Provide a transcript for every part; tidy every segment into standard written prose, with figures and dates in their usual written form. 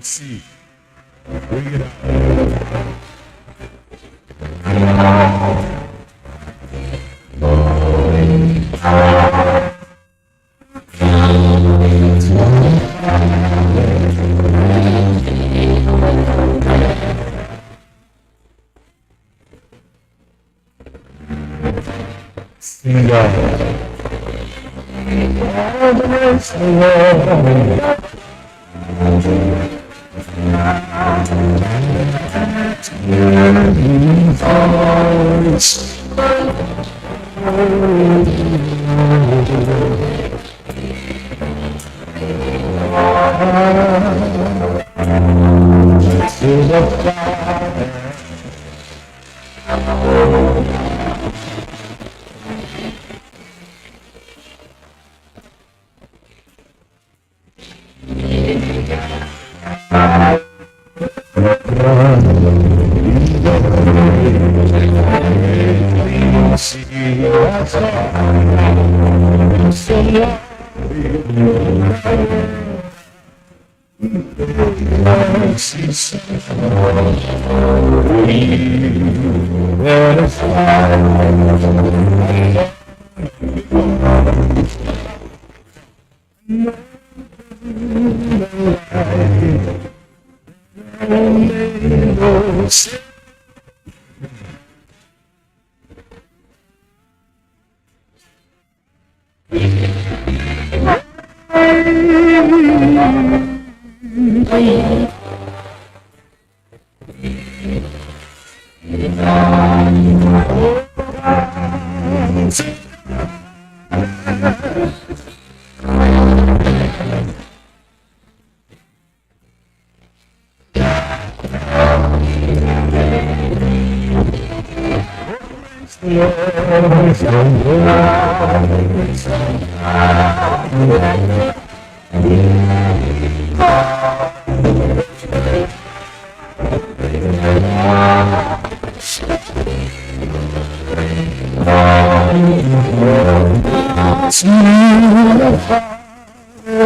See, bring it out. Sing out.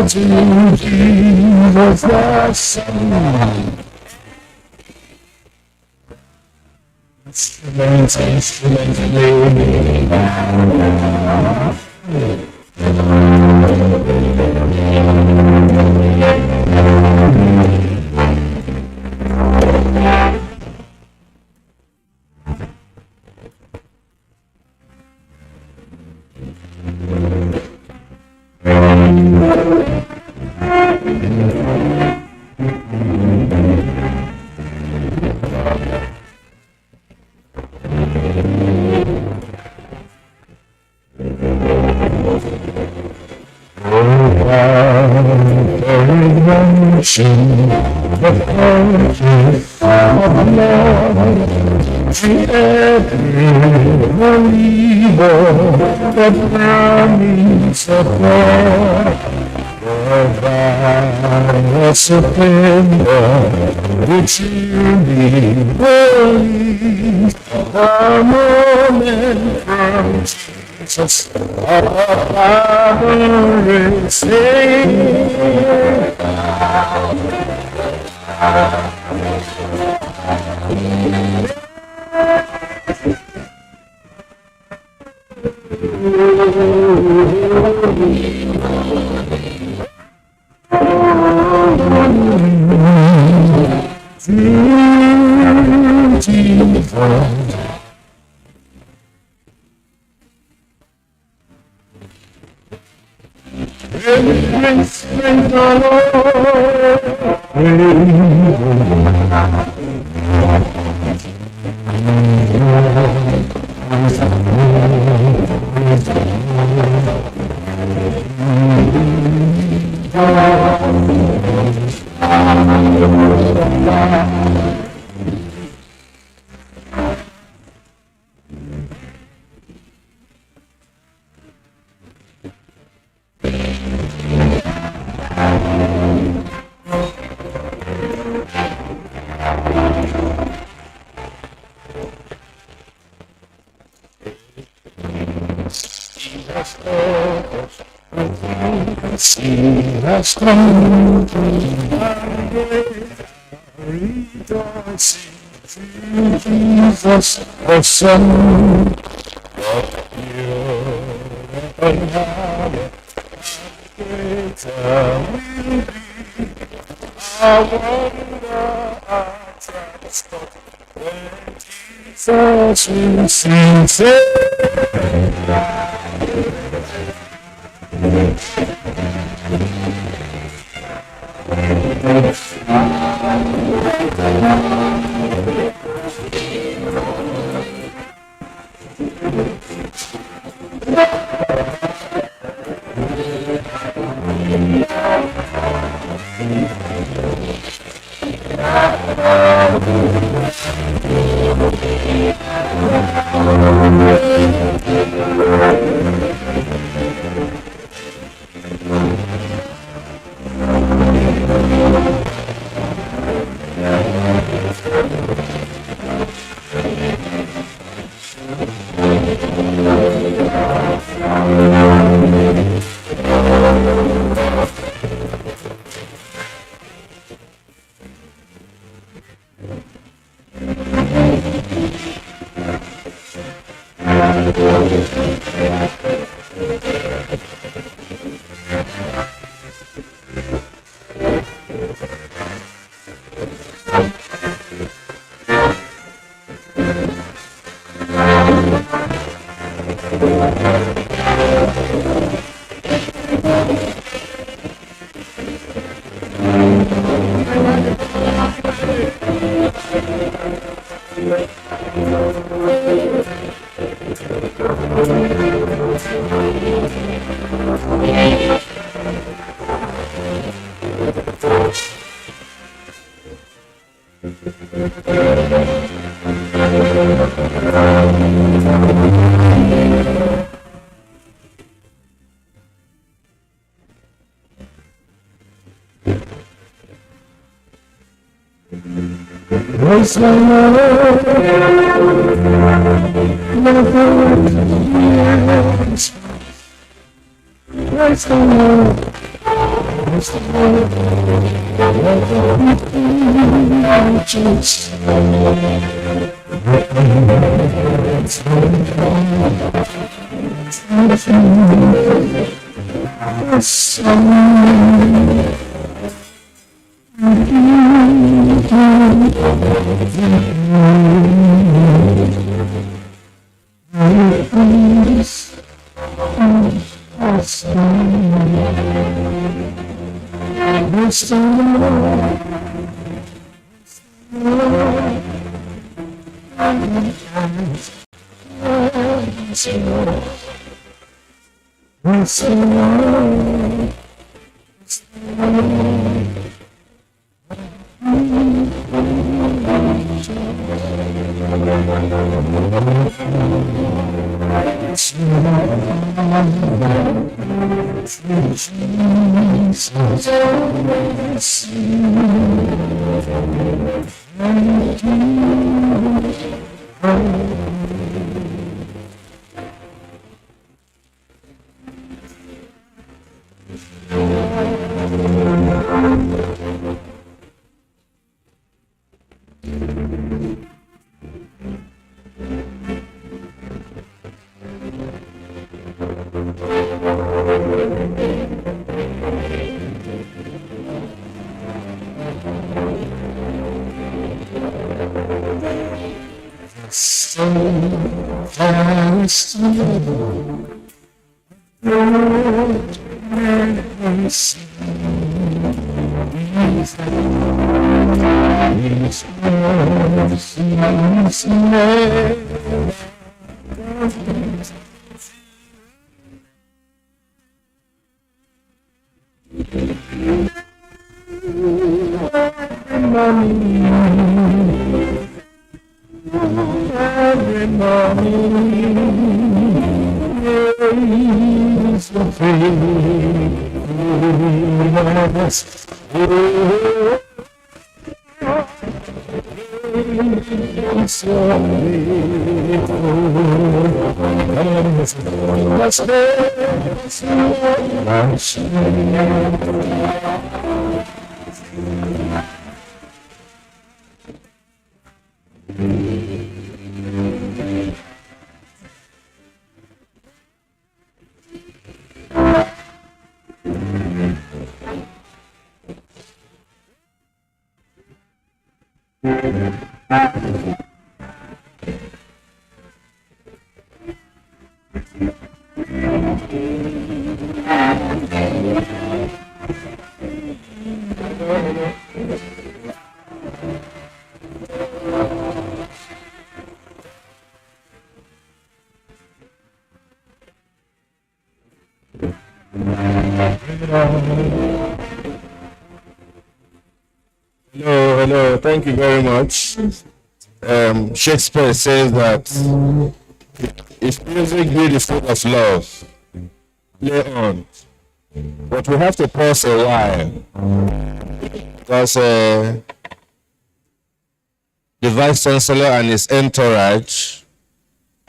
Jesus the Son. Instruments, surrender, which you need, believe the moment comes. Jesus, our Father is here. Praise the Lord. See has come to rejoicing through Jesus, the Son of pure and higher. Greater will be our wonder, our transport, when Jesus will sing, say, praise the Lord, praise the Lord, praise the Lord, let the people rejoice. praise your name. Let's dance, Hello, thank you very much. Shakespeare says that if music be the food of love, play on. But we have to pause a while because the Vice Chancellor and his entourage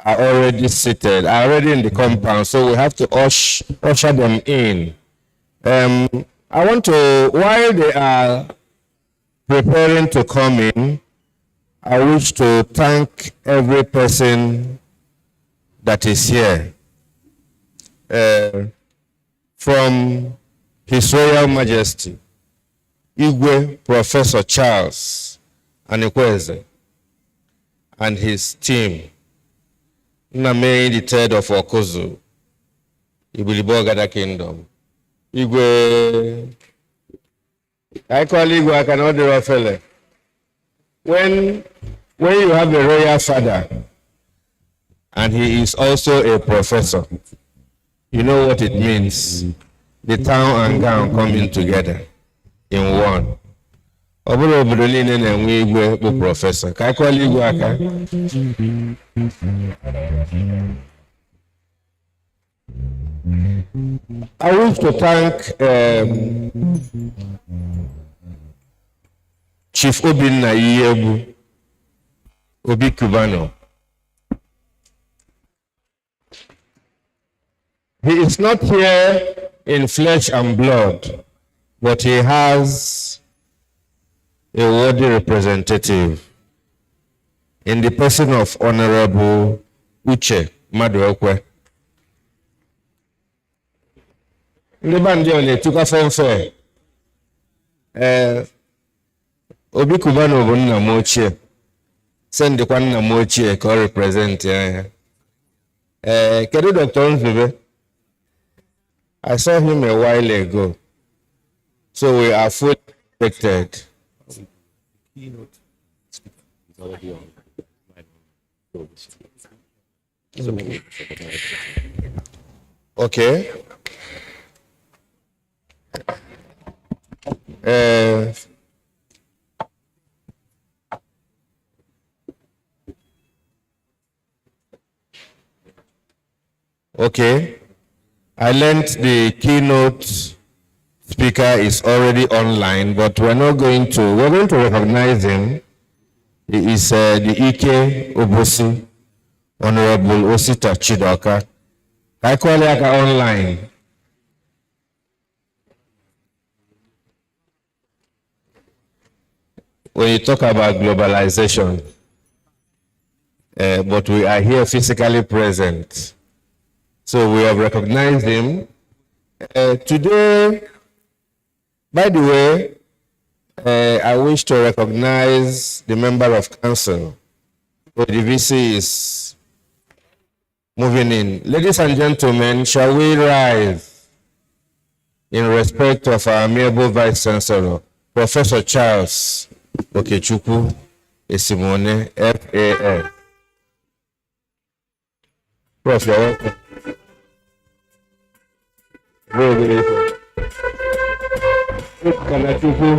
are already seated, are already in the compound, so we have to usher them in. I want to, while they are preparing to come in, I wish to thank every person that is here. From His Royal Majesty, Igwe Professor Charles Anikweze, and his team, Nnamdi III of Okozu, Ibilibogada Kingdom. Igwe, I call Igwe, I cannot do a fella. When you have a royal father, and he is also a professor, you know what it means. The town and gown coming together in one. Oboro obodo niile na-enwe Igwe bụ professor. Ka I call Igwe aka. I wish to thank Chief Obinna Iyebu, Obi Cubano. He is not here in flesh and blood, but he has a worthy representative in the person of Honorable Uche Maduokwe. Ndị bandi ole tuka fanfare. Obi Cubano bụ nna m ochie. Sendikwa nna m ochie ka ọ represent ya. Kedu Dr. Nzube? I saw him a while ago. So we are fully expected. Okay. Okay. I learned the keynote speaker is already online, but we're going to recognize him. He is the Ike Obosi, Honorable Osita Chidoka. I call it online. When you talk about globalization, but we are here physically present. So we have recognized him. Today, by the way, I wish to recognize the member of council. So the VC is moving in. Ladies and gentlemen, shall we rise in respect of our amiable Vice Chancellor, Professor Charles Okechukwu Esimone, FAS. Prof, you're welcome. Very good. Kanachukwu.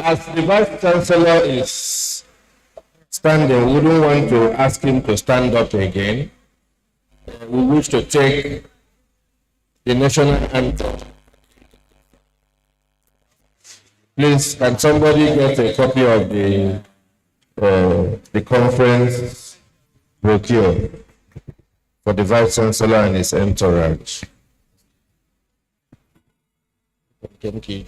As the Vice Chancellor is standing, we wouldn't want to ask him to stand up again. We wish to take the national anthem. Please, can somebody get a copy of the conference brochure for the Vice Chancellor and his entourage? Thank you.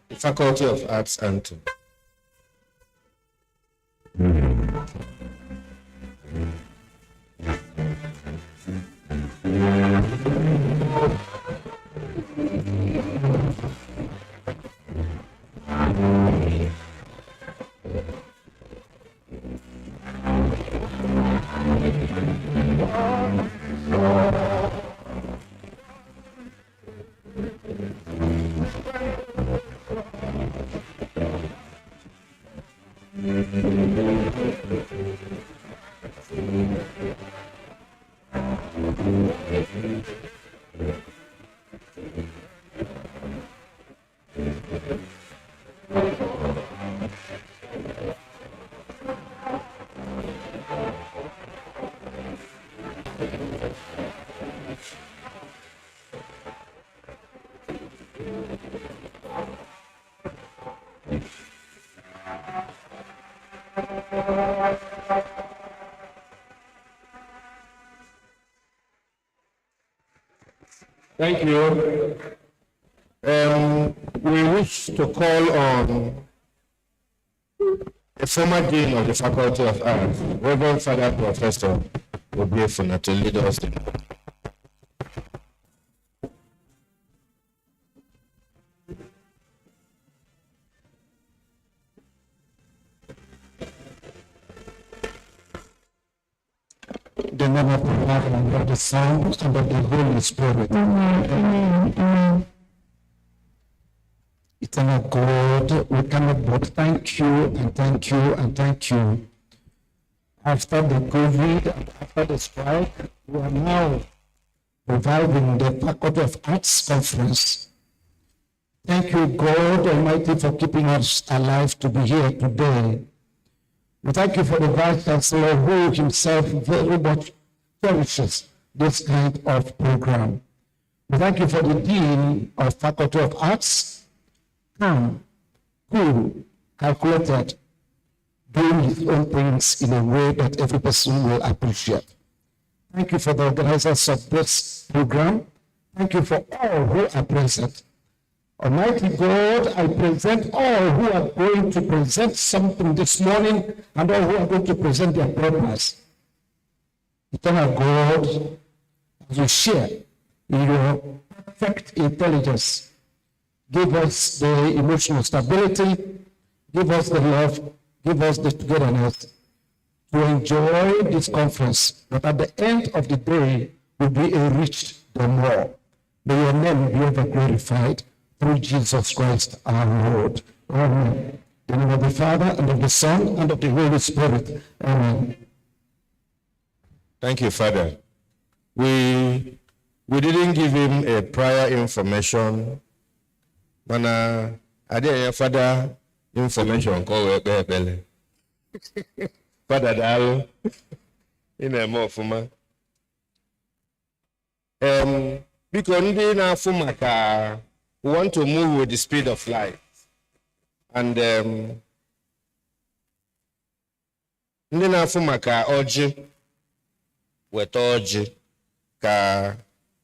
The Faculty of Arts Anthem. Thank you. We wish to call on the former Dean of the Faculty of Arts, Reverend Father Professor Obiefuna, to lead us in. The name of the Father, and of the Son, and of the Holy Spirit. Amen. Eternal God, we cannot but thank you and thank you and thank you. After the COVID and after the strike, we are now reviving the Faculty of Arts Conference. Thank you, God Almighty, for keeping us alive to be here today. We thank you for the Vice Chancellor who himself very much cherishes this kind of program. We thank you for the Dean of Faculty of Arts, calm, cool, calculated, doing his own things in a way that every person will appreciate. Thank you for the organizers of this program. Thank you for all who are present. Almighty God, I present all who are going to present something this morning and all who are going to present their papers. Eternal God, as you share in your perfect intelligence, give us the emotional stability, give us the love, give us the togetherness to enjoy this conference, but at the end of the day will be enriched the more. May your name be ever glorified through Jesus Christ our Lord. Amen. In the name of the Father, and of the Son, and of the Holy Spirit. Amen. Thank you, Father. We didn't give him a prior information. But I didn't Father information called Father Dal in a more former. Because we want to move with the speed of light. And Ndina Fumaka Oji wet Oji ka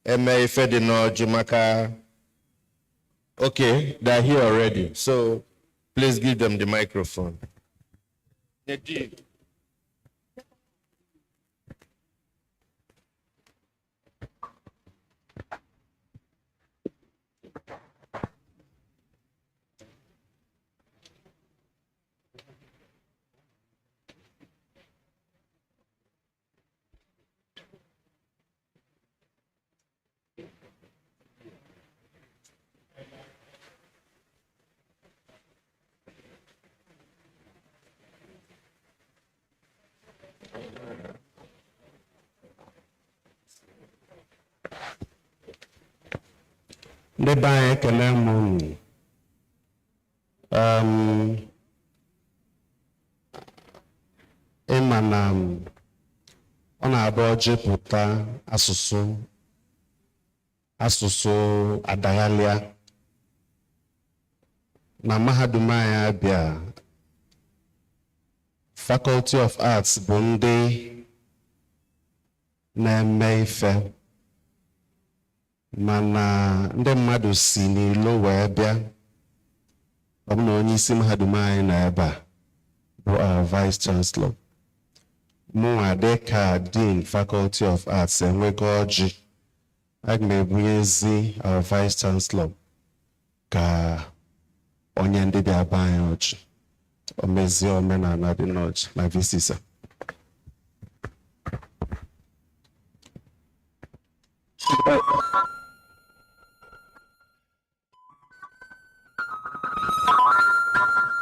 Eme Fedino Maka. Okay, they're here already. So please give them the microphone. Ndị be anyị ekele m unu. Ịma na ọ na-abụ ọjị pụta asụsụ adaghalịa na mahadum anyị Abịa Faculty of Arts bụ ndị na-eme ife mana ndị mmadụ si n'ilo wee bịa. Ọ bụ na onye isi mahadum anyị na ebe a bụ our Vice Chancellor. Mụnwa dịka Dean Faculty of Arts enwego ọjị. Aga m ebunyezi our Vice Chancellor ka onye ndị bịa be anyị ọjị. O mezie omenala dị n'ọjị na visisa.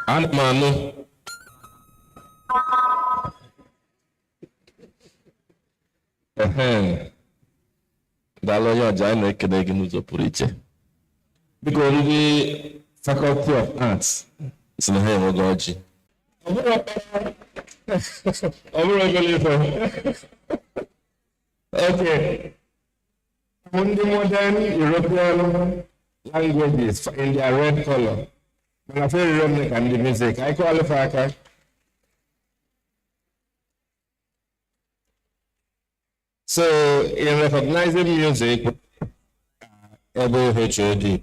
Anụmanụ daalụ onye ọja anyị na-ekele gị n'ụzọ pụrụ iche. Biko ndị Faculty of Arts si na ha enweghị ọjị. Ọ bụrụ obere ife. Okay. Ndị modern European languages in their red color. When I say Romanic and the music, I qualify. Okay? So, in recognizing music, able HOD,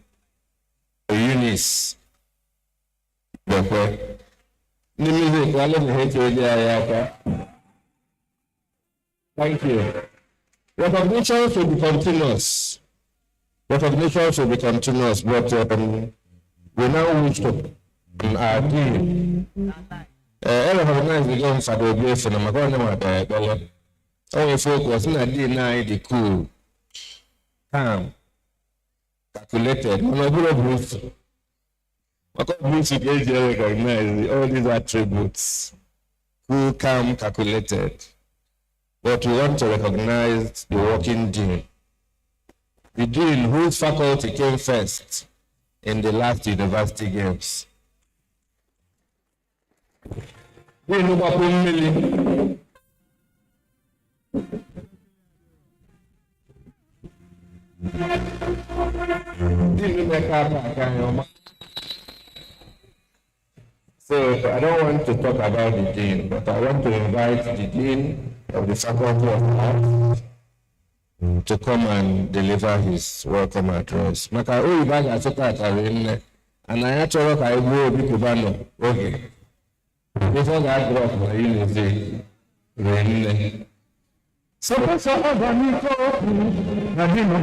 Eunice, the music, I love the HOD. Thank you. Recognition should be continuous. Recognition should be continuous, but we now wish to our team. Recognize the guns for the day for the Macron. Only focus on the cool, calm, calculated. Recognize all these attributes. Cool, calm, calculated. But we want to recognize the working dean. The dean whose faculty came first in the last university games. So I don't want to talk about the dean, but I want to invite the dean of the Faculty of Arts to come and deliver his welcome address. Maka oyibo ga asụta akara nne, and anyị achọrọ ka anyị gbuo Obi Kubana oge. Before that drop na Unity nne. So that's all of the name of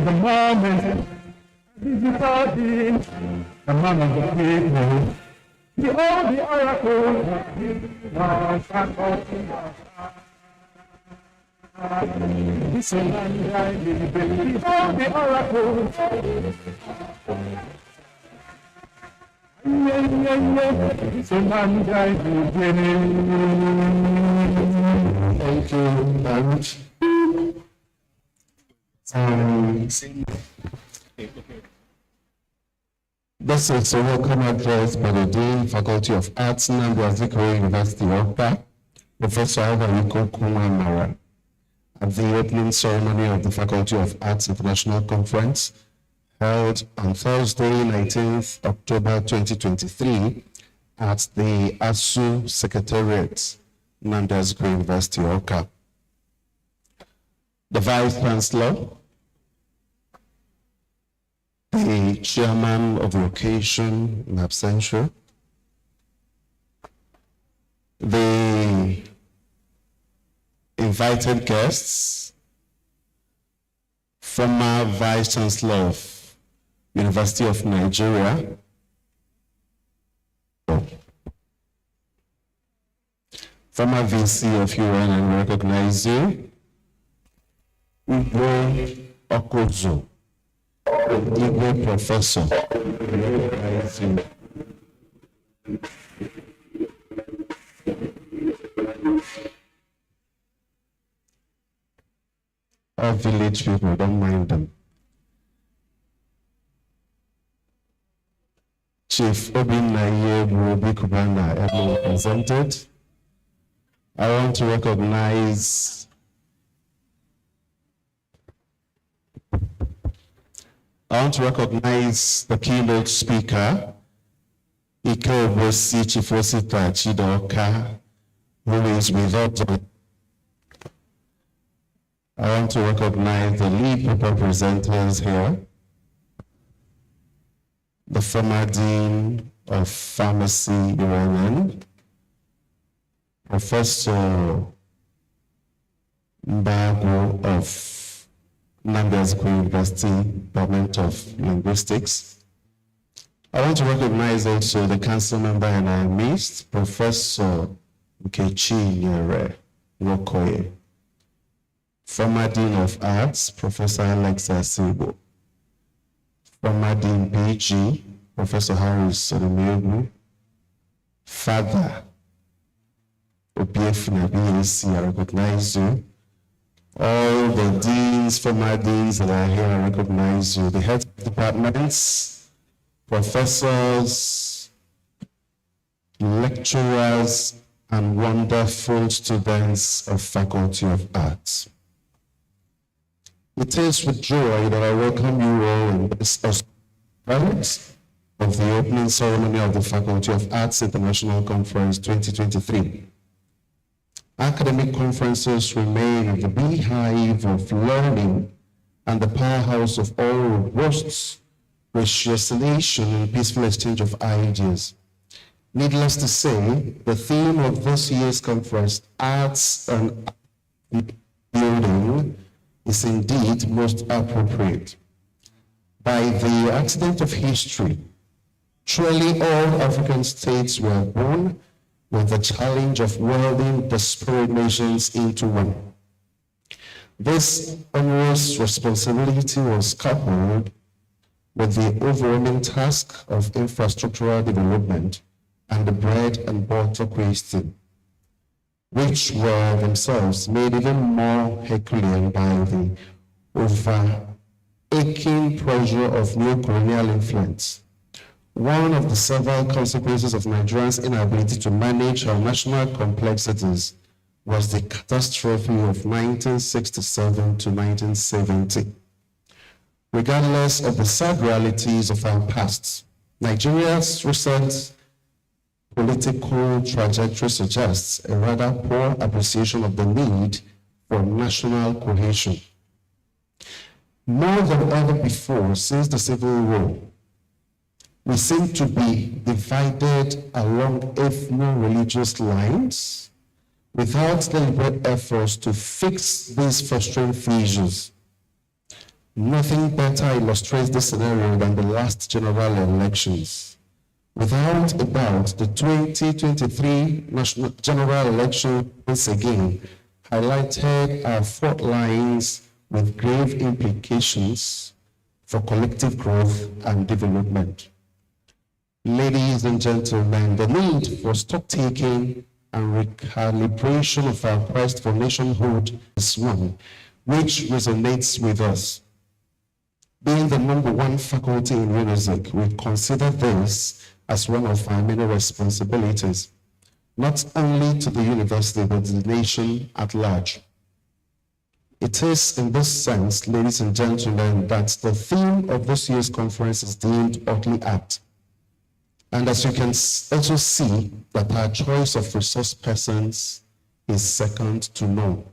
the moment, the man of the people, the oracle, this land I live in, the oracle. Thank you very much. This is a welcome address by the Dean, Faculty of Arts, Nnamdi Azikiwe, University of Okta, Professor Avariko Kumamara, at the opening ceremony of the Faculty of Arts International Conference held on Thursday, 19th October 2023 at the ASU Secretariat, Nnamdi Azikiwe University, Okta. The Vice Chancellor, the Chairman of the occasion in absentia, the invited guests, former Vice Chancellor of University of Nigeria, former VC of UN, and recognize you, Ugo Okozo, Igwe Professor, recognize you. Our village people, don't mind them. Chief Obinna Obi Kubana, everyone presented. I want to recognize the keynote speaker, Ike Obosi Chief Osita Chidoka, who is with us. I want to recognize the lead paper presenters here, the former Dean of Pharmacy, UNN, Professor Mbago of Nnamdi Azikiwe University, Department of Linguistics. I want to recognize also the council member in our midst, Professor Nkechi Nyere Wokoye, former Dean of Arts, Professor Alexa Sebo, former Dean PG, Professor Harris Sodomiogu, Father Obiefuna BAC, I recognize you. All the deans, former deans that are here, I recognize you. The heads of departments, professors, lecturers, and wonderful students of Faculty of Arts. It is with joy that I welcome you all in this event of the opening ceremony of the Faculty of Arts International Conference 2023. Academic conferences remain the beehive of learning and the powerhouse of all robust ratiocination and peaceful exchange of ideas. Needless to say, the theme of this year's conference, Arts and Building, is indeed most appropriate. By the accident of history, truly all African states were born with the challenge of welding disparate nations into one. This onerous responsibility was coupled with the overwhelming task of infrastructural development and the bread and butter question, which were themselves made even more Herculean by the overaching pressure of new colonial influence, One of the several consequences of Nigeria's inability to manage our national complexities was the catastrophe of 1967 to 1970. Regardless of the sad realities of our past, Nigeria's recent political trajectory suggests a rather poor appreciation of the need for national cohesion. More than ever before, since the Civil War, we seem to be divided along ethno-religious lines without deliberate efforts to fix these frustrating fissures. Nothing better illustrates this scenario than the last general elections. Without a doubt, the 2023 national general election once again highlighted our fault lines with grave implications for collective growth and development. Ladies and gentlemen, the need for stock-taking and recalibration of our quest for nationhood is one which resonates with us. Being the #1 faculty in UNIZIC, we consider this as one of our many responsibilities, not only to the university, but to the nation at large. It is in this sense, ladies and gentlemen, that the theme of this year's conference is deemed oddly apt. And as you can also see, that our choice of resource persons is second to none.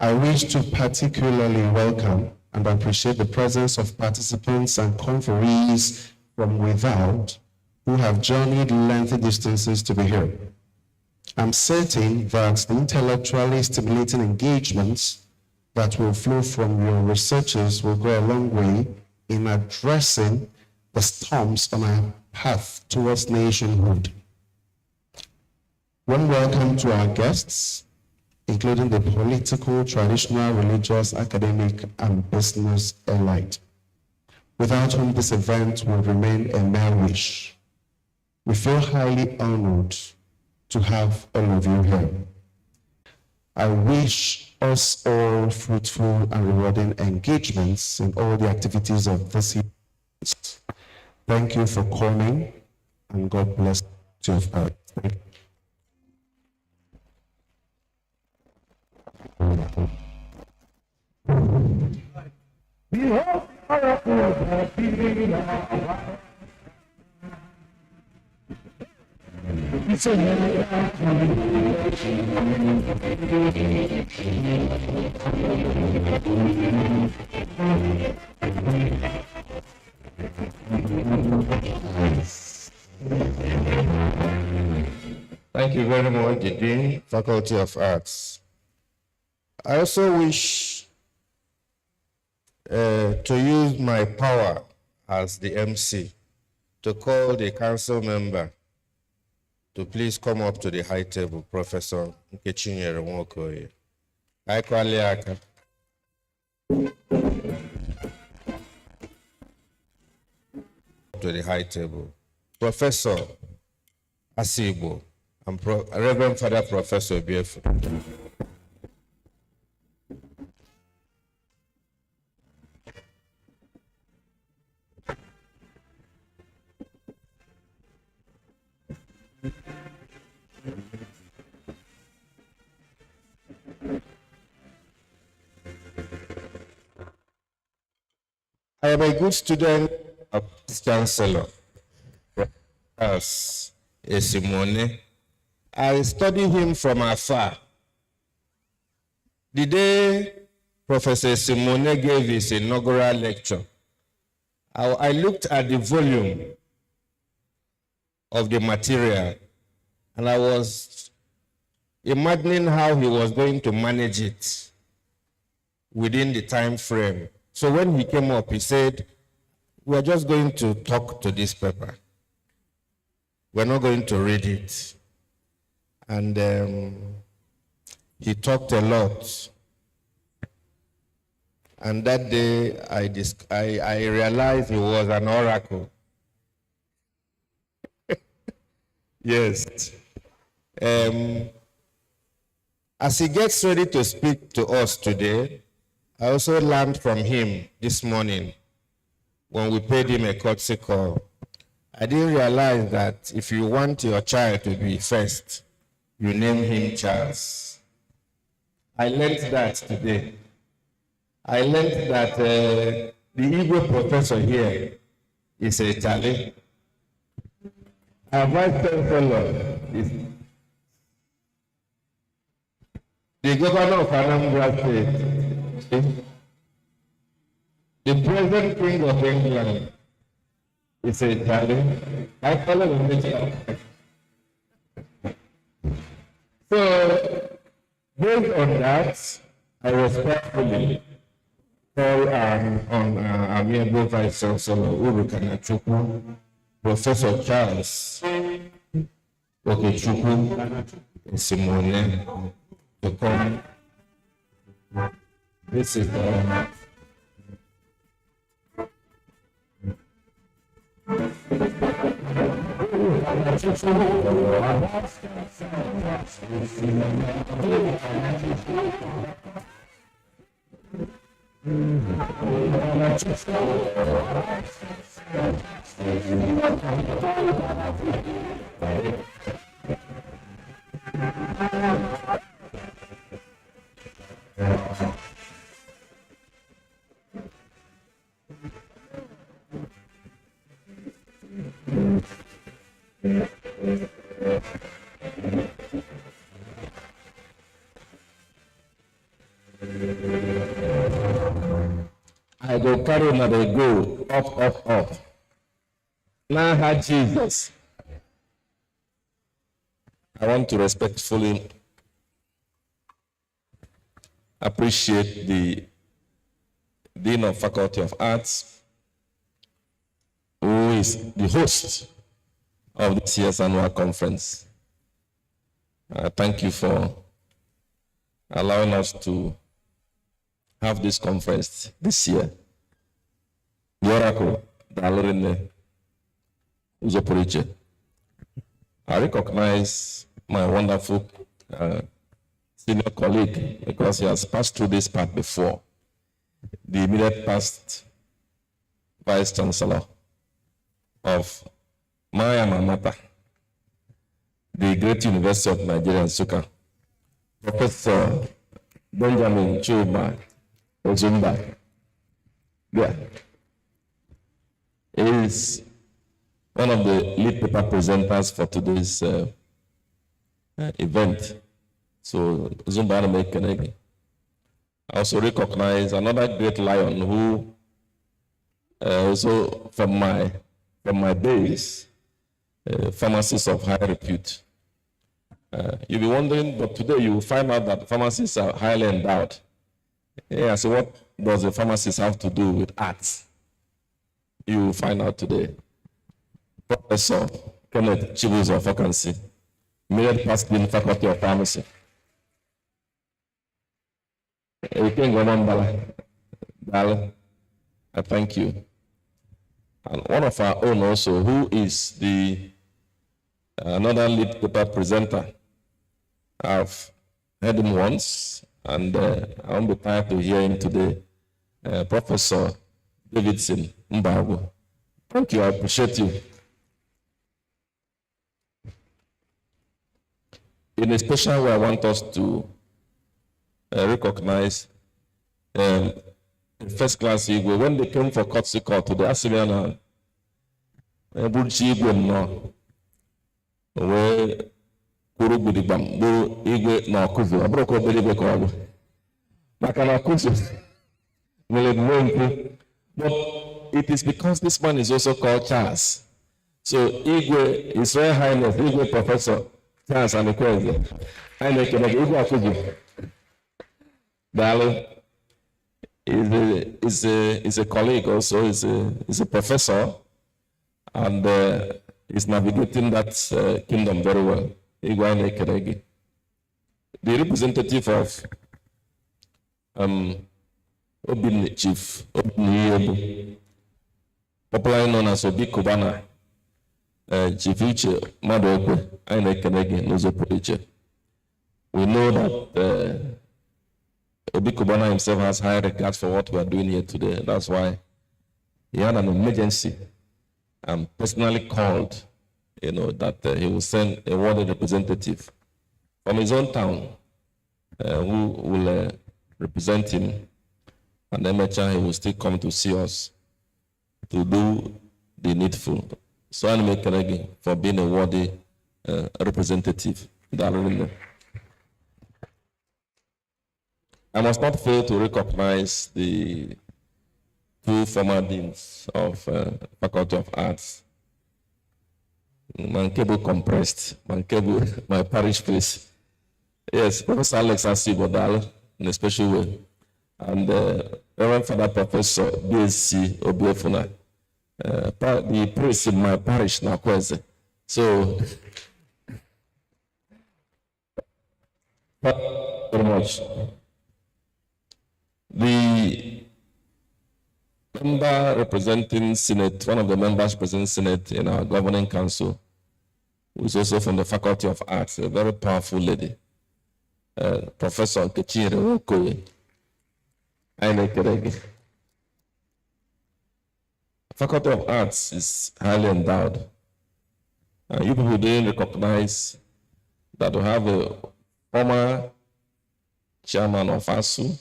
I wish to particularly welcome and appreciate the presence of participants and conferees from without who have journeyed lengthy distances to be here. I'm certain that the intellectually stimulating engagements that will flow from your researches will go a long way in addressing the storms on our path towards nationhood. One welcome to our guests, including the political, traditional, religious, academic, and business elite, without whom this event will remain a mere wish. We feel highly honored to have all of you here. I wish us all fruitful and rewarding engagements in all the activities of this year. Thank you for coming, and God bless you. Behold, Thank you very much, the Dean, Faculty of Arts. I also wish to use my power as the MC to call the council member to please come up to the high table, Professor Nkechinyere Nwokoye. I call Aka. To the high table. Professor Asibo and Reverend Father Professor BF. I am a good student of this Chancellor, as a Simone. I studied him from afar. The day Professor Simone gave his inaugural lecture, I looked at the volume of the material, and I was imagining how he was going to manage it within the time frame. So when he came up, he said, "We are just going to talk to this paper. We're not going to read it." And he talked a lot. And that day, I realized he was an oracle. Yes. As he gets ready to speak to us today, I also learned from him this morning when we paid him a courtesy call, I didn't realize that if you want your child to be first, you name him Charles. I learned that today. I learned that the Igbo professor here is a Charlie. Our vice chancellor is the governor of Anambra State. The present king of England is a Charlie. I follow him. So, based on that, I respectfully call on amiable Vice Chancellor Urukanachukwu, Professor Charles Okechukwu Simone, to come. This is the I go carry na dey go up. Now, Jesus. I want to respectfully appreciate the Dean of Faculty of Arts, who is the host of this year's annual conference. Thank you for allowing us to have this conference this year. The Oracle, Dalorine Uzoporiche. I recognize my wonderful senior colleague because he has passed through this part before. The immediate past Vice Chancellor of my alma mater, the Great University of Nigeria, Nsukka, Professor Benjamin Chuma Ozumba. Yeah. He is one of the lead paper presenters for today's event. So, Zumba Kenegi. I also recognize another great lion who also from my days, pharmacists of high repute. You'll be wondering, but today you will find out that pharmacists are highly endowed. Yeah, so what does a pharmacist have to do with arts? You will find out today. Professor Kenneth Chibuzo Vacancy, immediate past dean Faculty of Pharmacy. I thank you. And one of our own also, who is the another lead paper presenter. I've heard him once, and I won't be tired to hear him today. Professor Davidson Mbago. Thank you, I appreciate you. In a special way, I want us to recognize first class Igwe. When they came for courtesy call to the Assyrian, Burchi Igwe no, where Kuru Budibam, Buru Igwe no Kuzu, I broke up the Igwe Korabu. Makana Kuzu, but it is because this man is also called Charles. So Igwe, His Royal Highness, Igwe Professor Charles and the I make it like Igwe Akuju. Darling is a colleague also, is a professor, and is navigating that kingdom very well. Igwe Keregi. The representative of Obin Chief Obin, popularly known as Obi Kubana, Chief Iche Madokwe, Aine Kenegi Nuzopoiche. We know that Obi Kubana himself has high regard for what we are doing here today. That's why he had an emergency and personally called, that he will send a ward representative from his own town who will represent him, and then he will still come to see us to do the needful. So I'm making for being a worthy representative. I must not fail to recognize the two former deans of Faculty of Arts. Mankebu compressed, Mankebu, my parish priest. Yes, Professor Alex Asibodal in a special way. And Reverend Father Professor BSc Obiefuna, the priest in my parish now. So, thank you very much. The member representing Senate, one of the members representing Senate in our governing council, who is also from the Faculty of Arts, a very powerful lady, Professor Kechire Okoye. Faculty of Arts is highly endowed. You people didn't recognize that we have a former chairman of ASU,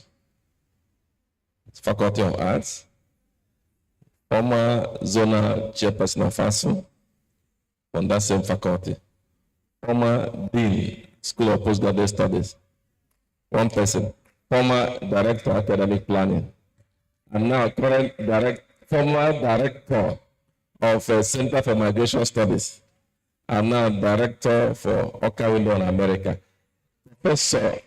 Faculty of Arts, former zonal chairperson of ASU on that same faculty, former dean, School of Postgraduate Studies, one person, former director of academic planning, and now current former director of Center for Migration Studies, and now director for Okawindo in America. Professor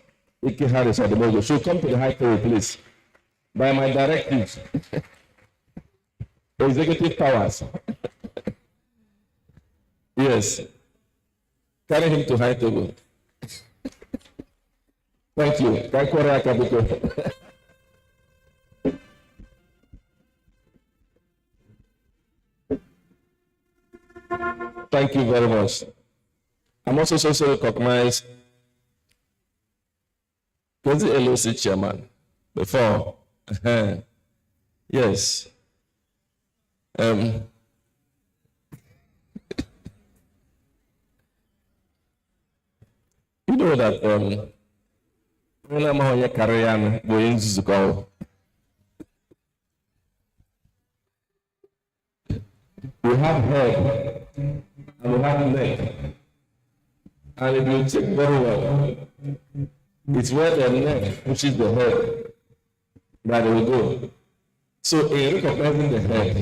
Ike Harris Odemojo should come to the high table, please. By my directives, executive powers. Yes, carry him to high table. Thank you. Thank you very much. I'm also recognized was the LOC chairman before. Yes. You know that we have head and we have neck, and if you check very well, it's where the neck pushes the head that it will go. So in recognizing the head,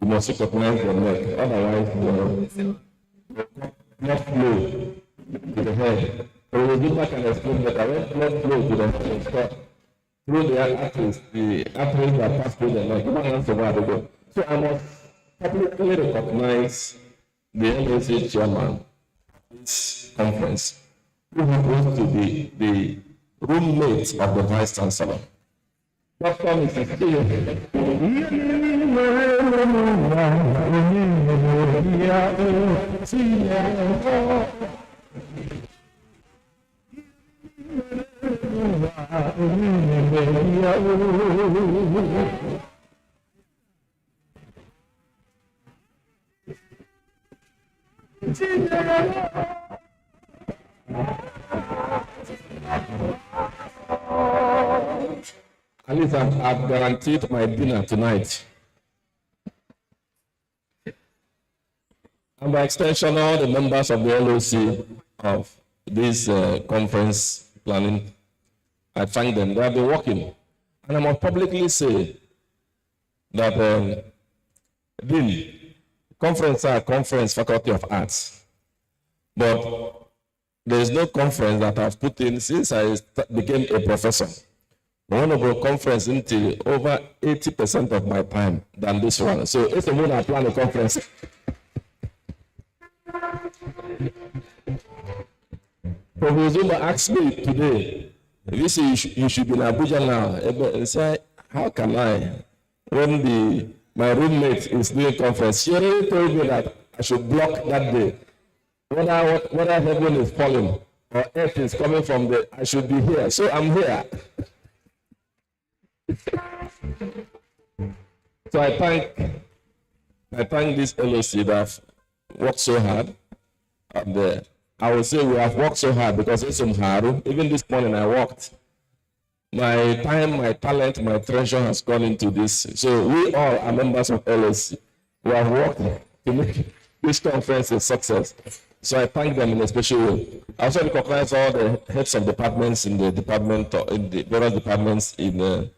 you must recognize the neck, otherwise blood flow to the head. So we go back and explain that when blood flow to the head through the arteries that pass through the neck, you don't have to go. So I must publicly recognize the LSA chairman of this conference, who happens to be the roommate of the Vice Chancellor. Dr. Mrs. At least I've guaranteed my dinner tonight. And by extension, all the members of the LOC of this conference planning, I thank them. They have been working. And I must publicly say that the conference Faculty of Arts. But there is no conference that I've put in since I became a professor. I want to go conference until over 80% of my time than this one. So it's a moon I plan a conference. Professor Zuma asked me today, you say you should be in Abuja now. And say, how can I? When my roommate is doing conference, she already told me that I should block that day. Whether heaven is falling or earth is coming from I should be here. So I'm here. So I thank this LOC that have worked so hard. And I will say we have worked so hard because it's hard. Even this morning I worked. My time, my talent, my treasure has gone into this. So we all are members of LOC. We have worked to make this conference a success. So I thank them in a special way. I also recognize all the heads of departments in the department, in the various departments in the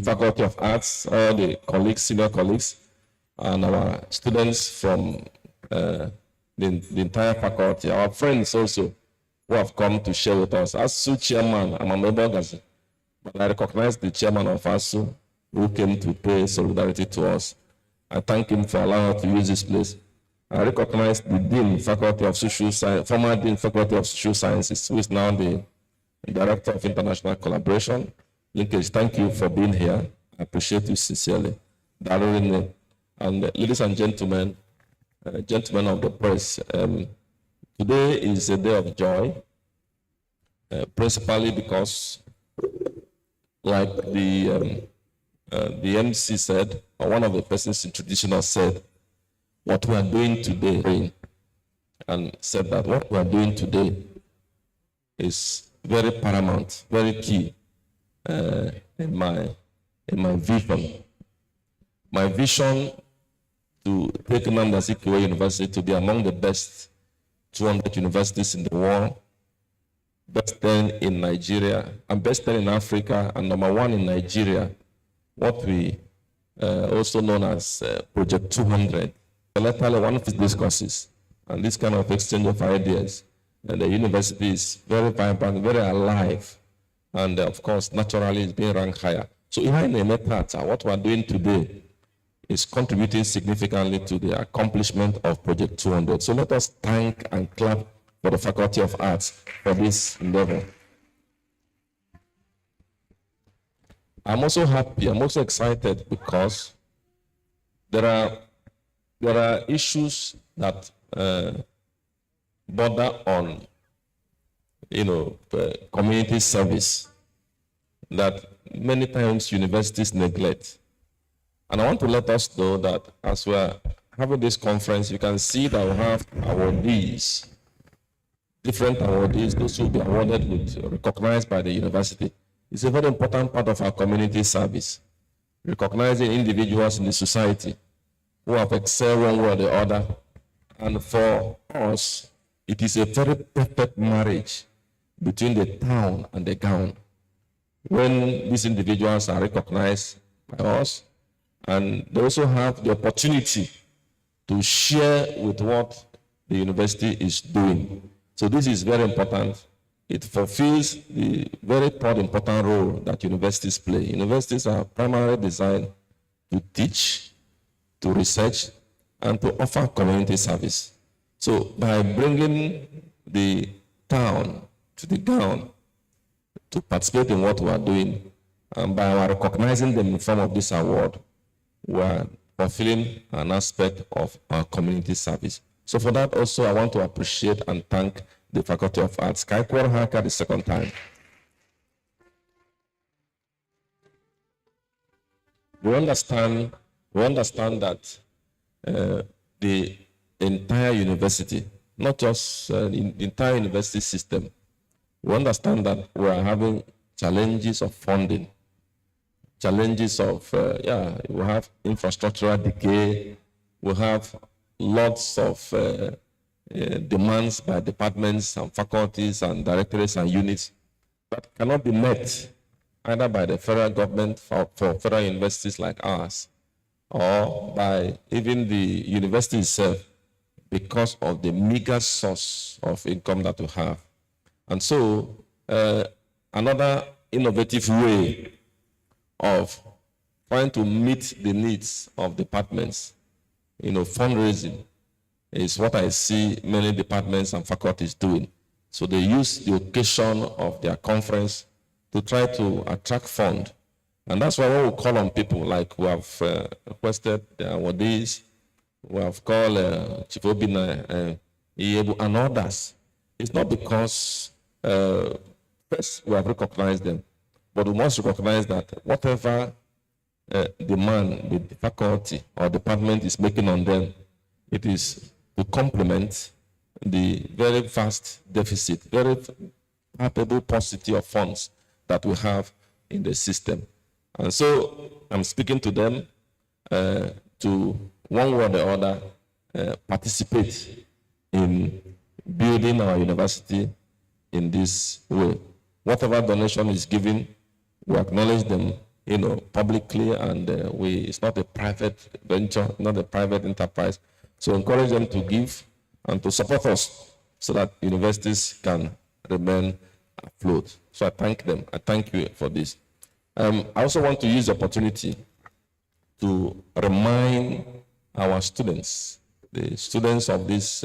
Faculty of Arts, all the colleagues, senior colleagues, and our students from the entire faculty, our friends also who have come to share with us. As SU chairman, I'm a member of ASU, but I recognize the chairman of ASU who came to pay solidarity to us. I thank him for allowing us to use this place. I recognize the Dean, Faculty of Social Science, former Dean, Faculty of Social Sciences, who is now the Director of International Collaboration. Linkage, thank you for being here. I appreciate you sincerely. And ladies and gentlemen, gentlemen of the press, today is a day of joy, principally because, like the MC said, or one of the persons introducing us said, what we are doing today, and said that what we are doing today is very paramount, very key in my vision. My vision to take Nnamdi Azikiwe University to be among the best 200 universities in the world, best 10 in Nigeria, and best 10 in Africa, and number 1 in Nigeria, what we also known as Project 200. Literally one of its discourses, and this kind of exchange of ideas, and the university is very vibrant, very alive, and of course, naturally, it's being ranked higher. So in what we are doing today is contributing significantly to the accomplishment of Project 200. So let us thank and clap for the Faculty of Arts for this endeavor. I'm also happy, I'm also excited because there are issues that border on, community service that many times universities neglect. And I want to let us know that as we are having this conference, you can see that we have awardees, different awardees, those who will be awarded with, recognized by the university. It's a very important part of our community service, recognizing individuals in the society who have excelled one way or the other. And for us, it is a very perfect marriage between the town and the gown. When these individuals are recognized by us, and they also have the opportunity to share with what the university is doing. So this is very important. It fulfills the very important role that universities play. Universities are primarily designed to teach, to research, and to offer community service. So by bringing the town to the ground to participate in what we are doing, and by our recognizing them in form of this award, we are fulfilling an aspect of our community service. So for that also, I want to appreciate and thank the Faculty of Arts. Kaikwar Haka the second time. We understand that the entire university, not just the entire university system, we understand that we are having challenges of funding, challenges of, we have infrastructural decay, we have lots of demands by departments and faculties and directorates and units that cannot be met either by the federal government for federal universities like ours, or by even the university itself, because of the meager source of income that we have. And so another innovative way of trying to meet the needs of departments, fundraising, is what I see many departments and faculties doing. So they use the occasion of their conference to try to attract funds. And that's why we call on people, like we have requested the awardees, we have called Chief Obina, and others. It's not because first we have recognized them, but we must recognize that whatever demand the faculty or department is making on them. It is to complement the very vast deficit, very palpable paucity of funds that we have in the system. And so I'm speaking to them to, one way or the other, participate in building our university in this way. Whatever donation is given, we acknowledge them, publicly, and it's not a private venture, not a private enterprise. So encourage them to give and to support us so that universities can remain afloat. So I thank them. I thank you for this. I also want to use the opportunity to remind our students, the students of this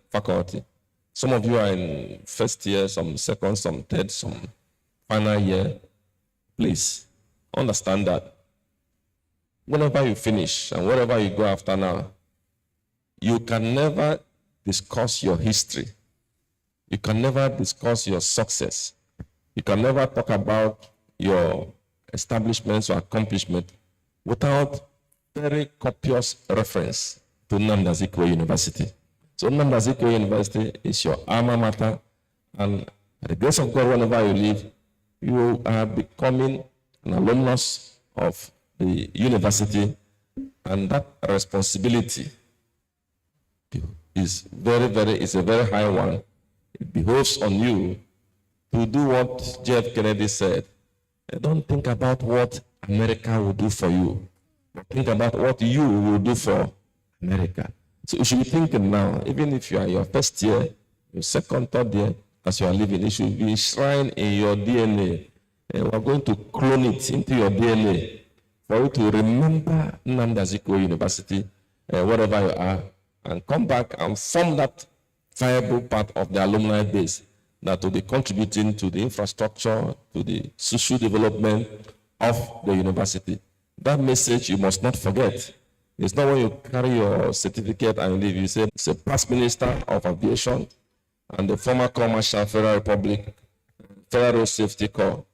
faculty. Some of you are in first year, some second, some third, some final year. Please understand that whenever you finish and wherever you go after now, you can never discuss your history. You can never discuss your success. You can never talk about your establishments or accomplishment without very copious reference to Nnamdi Azikiwe University. So Nnamdi Azikiwe University is your alma mater, and by the grace of God, whenever you live, you are becoming an alumnus of the university, and that responsibility is a very high one. It behoves on you to do what Jeff Kennedy said. Don't think about what America will do for you, but think about what you will do for America. So you should be thinking now, even if you are in your first year, your second, third year, as you are living, it should be enshrined in your DNA. And we're going to clone it into your DNA for you to remember Nnamdi Azikiwe University, wherever you are, and come back and form that viable part of the alumni base that will be contributing to the infrastructure, to the social development of the university. That message you must not forget. It's not when you carry your certificate and leave, you say, it's a past minister of aviation and the former Corps Marshal Federal Republic, Federal Road Safety Corps.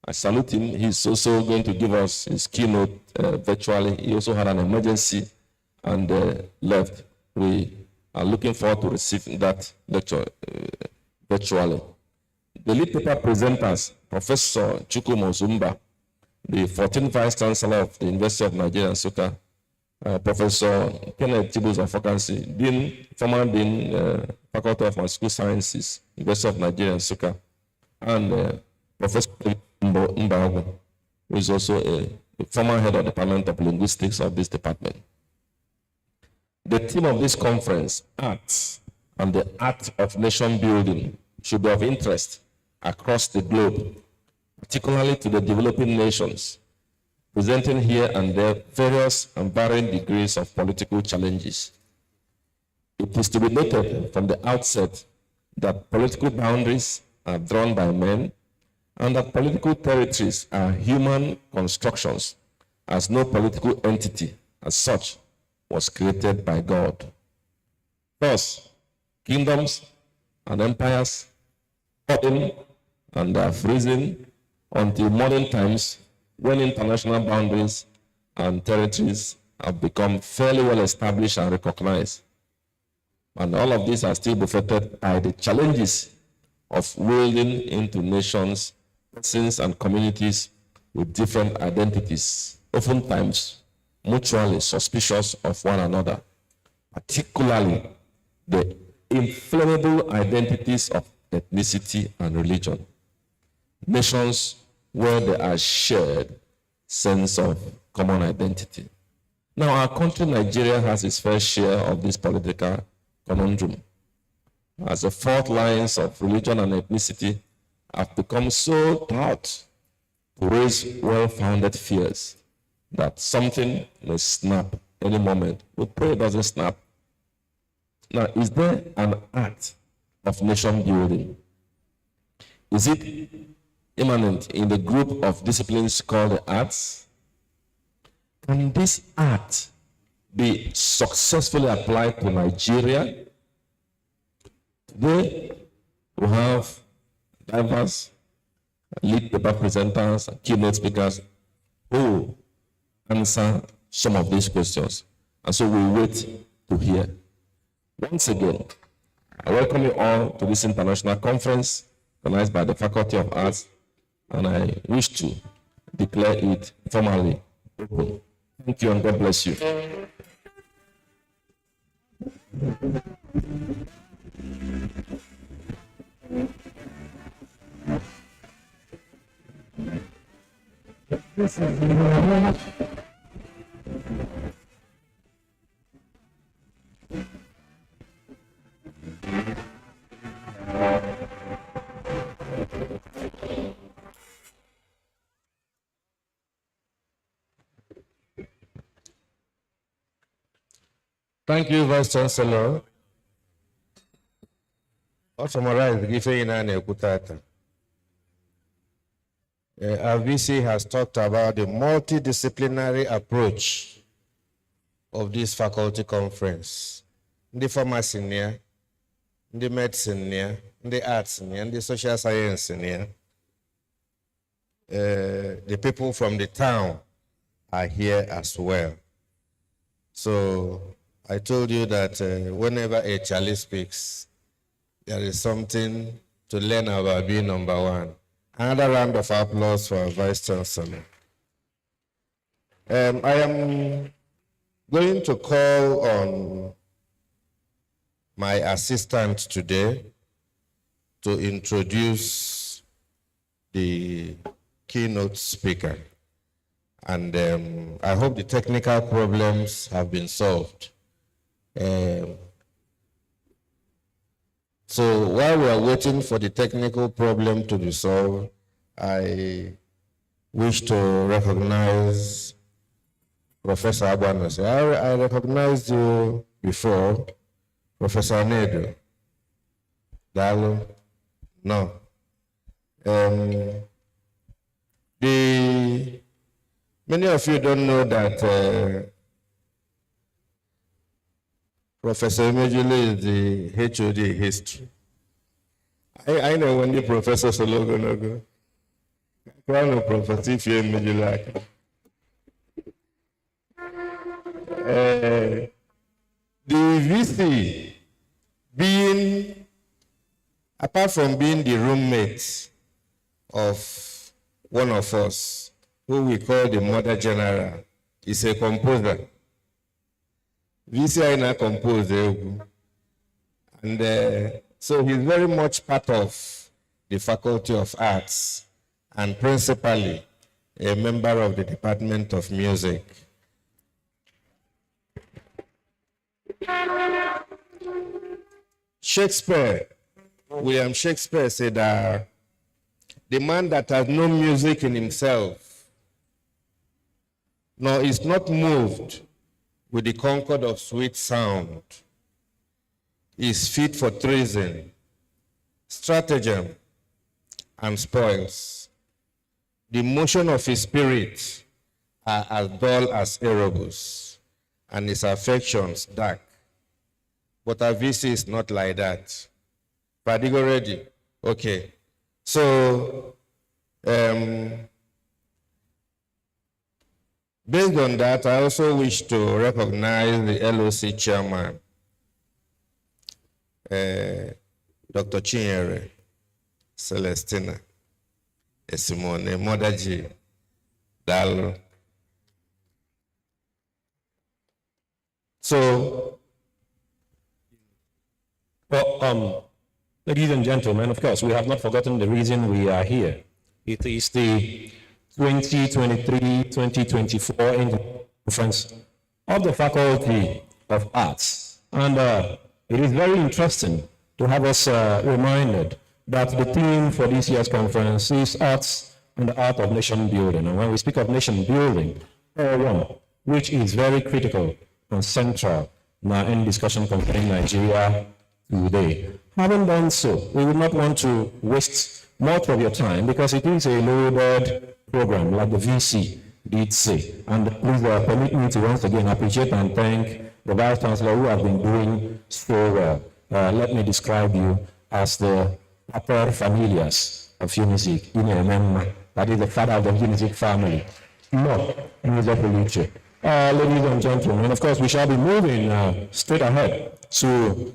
I salute him. He's also going to give us his keynote virtually. He also had an emergency and left. We are looking forward to receiving that lecture virtually. The lead paper presenters, Professor Chukwuma Ozumba, the 14th Vice Chancellor of the University of Nigeria, Nsukka, Professor Kenneth Chibuz Afokansi, former Dean, Faculty of Pharmaceutical Sciences, University of Nigeria, Nsukka, and Professor Mbaogo, who is also a former head of the Department of Linguistics of this department. The theme of this conference, Arts and the Art of Nation Building, should be of interest across the globe, particularly to the developing nations, presenting here and there various and varying degrees of political challenges. It is to be noted from the outset that political boundaries are drawn by men and that political territories are human constructions, as no political entity as such was created by God. Thus, kingdoms and empires fallen and have risen until modern times, when international boundaries and territories have become fairly well established and recognized. And all of these are still buffeted by the challenges of wielding into nations, persons, and communities with different identities, oftentimes mutually suspicious of one another, particularly the inflammable identities of ethnicity and religion. Nations where there are shared sense of common identity. Now, our country, Nigeria, has its fair share of this political conundrum, as the fault lines of religion and ethnicity have become so taut to raise well-founded fears that something may snap any moment. We pray it doesn't snap. Now, is there an art of nation building? Is it immanent in the group of disciplines called the arts? Can this art be successfully applied to Nigeria? Today, we have diverse lead paper presenters and keynote speakers who answer some of these questions. And so we wait to hear. Once again, I welcome you all to this international conference organized by the Faculty of Arts, and I wish to declare it formally open. Thank you and God bless you. Thank you, Vice Chancellor. I'll summarize the given our VC has talked about the multidisciplinary approach of this faculty conference. The pharmacy near, the medicine near, the arts near, the social science near. The people from the town are here as well. So I told you that whenever a Charlie speaks, there is something to learn about being number one. Another round of applause for our Vice Chancellor. I am going to call on my assistant today to introduce the keynote speaker. And I hope the technical problems have been solved. So while we are waiting for the technical problem to be solved, I wish to recognize Professor Abanose. I recognized you before, Professor Nedo. Dalo? No. Many of you don't know that Professor Emejule is the HOD history. I know when the Professor Sologonogo. Crown of Professor Emejule. The VC being, apart from being the roommate of one of us, who we call the Mother General, is a composer. VCI now compose, and so he's very much part of the Faculty of Arts and principally a member of the Department of Music. Shakespeare, William Shakespeare said that the man that has no music in himself, nor is not moved with the concord of sweet sound, is fit for treason, stratagem, and spoils. The motion of his spirit are as dull as Erebus, and his affections dark. But our VC is not like that. Pradigo ready? Okay. So, based on that, I also wish to recognize the LOC chairman, Dr. Chinyere Celestina Esimone Modaji Dalo. So, well, ladies and gentlemen, of course, we have not forgotten the reason we are here. It is the 2023-2024 conference of the Faculty of Arts. And it is very interesting to have us reminded that the theme for this year's conference is Arts and the Art of Nation Building. And when we speak of nation building, which is very critical and central in our end discussion concerning Nigeria today. Having done so, we would not want to waste much of your time because it is a loaded program, like the VC did say. And please permit me to once again appreciate and thank the Vice Chancellor who has been doing so well. Let me describe you as the pater familias of Unisic, that is the father of the Unisic family. law in his Oluche. Ladies and gentlemen, of course, we shall be moving straight ahead to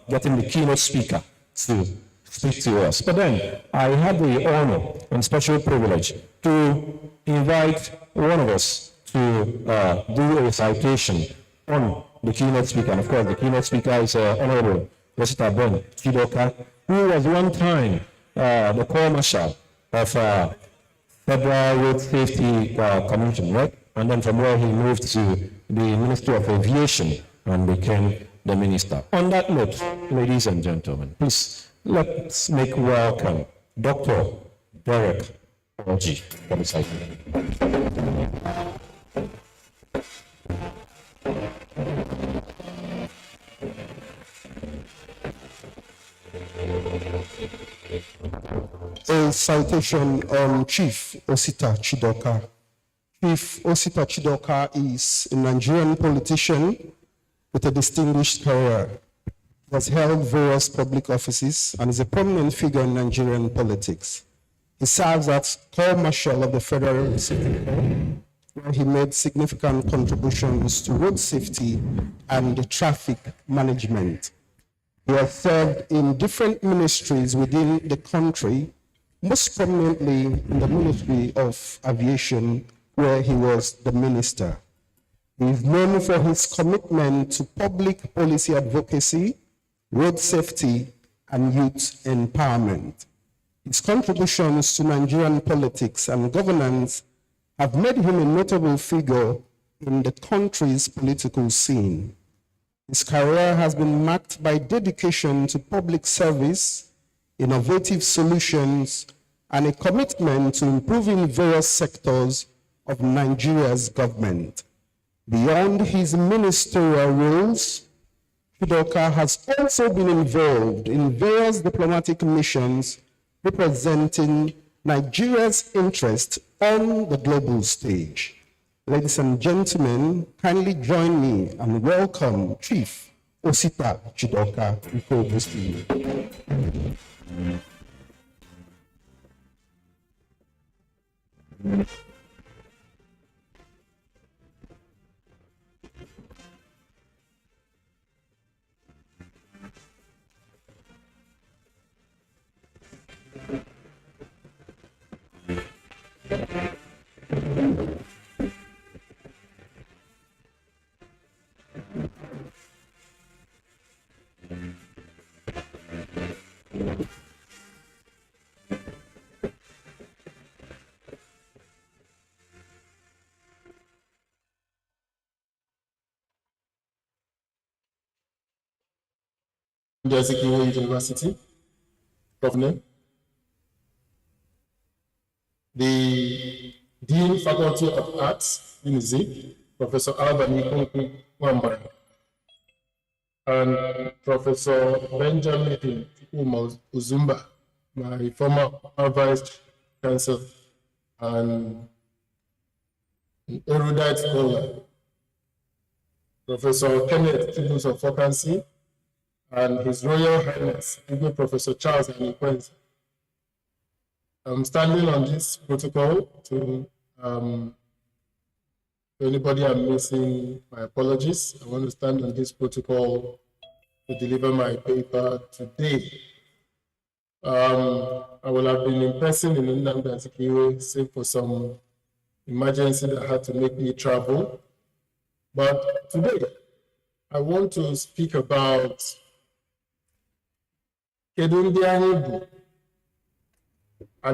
getting the keynote speaker to speak to us. But then, I had the honor and special privilege to invite one of us to do a citation on the keynote speaker. And of course, the keynote speaker is Honorable Osita Ben Chidoka, who was one time the Corps Marshal of Federal Road Safety Commission, right? And then from where he moved to the Ministry of Aviation and became the minister. On that note, ladies and gentlemen, please let's make welcome Dr. Derek Orji for the citation. A citation on Chief Osita Chidoka. Chief Osita Chidoka is a Nigerian politician with a distinguished career. He has held various public offices and is a prominent figure in Nigerian politics. He serves as Corps Marshal of the Federal Safety Corps, where he made significant contributions to road safety and traffic management. He has served in different ministries within the country, most prominently in the Ministry of Aviation, where he was the minister. He is known for his commitment to public policy advocacy, road safety, and youth empowerment. His contributions to Nigerian politics and governance have made him a notable figure in the country's political scene. His career has been marked by dedication to public service, innovative solutions, and a commitment to improving various sectors of Nigeria's government. Beyond his ministerial roles, Chidoka has also been involved in various diplomatic missions representing Nigeria's interest on the global stage. Ladies and gentlemen, kindly join me and welcome Chief Osita Chidoka before this meeting. Nnamdi Azikiwe University, Governor, the Dean Faculty of Arts, UNIZIK, Professor Albani Wambara, and Professor Benjamin Uzumba, my former Vice Chancellor and erudite scholar, Professor Kenneth Kibus of Fokansi, and His Royal Highness, Professor Charles Anikwenza. I'm standing on this protocol to anybody I'm missing, my apologies. I want to stand on this protocol to deliver my paper today. I will have been in person in Nnamdi Azikiwe, save for some emergency that had to make me travel. But today, I want to speak about an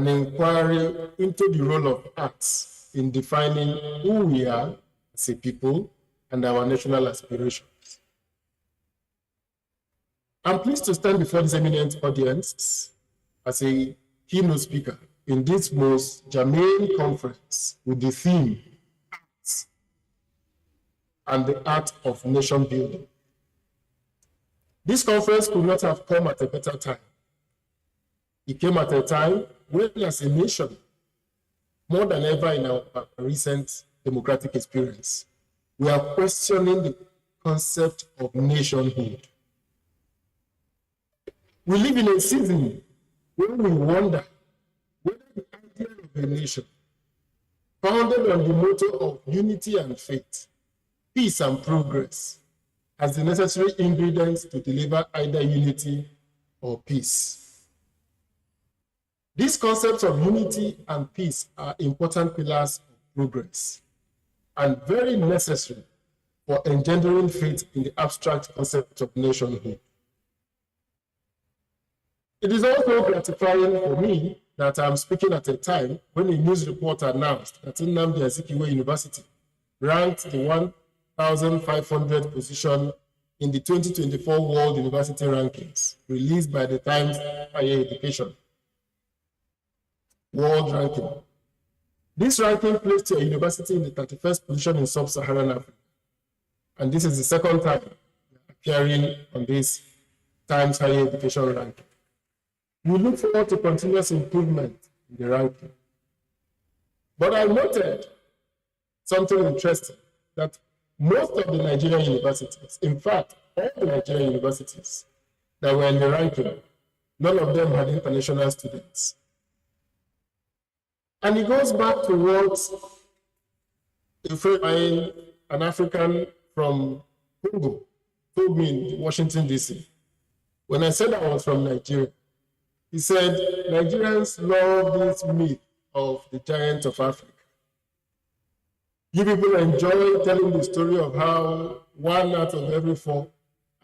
inquiry into the role of arts in defining who we are as a people and our national aspirations. I'm pleased to stand before this eminent audience as a keynote speaker in this most germane conference with the theme Arts and the Art of Nation Building. This conference could not have come at a better time. It came at a time when, as a nation, more than ever in our recent democratic experience, we are questioning the concept of nationhood. We live in a season where we wonder whether the idea of a nation founded on the motto of unity and faith, peace and progress, as the necessary ingredients to deliver either unity or peace. These concepts of unity and peace are important pillars of progress and very necessary for engendering faith in the abstract concept of nationhood. It is also gratifying for me that I'm speaking at a time when a news report announced that Nnamdi Azikiwe University ranked the 1,500th position in the 2024 World University Rankings, released by the Times Higher Education World Ranking. This ranking placed your university in the 31st position in sub-Saharan Africa. And this is the second time appearing on this Times Higher Education ranking. We look forward to continuous improvement in the ranking. But I noted something interesting, that most of the Nigerian universities, in fact, all the Nigerian universities that were in the ranking, none of them had international students. And it goes back to what an African from Congo told me in Washington, D.C. When I said I was from Nigeria, he said, Nigerians love this myth of the giant of Africa. You people enjoy telling the story of how 1 out of every 4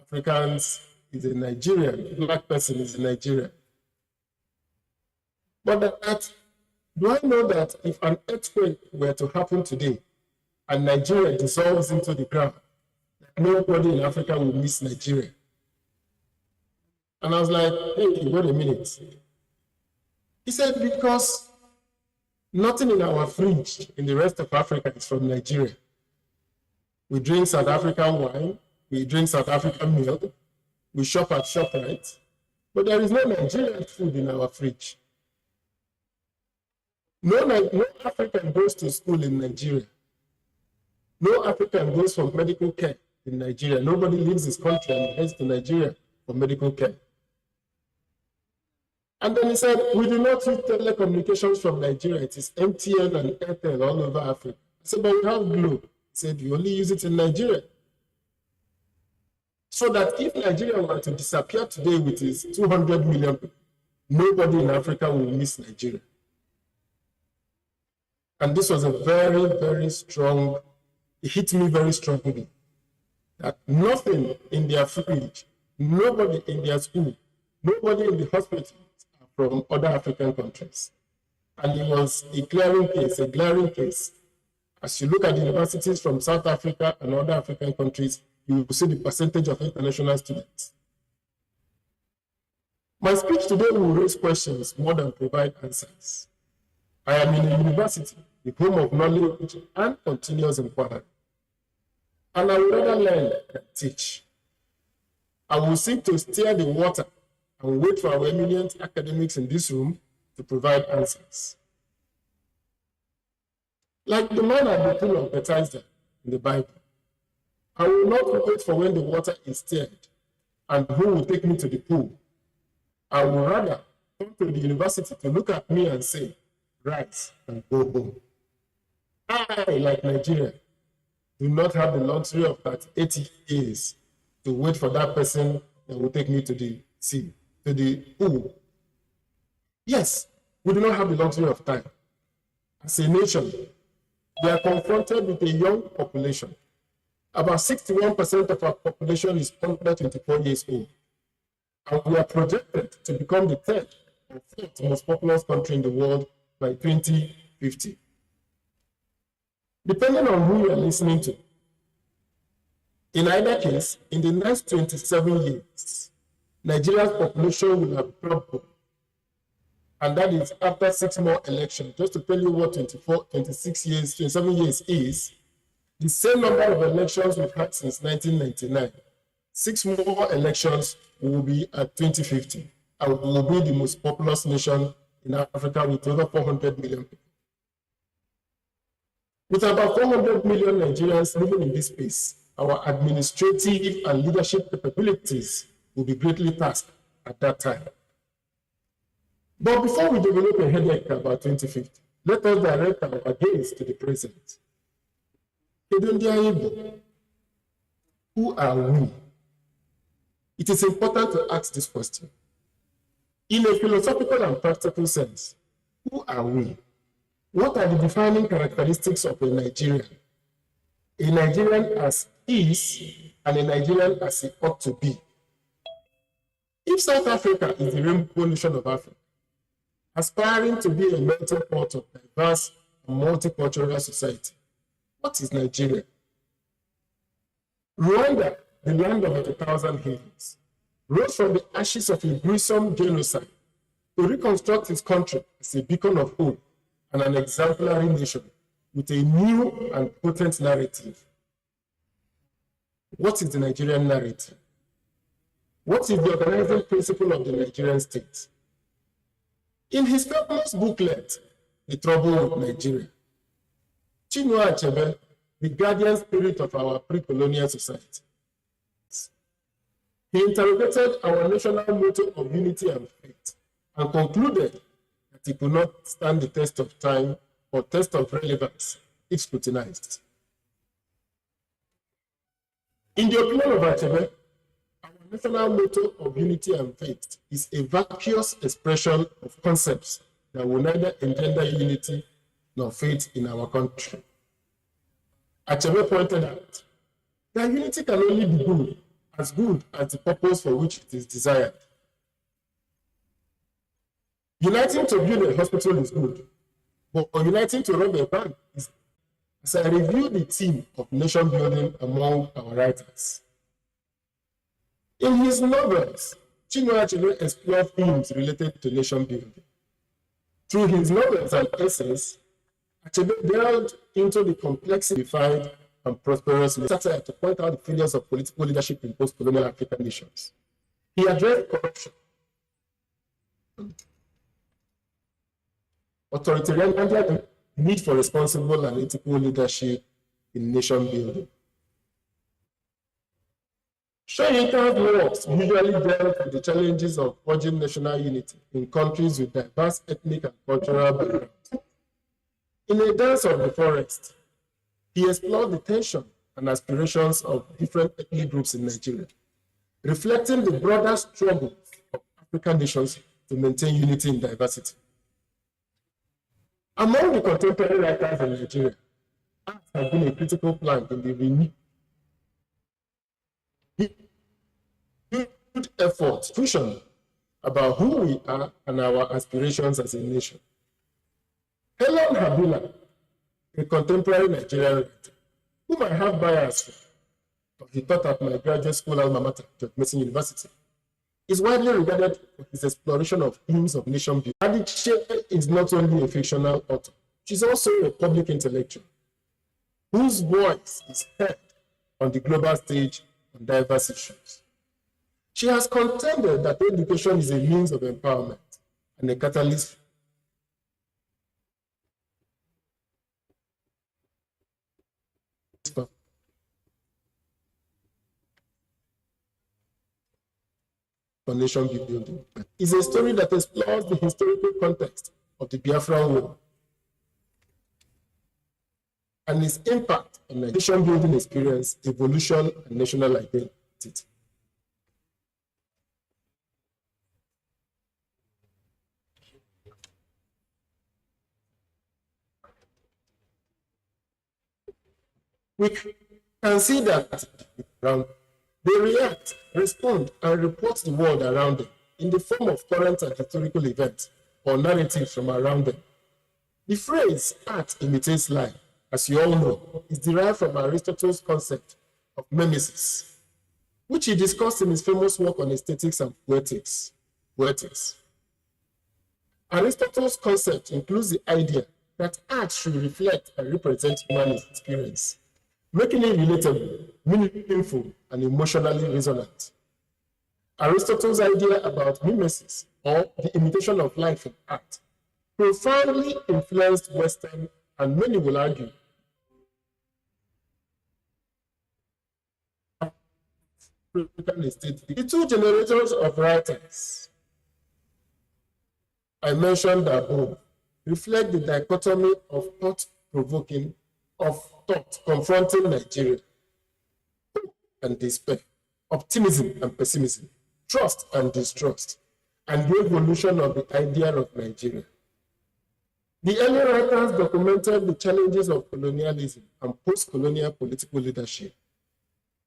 Africans is a Nigerian, black person is a Nigerian. But do I know that if an earthquake were to happen today and Nigeria dissolves into the ground, nobody in Africa will miss Nigeria? And I was like, hey, wait a minute. He said, because nothing in our fridge in the rest of Africa is from Nigeria. We drink South African wine, we drink South African milk, we shop at ShopRite, but there is no Nigerian food in our fridge. No African goes to school in Nigeria. No African goes for medical care in Nigeria. Nobody leaves his country and heads to Nigeria for medical care. And then he said, we do not use telecommunications from Nigeria. It is MTN and Airtel all over Africa. I said, but we have Glo. He said, you only use it in Nigeria. So that if Nigeria were to disappear today with its 200 million people, nobody in Africa will miss Nigeria. And this was a very, very strong, it hit me very strongly, that nothing in their fridge, nobody in their school, nobody in the hospital are from other African countries. And it was a glaring case. As you look at the universities from South Africa and other African countries, you will see the percentage of international students. My speech today will raise questions more than provide answers. I am in a university, the home of knowledge and continuous inquiry. And I will rather learn than teach. I will seek to steer the water and wait for our eminent academics in this room to provide answers. Like the man at the pool of Bethesda in the Bible, I will not wait for when the water is stirred and who will take me to the pool. I will rather come to the university to look at me and say, rise and go home. I, like Nigeria, do not have the luxury of 80 years to wait for that person that will take me to the sea, to the pool. Yes, we do not have the luxury of time. As a nation, we are confronted with a young population. About 61% of our population is under 24 years old. And we are projected to become the third or fourth most populous country in the world by 2050. Depending on who you are listening to, in either case, in the next 27 years, Nigeria's population will have doubled. And that is after 6 more elections. Just to tell you what 27 years is, the same number of elections we've had since 1999. 6 more elections will be at 2050. And we will be the most populous nation in Africa with over 400 million people. With about 400 million Nigerians living in this space, our administrative and leadership capabilities will be greatly tasked at that time. But before we develop a headache about 2050, Let us direct our gaze to the present. Who are we? It is important to ask this question. In a philosophical and practical sense, who are we? What are the defining characteristics of a Nigerian? A Nigerian as is and a Nigerian as he ought to be. If South Africa is the rainbow nation of Africa, aspiring to be a melting pot of diverse and multicultural society, what is Nigeria? Rwanda, the land of 1,000 hills, rose from the ashes of a gruesome genocide to reconstruct its country as a beacon of hope and an exemplary nation with a new and potent narrative. What is the Nigerian narrative? What is the organizing principle of the Nigerian state? In his famous booklet, The Trouble with Nigeria, Chinua Achebe, the guardian spirit of our pre-colonial society, he interrogated our national motto of unity and faith and concluded that it could not stand the test of time or test of relevance if scrutinized. In the opinion of Achebe, our national motto of unity and faith is a vacuous expression of concepts that will neither engender unity nor faith in our country. Achebe pointed out that unity can only be good as the purpose for which it is desired. Uniting to build a hospital is good, but uniting to rob a bank is good. As I review the theme of nation building among our writers, in his novels, Chinua Achebe explored themes related to nation building. Through his novels and essays, Achebe delved into the complexified and prosperous satire to point out the failures of political leadership in post-colonial African nations. He addressed corruption, authoritarianism, and the need for responsible and ethical leadership in nation building. Soyinka's works usually dealt with the challenges of forging national unity in countries with diverse ethnic and cultural backgrounds. In A Dance of the Forest, he explored the tension and aspirations of different ethnic groups in Nigeria, reflecting the broader struggle of African nations to maintain unity in diversity. Among the contemporary writers in Nigeria, art has been a critical plank in the renewed effort, fusion about who we are and our aspirations as a nation. Helen Habila, a contemporary Nigerian writer, whom I have bias for, but he taught at my graduate school alma mater, George Mason University, is widely regarded for his exploration of themes of nation building. Adichie is not only a fictional author, she's also a public intellectual whose voice is heard on the global stage on diverse issues. She has contended that education is a means of empowerment and a catalyst for nation building. It's a story that explores the historical context of the Biafran War and its impact on the nation building experience, evolution, and national identity. We can see that they react, respond, and report the world around them in the form of current and historical events or narratives from around them. The phrase art imitates life, as you all know, is derived from Aristotle's concept of mimesis, which he discussed in his famous work on aesthetics and poetics. Aristotle's concept includes the idea that art should reflect and represent human experience, making it relatable, meaningful, and emotionally resonant. Aristotle's idea about mimesis, or the imitation of life in art, profoundly influenced Western, and many will argue, African aesthetic. The two generators of writers I mentioned above reflect the dichotomy of thought confronting Nigeria, hope and despair, optimism and pessimism, trust and distrust, and the evolution of the idea of Nigeria. The early writers documented the challenges of colonialism and post-colonial political leadership,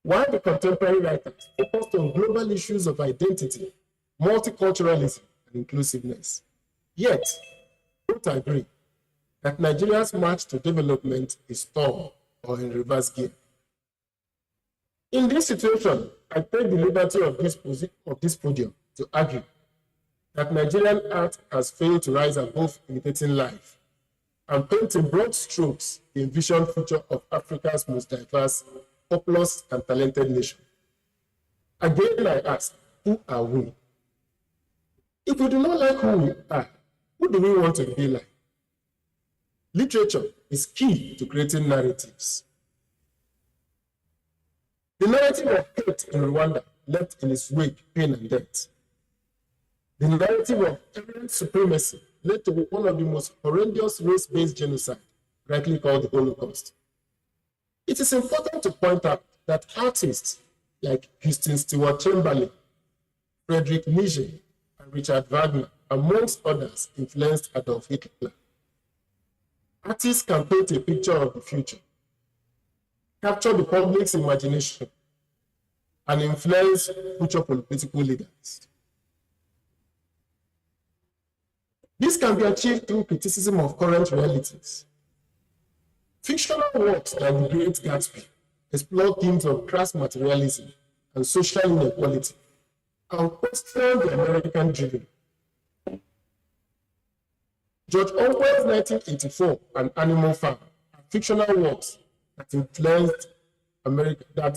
while the contemporary writers focused on global issues of identity, multiculturalism, and inclusiveness. Yet, both agree that Nigeria's march to development is stalled or in reverse gear. In this situation, I take the liberty of this podium to argue that Nigerian art has failed to rise above imitating life and paint in broad strokes the envisioned future of Africa's most diverse, populous, and talented nation. Again, I ask, who are we? If we do not like who we are, who do we want to be like? Literature is key to creating narratives. The narrative of hate in Rwanda left in its wake pain and death. The narrative of errant supremacy led to one of the most horrendous race-based genocide, rightly called the Holocaust. It is important to point out that artists like Kristen Stewart Chamberlain, Friedrich Nietzsche, and Richard Wagner, amongst others, influenced Adolf Hitler. Artists can paint a picture of the future, capture the public's imagination, and influence future political leaders. This can be achieved through criticism of current realities. Fictional works like The Great Gatsby explore themes of crass materialism and social inequality and question the American dream. George Orwell's 1984 and Animal Farm are fictional works that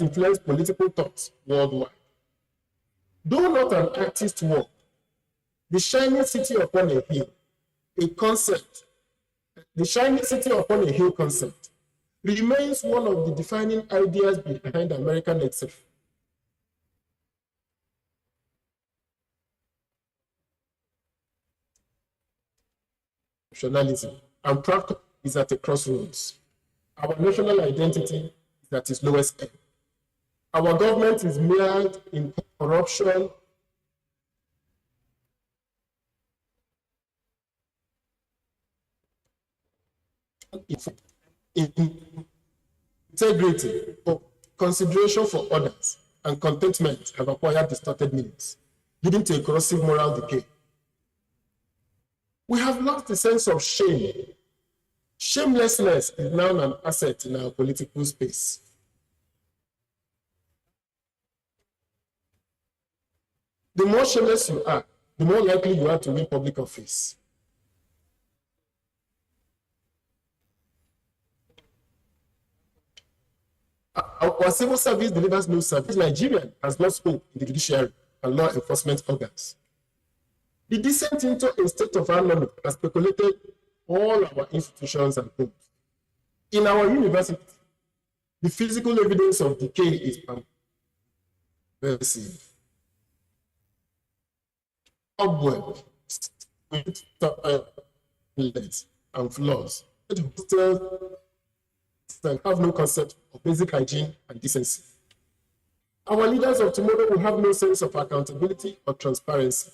influenced political thoughts worldwide. Though not an artist's work, The Shining City Upon a Hill, the Shining City Upon a Hill concept remains one of the defining ideas behind American exceptionalism, and practice is at a crossroads. Our national identity is at its lowest ebb. Our government is mired in corruption, integrity, consideration for others, and contentment have acquired distorted meanings, leading to a corrosive moral decay. We have lost the sense of shame. Shamelessness is now an asset in our political space. The more shameless you are, the more likely you are to win public office. Our civil service delivers no service. Nigerian has lost hope in the judiciary and law enforcement organs. The descent into a state of anarchy has speculated all our institutions and homes. In our university, the physical evidence of decay is pervasive. Upward, and flaws. Have no concept of basic hygiene and decency. Our leaders of tomorrow will have no sense of accountability or transparency.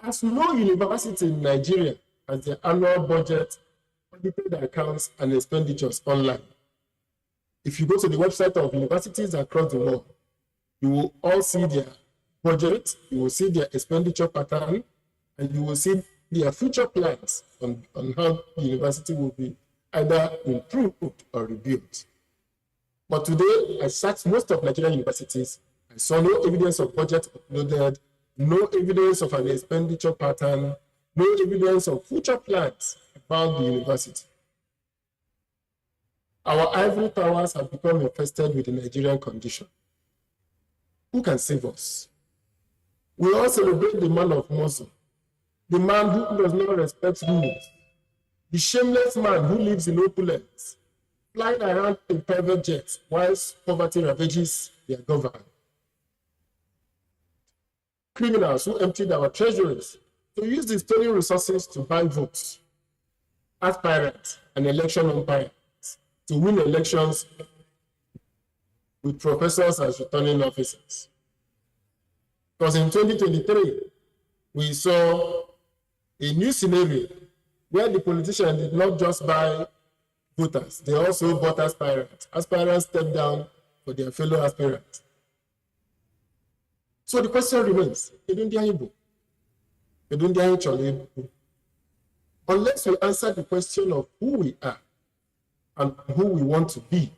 As no university in Nigeria has their annual budget, audited accounts, and expenditures online. If you go to the website of universities across the world, you will all see their budget, you will see their expenditure pattern, and you will see their future plans on how the university will be either improved or rebuilt. But today, I searched most of Nigerian universities. I saw no evidence of budget uploaded, no evidence of an expenditure pattern, no evidence of future plans about the university. Our ivory towers have become infested with the Nigerian condition. Who can save us? We all celebrate the man of muscle, the man who does not respect rules, the shameless man who lives in opulence, flying around in private jets whilst poverty ravages their government. Criminals who emptied our treasuries to use the stolen resources to buy votes, aspirants and election umpires to win elections with professors as returning officers. Because in 2023, we saw a new scenario where the politicians did not just buy voters, they also bought aspirants. Aspirants stepped down for their fellow aspirants. So the question remains, unless we answer the question of who we are and who we want to be,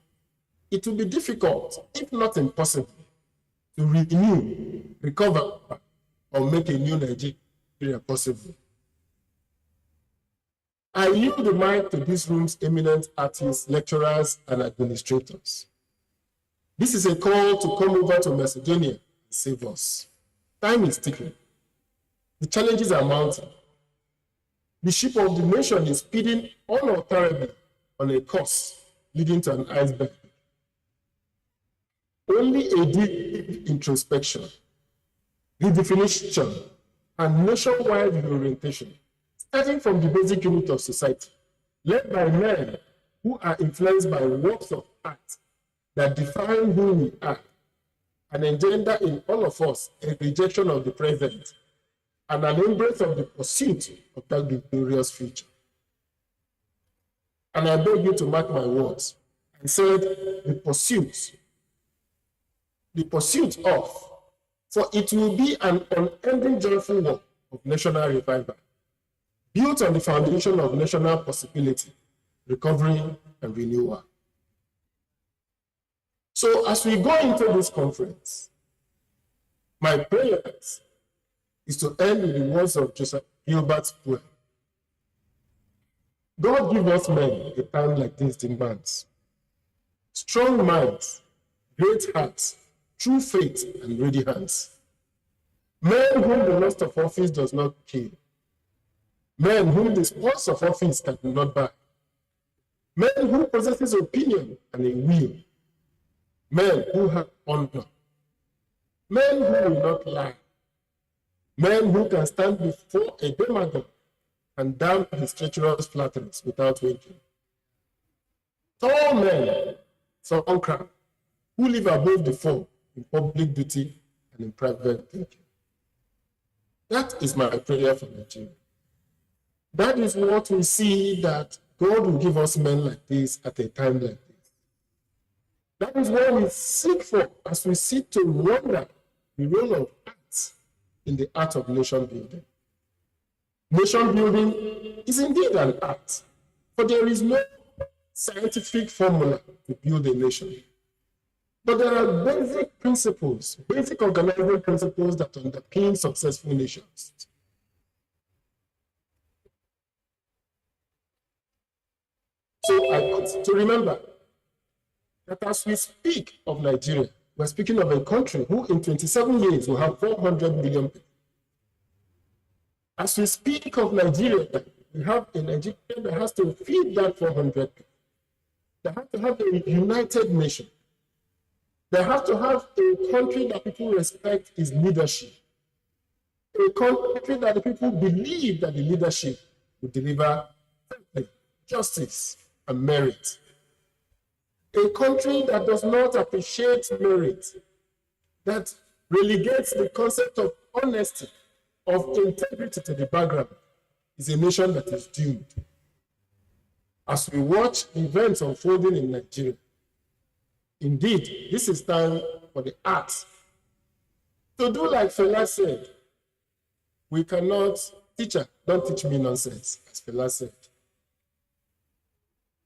it will be difficult, if not impossible, to renew, recover, or make a new Nigeria possible. I yield the mic to this room's eminent artists, lecturers, and administrators. This is a call to come over to Macedonia and save us. Time is ticking. The challenges are mounting. The ship of the nation is speeding unalterably on a course leading to an iceberg. Only a deep introspection, redefinition, and nationwide reorientation, starting from the basic unit of society, led by men who are influenced by works of art that define who we are, and engender in all of us a rejection of the present and an embrace of the pursuit of that glorious future. And I beg you to mark my words. I said the pursuit of, for it will be an unending joyful work of national revival, built on the foundation of national possibility, recovery, and renewal. So as we go into this conference, my prayer is to end with the words of Joseph Gilbert's poem. God give us men a time like this demands. Strong minds, great hearts, true faith, and ready hands. Men whom the lust of office does not kill. Men whom the spoils of office cannot buy. Men who possesses opinion and a will. Men who have honor. Men who will not lie. Men who can stand before a demagogue and damn his treacherous flatteries without winking. Tall men, so uncrowned, who live above the fall in public duty and in private thinking. That is my prayer for Nigeria. That is what we see, that God will give us men like this at a time like this. That is what we seek for as we seek to wonder the role of art in the art of nation building. Nation building is indeed an art, for there is no scientific formula to build a nation. But there are basic principles, basic organizing principles that underpin successful nations. So I want to remember that as we speak of Nigeria, we're speaking of a country who in 27 years will have 400 million people. As we speak of Nigeria, we have a Nigeria that has to feed that 400 people. They have to have a united nation. They have to have a country that people respect its leadership. A country that the people believe that the leadership will deliver justice and merit. A country that does not appreciate merit, that relegates the concept of honesty, of integrity to the background, is a nation that is doomed. As we watch events unfolding in Nigeria, indeed, this is time for the arts to do like Fela said. We cannot, teacher, don't teach me nonsense, as Fela said.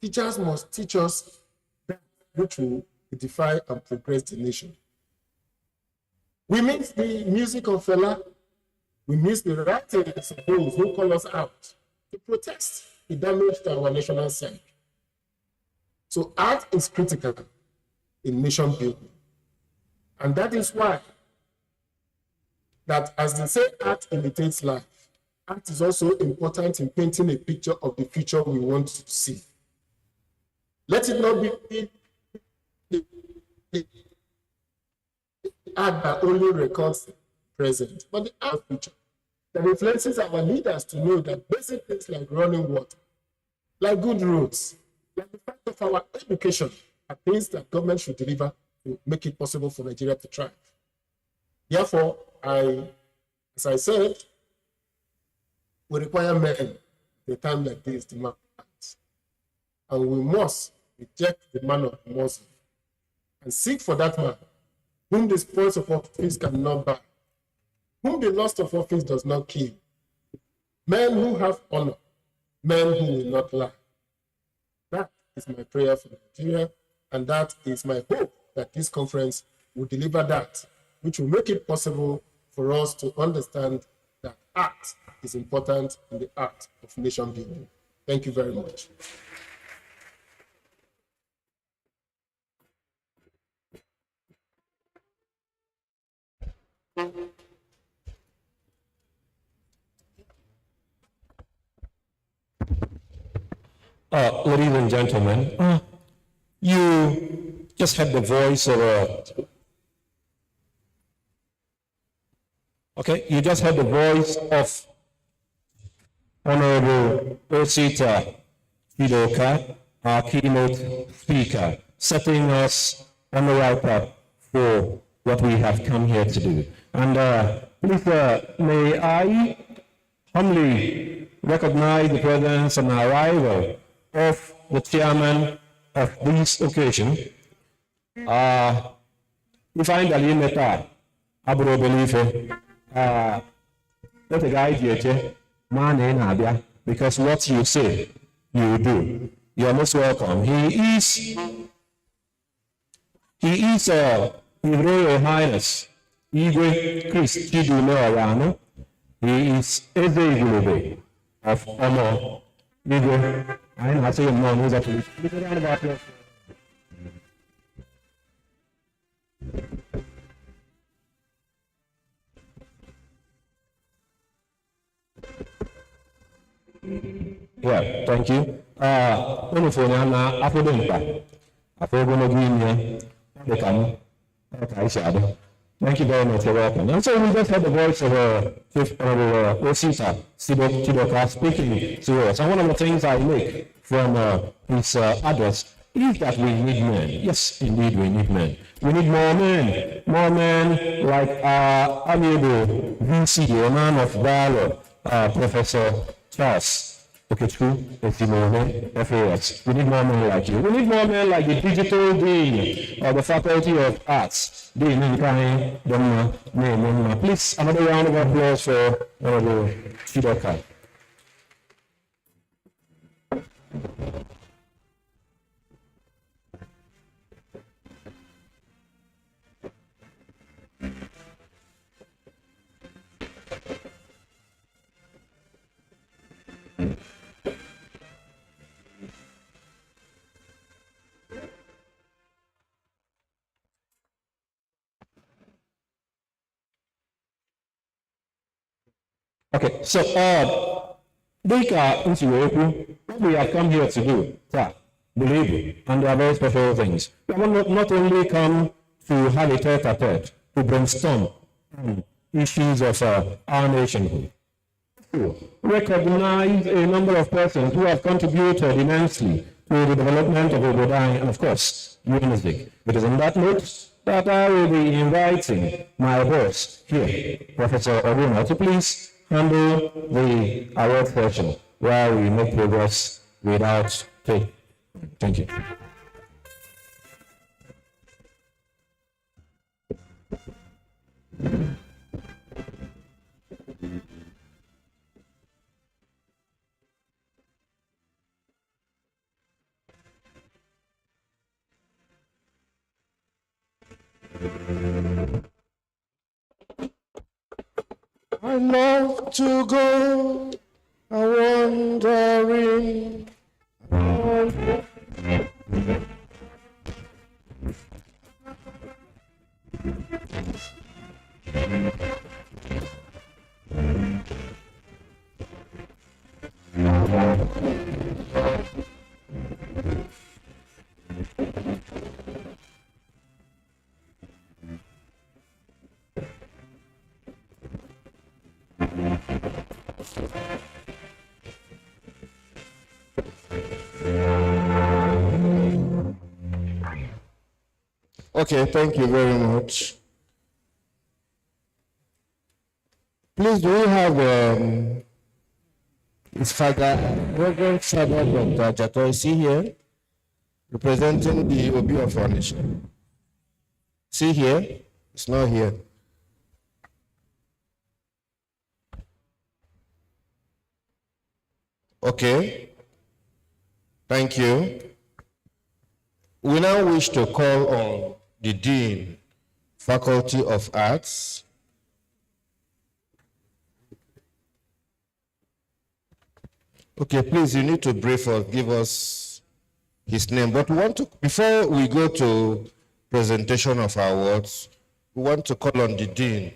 Teachers must teach us that which will edify and progress the nation. We miss the music of Fela. We miss the writings of those who call us out to protest the damage to our national psyche. So art is critical in nation building. And that is why, that as they say, art imitates life. Art is also important in painting a picture of the future we want to see. Let it not be the art that only records the present, but the art future that influences our leaders to know that basic things like running water, like good roads, like the fact of our education, are things that government should deliver to make it possible for Nigeria to thrive. Therefore, as I said, we require men at a time like this to mark acts. And we must reject the man of Muslim and seek for that man whom the spoils of office cannot buy, whom the lust of office does not kill. Men who have honor, men who will not lie. That is my prayer for Nigeria, and that is my hope that this conference will deliver that, which will make it possible for us to understand that art is important in the art of nation building. Thank you very much. Ladies and gentlemen, you just had the voice of you just had the voice of Honorable Osita Chidoka, our keynote speaker, setting us on the right path for what we have come here to do. And please, may I humbly recognize the presence and arrival of the chairman of this occasion. If I Dalimeta Abro Belife, what a guy here, man in Abia, because what you say, you do. You are most welcome. He is His Royal Highness Igwe Chris Chidume Orano. He is Eze of Omo. Igwe, I know how to say him now, who's actually. Look around about here. Yeah, thank you. Thank you very much. You're welcome. And so we just had the voice of Chief Honorable Osita Chidoka speaking to us. And one of the things I make from his address is that we need men. Yes, indeed, we need men. We need more men like our amiable VC, a man of valor, Professor Charles. Okay, true. FAS. We need more men like you. We need more men like the digital dean of the Faculty of Arts. Dean Nkai Donna. Please, another round of applause for Honorable Chidoka. Okay, so what we have come here to do, believe it, and there are very special things. We have not only come to have a tete-a-tete, to brainstorm issues of our nationhood. Recognize a number of persons who have contributed immensely to the development of Obodai and, of course, music. It is on that note that I will be inviting my boss here, Professor Oruna, to please handle the award session where we make progress without pay. Thank you. I love to go a-wandering. Okay, thank you very much. Please, do we have his father, Reverend Father Dr. Jato, is he here? Representing the Obi of Foundation. Is he here? It's not here. Okay. Thank you. We now wish to call on the Dean, Faculty of Arts, okay, please, you need to brief us, give us his name. But we want to, before we go to presentation of our awards, we want to call on the Dean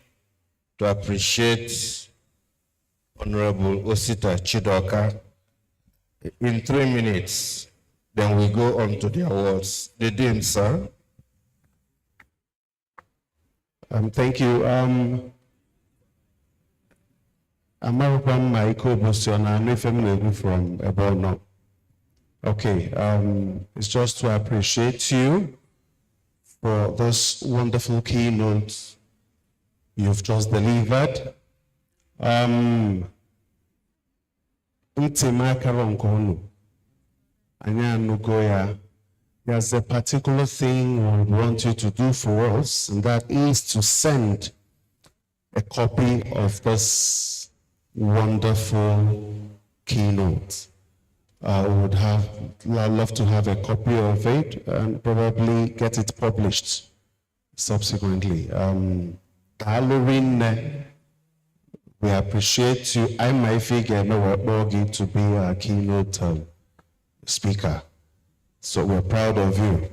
to appreciate Honorable Osita Chidoka in 3 minutes. Then we go on to the awards. The Dean, sir. Thank you. American Michael Bosiona, I'm from Ebono. Okay, it's just to appreciate you for this wonderful keynote you've just delivered. There's a particular thing we want you to do for us, and that is to send a copy of this wonderful keynote. I would love to have a copy of it and probably get it published subsequently. We appreciate you. I might figure to be a keynote speaker. So we're proud of you.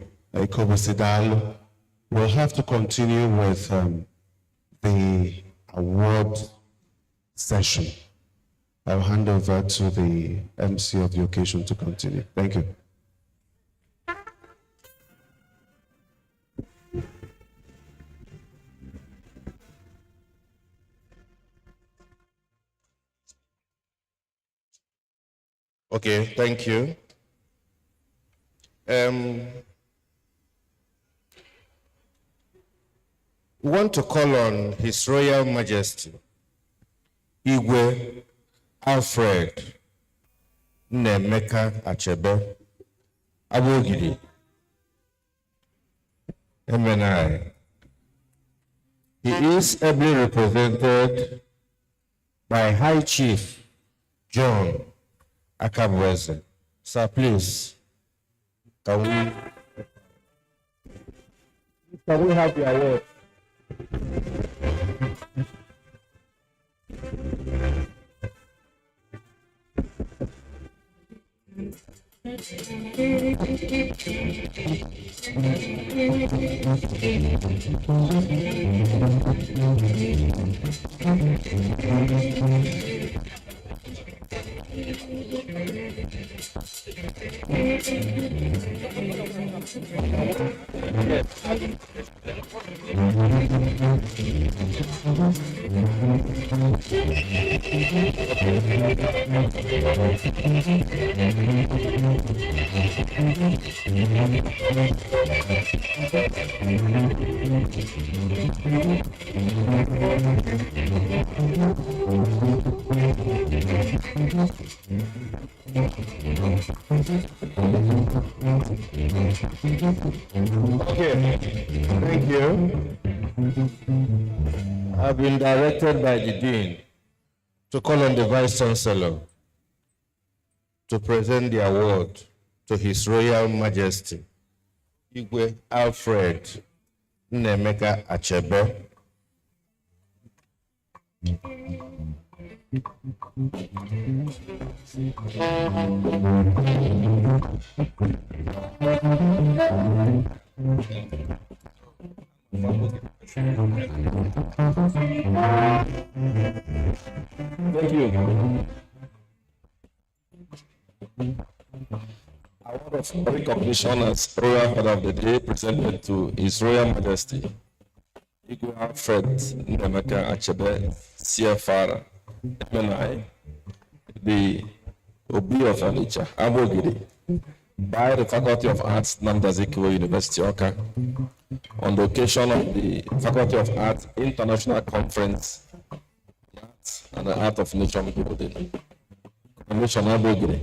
We'll have to continue with the award session. I'll hand over to the MC of the occasion to continue. Thank you. Okay, thank you. We want to call on His Royal Majesty, Igwe Alfred Nnemeka Achebe Abogidi, MNI. He is ably represented by High Chief John Akabweze. Sir, please, can we have the award? Okay, thank you. I've been directed by the Dean to call on the Vice Chancellor to present the award to His Royal Majesty, Igwe Alfred Nnemeka Achebe. Thank you. Award of recognition as Royal Father of the Day presented to His Royal Majesty, Igwe Alfred Nnemeka Achebe, CFR, MNI, the Obi of Onitsha, Abogidi, by the Faculty of Arts, Nnamdi Azikiwe, University, Awka, on the occasion of the Faculty of Arts International Conference and the Art of Nation Building. Commission Abogre.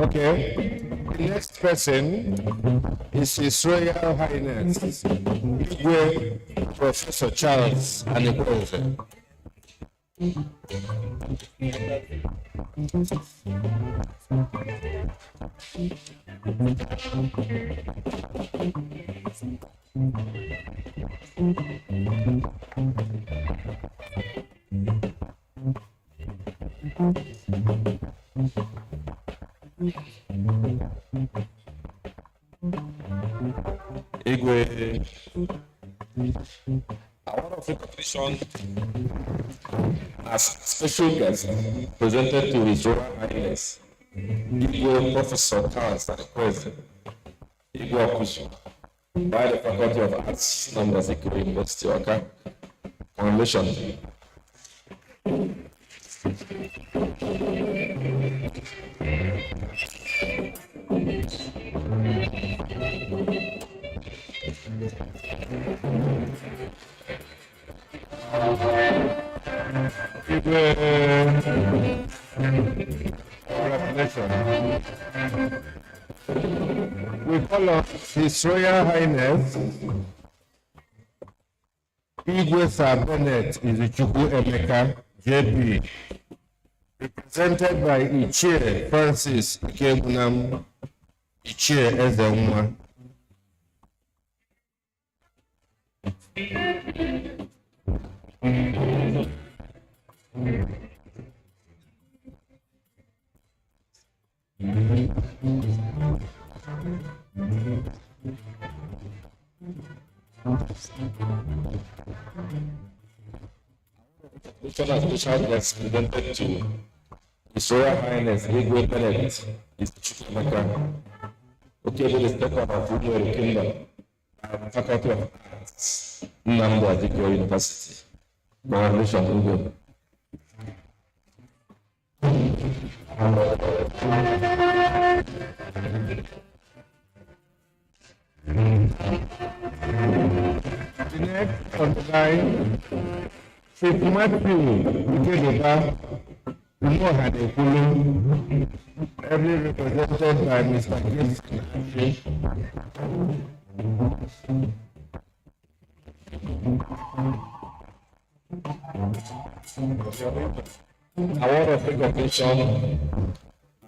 Okay, the next person is His Royal Highness Igwe Professor Charles Anikweze. Igwe, award of recognition as special guest presented to His Royal Highness Igwe Professor Charles Anikweze Igwe Okusu by the Faculty of Arts, Nnamdi Azikiwe University, Awka. Congratulations. We call on His Royal Highness Igwe Sir Bennett Izuchukwu Emeka, JP, represented by Ichie Francis Ikemunam Ichie Ezenwa. Special guest presented to His Royal Highness Igwe Bennett Izuchukwu Emeka, okay, with the second of Numeracy Kingdom, Faculty of Arts, Nnamdi Azikiwe University. Congratulations, Igwe. The next on the line, Chief Matthew Ikegeba Umohadekulu, ably represented by Mr. Gates. Award of recognition,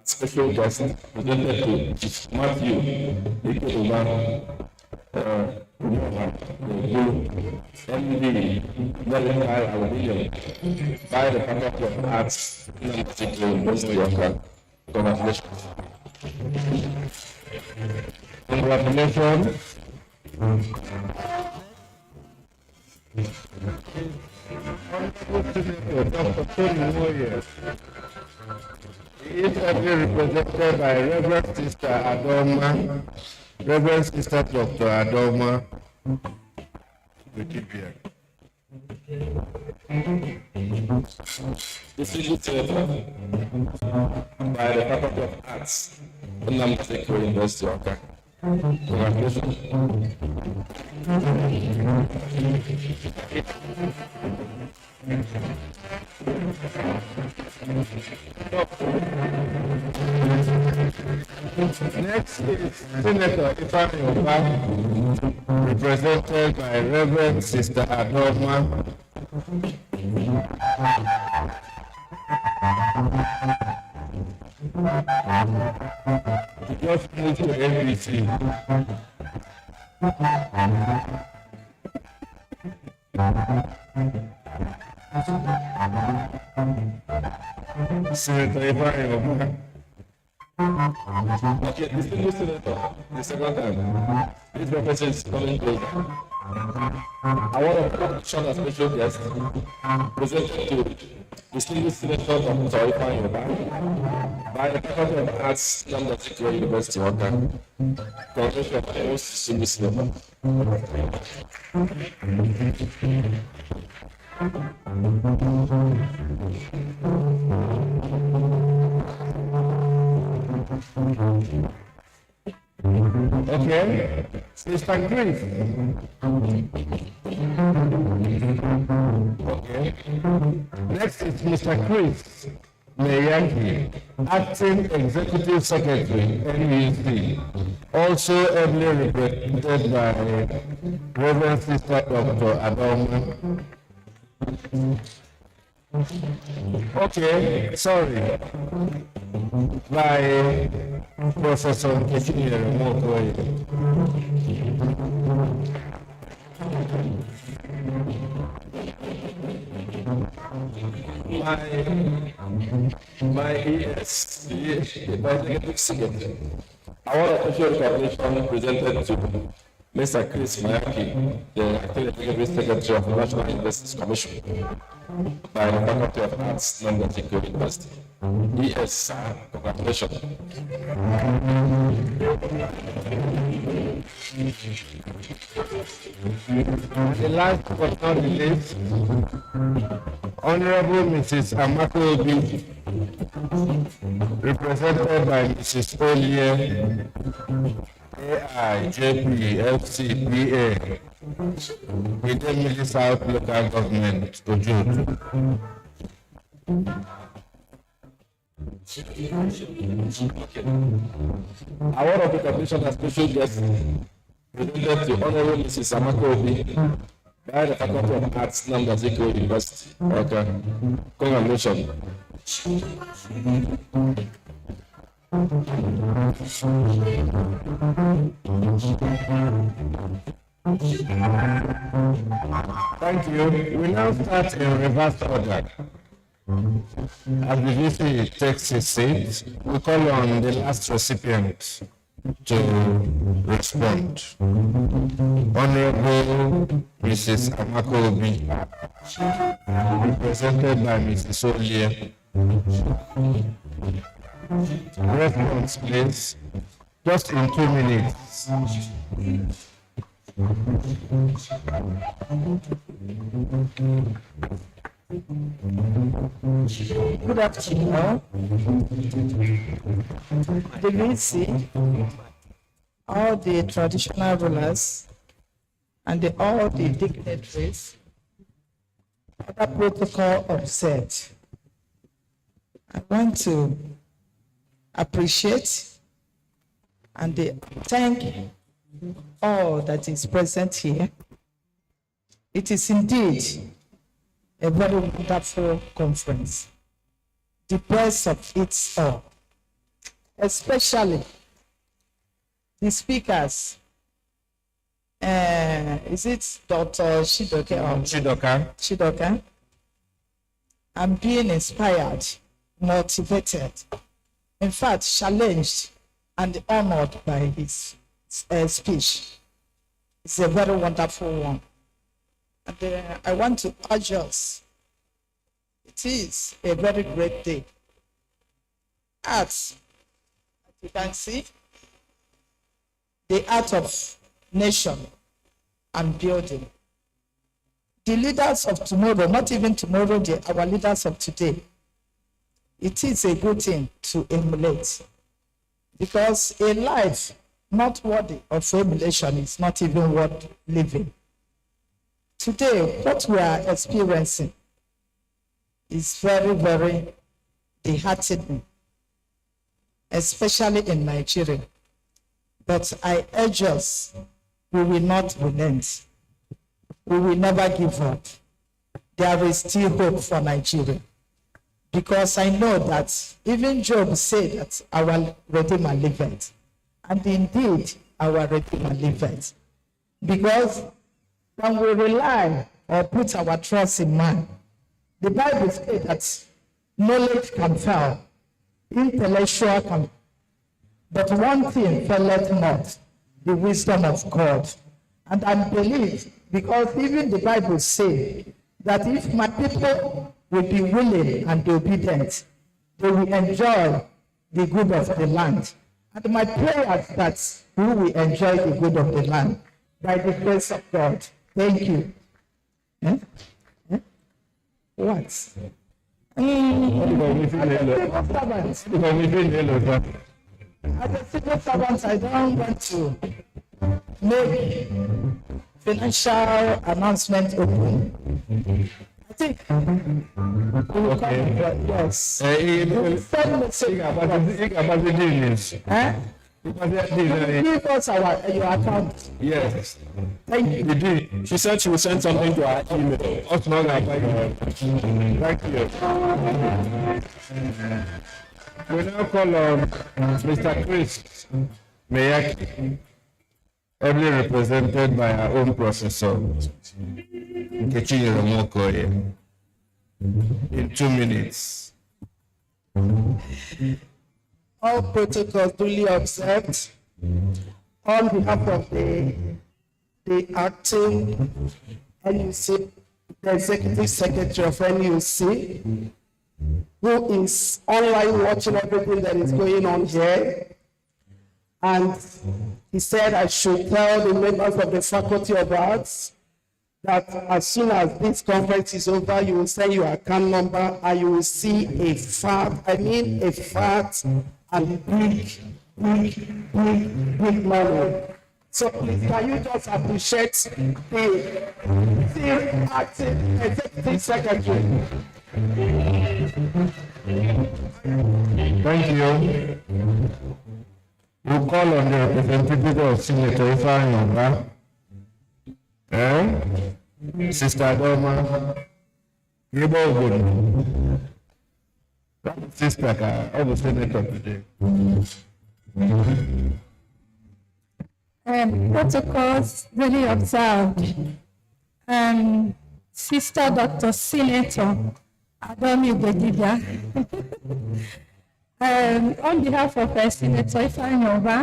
special guest presented to Chief Matthew Ikegeba MD Medical Aluminium by the Faculty of Arts, Nigerian University, Awka. Congratulations. Congratulations. Dr. Tony Moyes. He is ably represented by Reverend Sister Adoma, Reverend Sister Dr. Adoma. Distinguished Senator by the Faculty of Arts, Nnamdi Azikiwe University, Awka. Congratulations. Next is Senator Ifeanyi Ubah, represented by Reverend Sister Adoma. Just move to NBC. Senator Ifeanyi Ubah. Okay, distinguished Senator, the second time. This represents coming closer. Our recognition as special guest presented to distinguished senator Dr. Ifeanyi Yoba by the Faculty of Arts, Nnamdi Azikiwe University, Awka. Congratulations, most distinguished senator. Okay, Mr. Chris. Okay. Next is Mr. Chris Meyaki, Acting Executive Secretary, NUC, also ably represented by Reverend Sister Dr. Adoma. Okay, sorry. By Professor Nkechinyere Nwokoye. My ES, my executive secretary. Our official recognition presented to Mr. Chris Mayaki, the acting executive secretary of the National Investors Commission, by the Faculty of Arts, Nnamdi Azikiwe University. ES, congratulations. The last but not the least, Honorable Mrs. Amako Obi, represented by Mrs. Olie, AI, JP, FCPA, Idemili South Local Government, Ojutu. Award of recognition as special guest presented to Honorable Mrs. Amako Obi by the Faculty of Arts, Nnamdi Azikiwe University. Okay. Congratulations. Thank you. We now start in reverse order. As the VC takes his seat, we call on the last recipient to respond. Honorable Mrs. Amako Obi, represented by Mrs. Olie. Response, please. Just in 2 minutes. Good afternoon. The VC, all the traditional rulers, and all the dignitaries, other protocol observed. I want to appreciate and thank all that is present here. It is indeed a very wonderful conference, the best of it all, especially the speakers. Is it Dr. Chidoke? Chidoka. I'm being inspired, motivated, in fact, challenged and honored by his speech. It's a very wonderful one. And I want to urge us, it is a very great day. Arts, as you can see, the art of nation and building. The leaders of tomorrow, not even tomorrow, our leaders of today, it is a good thing to emulate. Because a life not worthy of emulation is not even worth living. Today, what we are experiencing is very, very disheartening, especially in Nigeria. But I urge us, we will not relent. We will never give up. There is still hope for Nigeria. Because I know that even Job said that our Redeemer liveth. And indeed, our Redeemer liveth. Because when we rely or put our trust in man, the Bible says that knowledge can fail, intellectual can, but one thing faileth not, the wisdom of God. And I believe, because even the Bible says that if my people will be willing and obedient, they will enjoy the good of the land. And my prayer is that we will enjoy the good of the land by the grace of God. Thank you. What? As a civil servant, I don't want to make financial announcement open. I think yes. Give us your account. Yes. Thank you. She said she will send something to our email. Thank you. We now call on Mr. Chris Meyaki, ably represented by our own processor, Nkechi Yeromokoye, in 2 minutes. All protocols duly observed. On behalf of the acting NUC, the executive secretary of NUC, who is online watching everything that is going on here. And he said I should tell the members of the Faculty of Arts that as soon as this conference is over, you will send your account number and you will see a fat and big money. So please, can you just appreciate the still acting executive secretary? Thank you. We'll call on the representative of Senator Ifeanyi Oba, Sister Adoma, Yebo Obodo, Sister of the Senator today. Protocols really observed. Sister Dr. Senator Adomi Bediga, on behalf of Senator Ifeanyi Oba,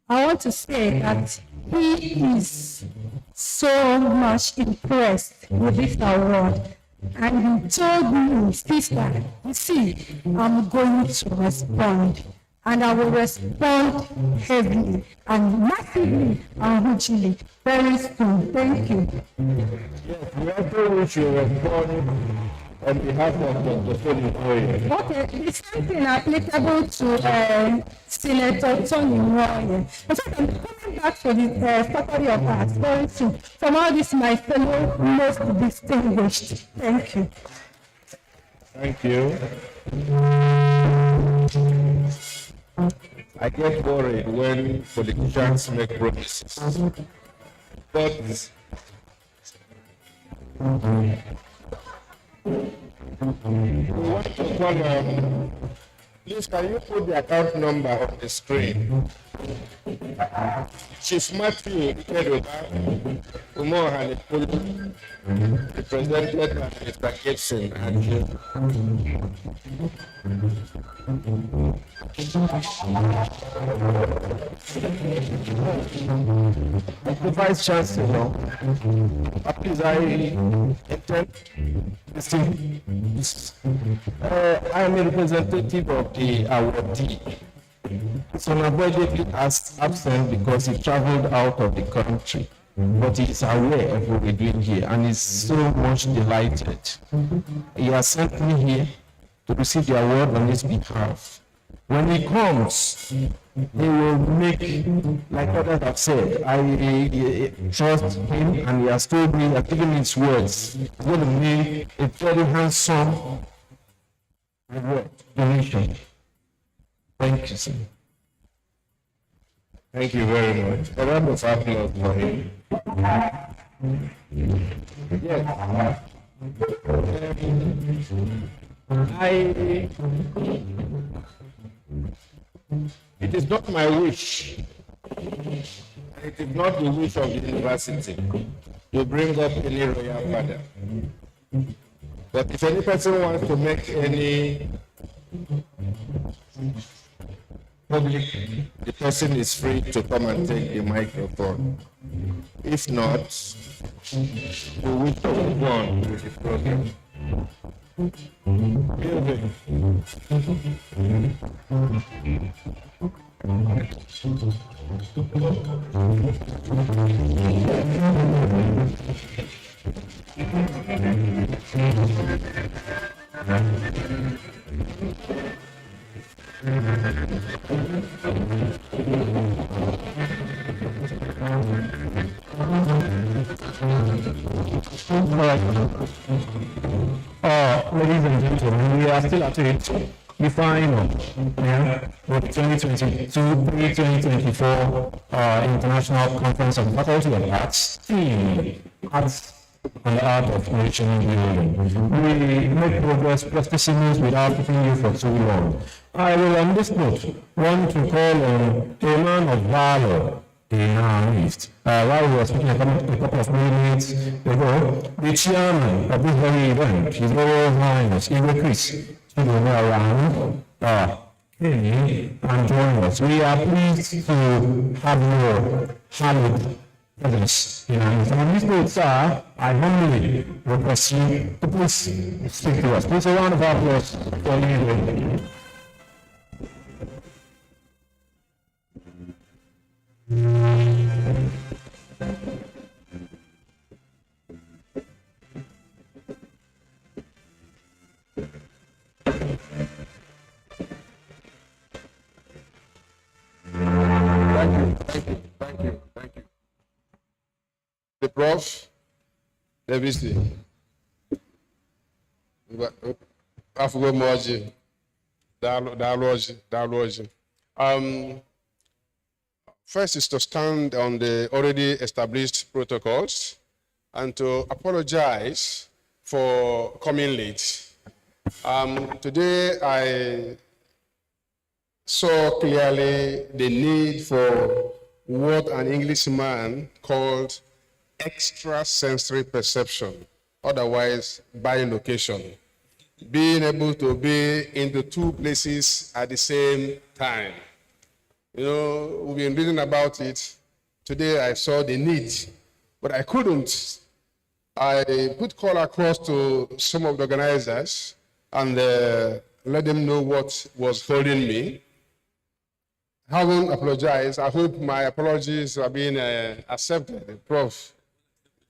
I want to say that he is so much impressed with this award. And he told me, sister, you see, I'm going to respond. And I will respond heavily and massively and hugely very soon. Thank you. Yes, we also wish you respond on behalf of Dr. Tony. Okay, the same thing applicable to Senator Tony Moye. In fact, I'm coming back to the Faculty of Arts very soon. From all this, my fellow most distinguished. Thank you. Thank you. I get worried when politicians make promises. But we want to call please, can you put the account number on the screen? Chief Matthew Ikedoba, Umo Hanipulu, represented by Mr. Gibson and the Vice Chancellor, please, I intend I am a representative of the awardee. It's unavoidably absent because he traveled out of the country, but he is aware of what we're doing here and is so much delighted. He has sent me here to receive the award on his behalf. When he comes, he will make, like others have said, I trust him and he has told me, I've given his words, he's going to make a very handsome reward, donation. Thank you, sir. Thank you very much. A round of applause for him. Yes. It is not my wish, it is not the wish of the university to bring up any royal father. But if any person wants to make any public, the person is free to come and take the microphone. If not, we will move on with the program. Ladies and gentlemen, we are still at it. The final, with 2022-2024 International Conference on Faculty of Arts, theme, Arts and the Art of Nation Building. We make progress practicing without keeping you for too long. I will, on this note, want to call on a man of valor in our midst. While we were speaking a couple of minutes ago, the chairman of this very event, His Royal Highness, Igwe Chris, and join us. We are pleased to have your hallowed presence in our midst. And on this note, sir, I humbly request you to please speak to us. Please, a round of applause for you. Thank you. The Prof. Davis. Afugo Moji. Dialogue. First is to stand on the already established protocols and to apologize for coming late. Today I saw clearly the need for what an Englishman called extrasensory perception, otherwise bilocation, being able to be into two places at the same time. You know, we've been reading about it. Today I saw the need, but I couldn't. I put call across to some of the organizers and let them know what was holding me. Having apologized, I hope my apologies are being accepted. Prof,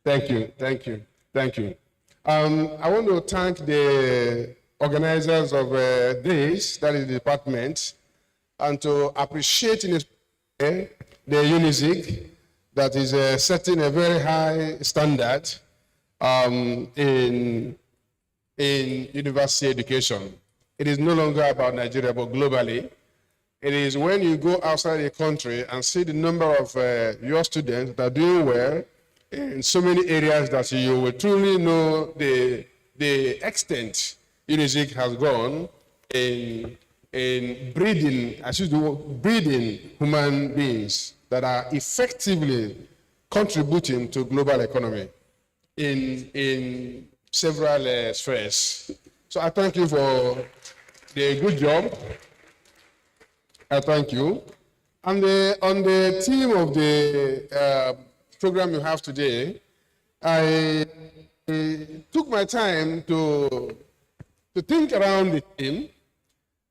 thank you. I want to thank the organizers of this, that is the department, and to appreciate in the UNIZIC that is setting a very high standard in university education. It is no longer about Nigeria, but globally. It is when you go outside the country and see the number of your students that are doing well in so many areas that you will truly know the extent UNIZIC has gone in breeding, breeding human beings that are effectively contributing to global economy in several spheres. So I thank you for the good job. I thank you. And on the theme of the program you have today, I took my time to think around the theme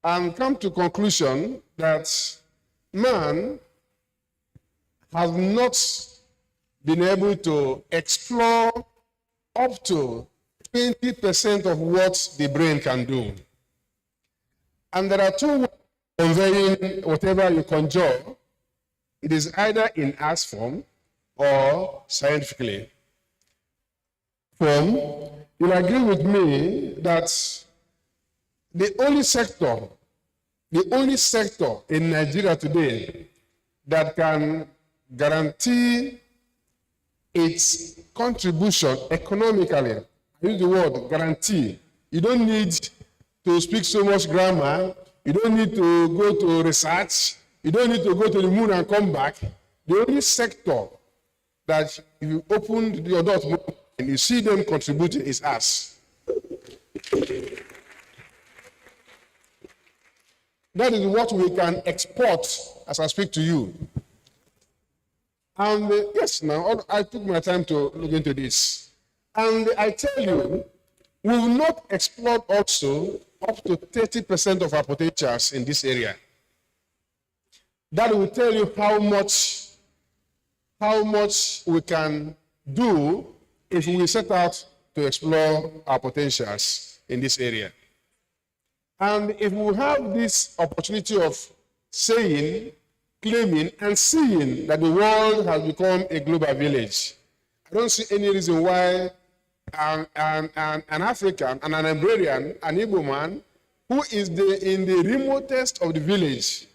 and come to conclusion that man has not been able to explore up to 20% of what the brain can do. And there are two ways of conveying whatever you conjure. It is either in arts form or scientifically. Form, you'll agree with me that the only sector in Nigeria today that can guarantee its contribution economically, I use the word guarantee. You don't need to speak so much grammar. You don't need to go to research. You don't need to go to the moon and come back. The only sector that if you open your door and you see them contributing is us. That is what we can export as I speak to you. And yes, now I took my time to look into this. And I tell you, we will not exploit also up to 30% of our potentials in this area. That will tell you how much we can do if we set out to explore our potentials in this area. And if we have this opportunity of saying, claiming, and seeing that the world has become a global village, I don't see any reason why an African, an Nigerian, an Igbo man, who is in the remotest of the village,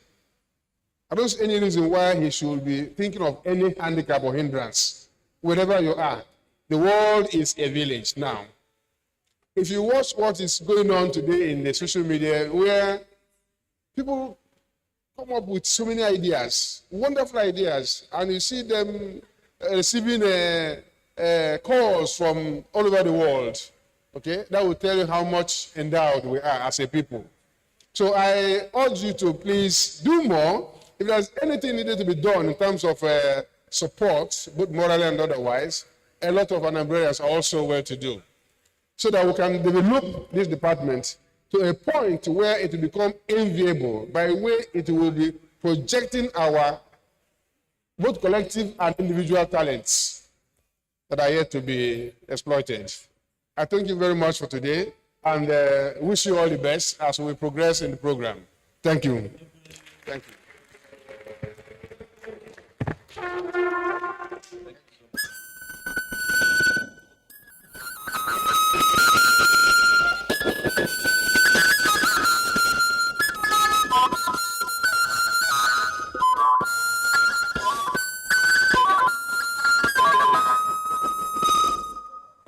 I don't see any reason why he should be thinking of any handicap or hindrance, wherever you are. The world is a village now. If you watch what is going on today in the social media, where people come up with so many ideas, wonderful ideas, and you see them receiving calls from all over the world, okay, that will tell you how much endowed we are as a people. So I urge you to please do more. If there's anything needed to be done in terms of support, both morally and otherwise, a lot of Nigerians are also well to do, so that we can develop this department to a point where it will become enviable, by way it will be projecting our both collective and individual talents that are yet to be exploited. I thank you very much for today, and wish you all the best as we progress in the program. Thank you. Thank you.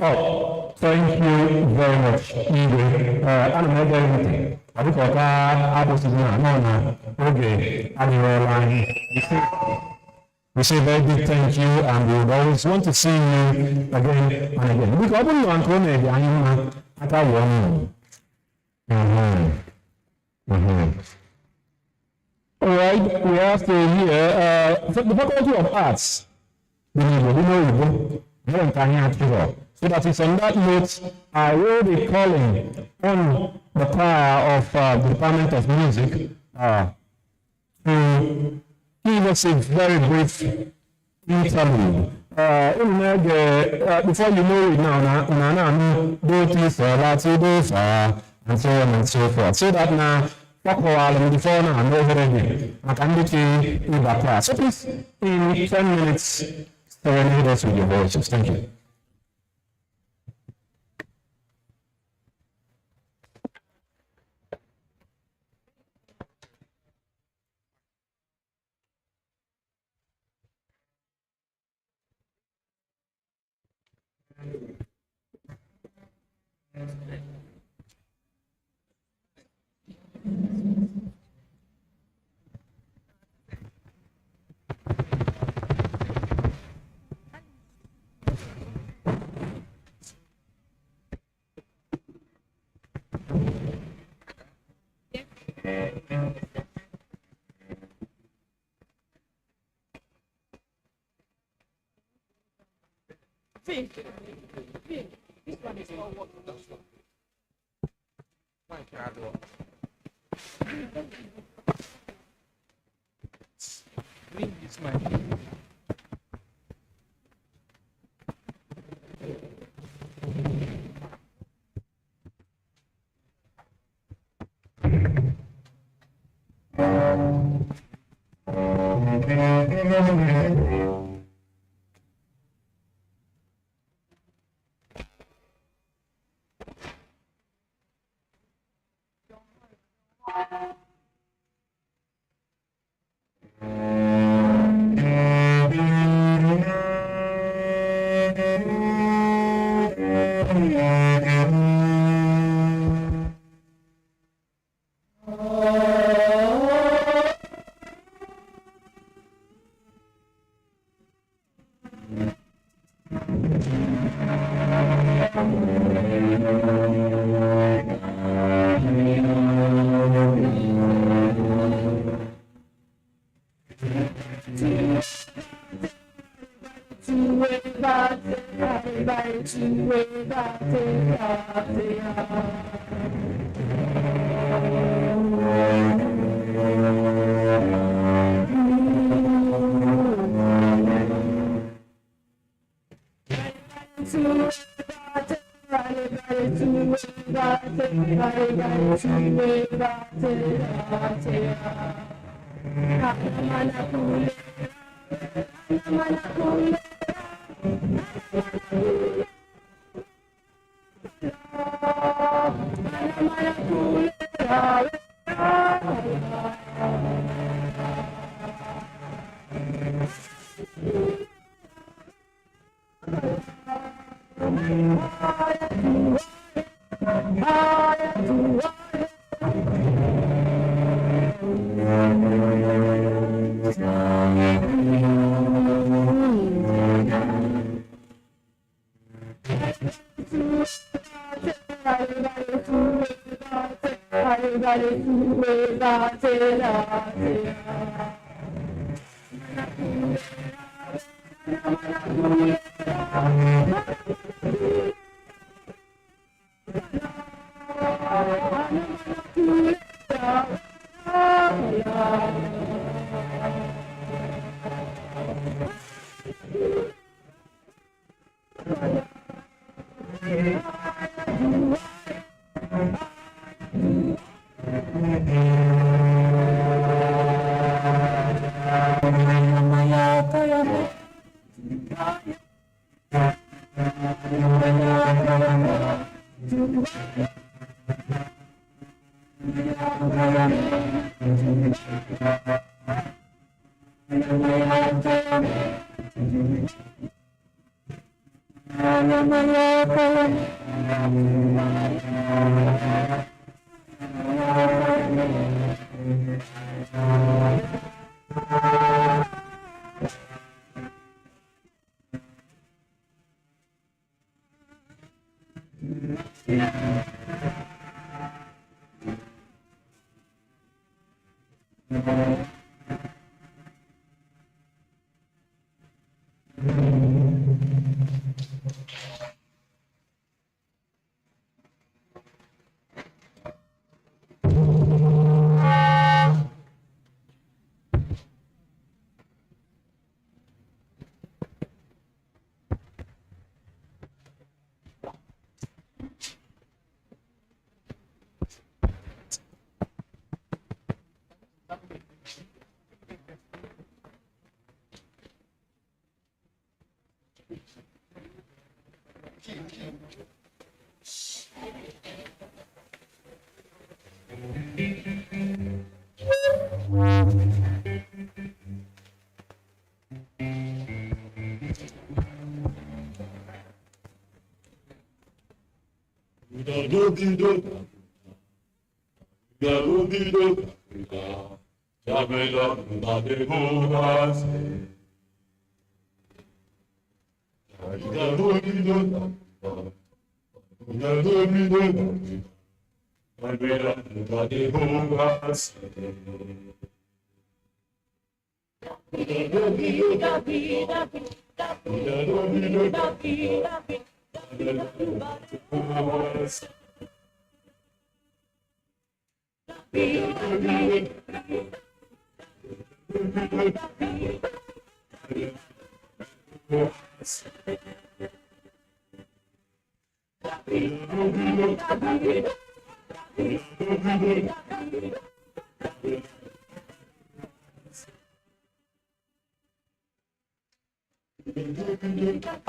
Oh, thank you very much, Igwe. Ana m ege ntị. Ọ dịka ọ ga-abụsịghị na nọ na oge adịrọla anyị. We say very big thank you, and we would always want to see you again and again. Biko ọ bụrụ na nke ọ na-eji anyị mma, aka wụọ nnụnụ. All right, we have to hear the Faculty of Arts. We know so that is on that note, I will be calling on the choir of the Department of Music to give us a very brief interlude. Before you know it now, and so on and so forth. So that now, before now, I'm over again. I can be in the class. So please, in 10 minutes, serenade us with your voices. Thank you. This one is not working. Bring this mic.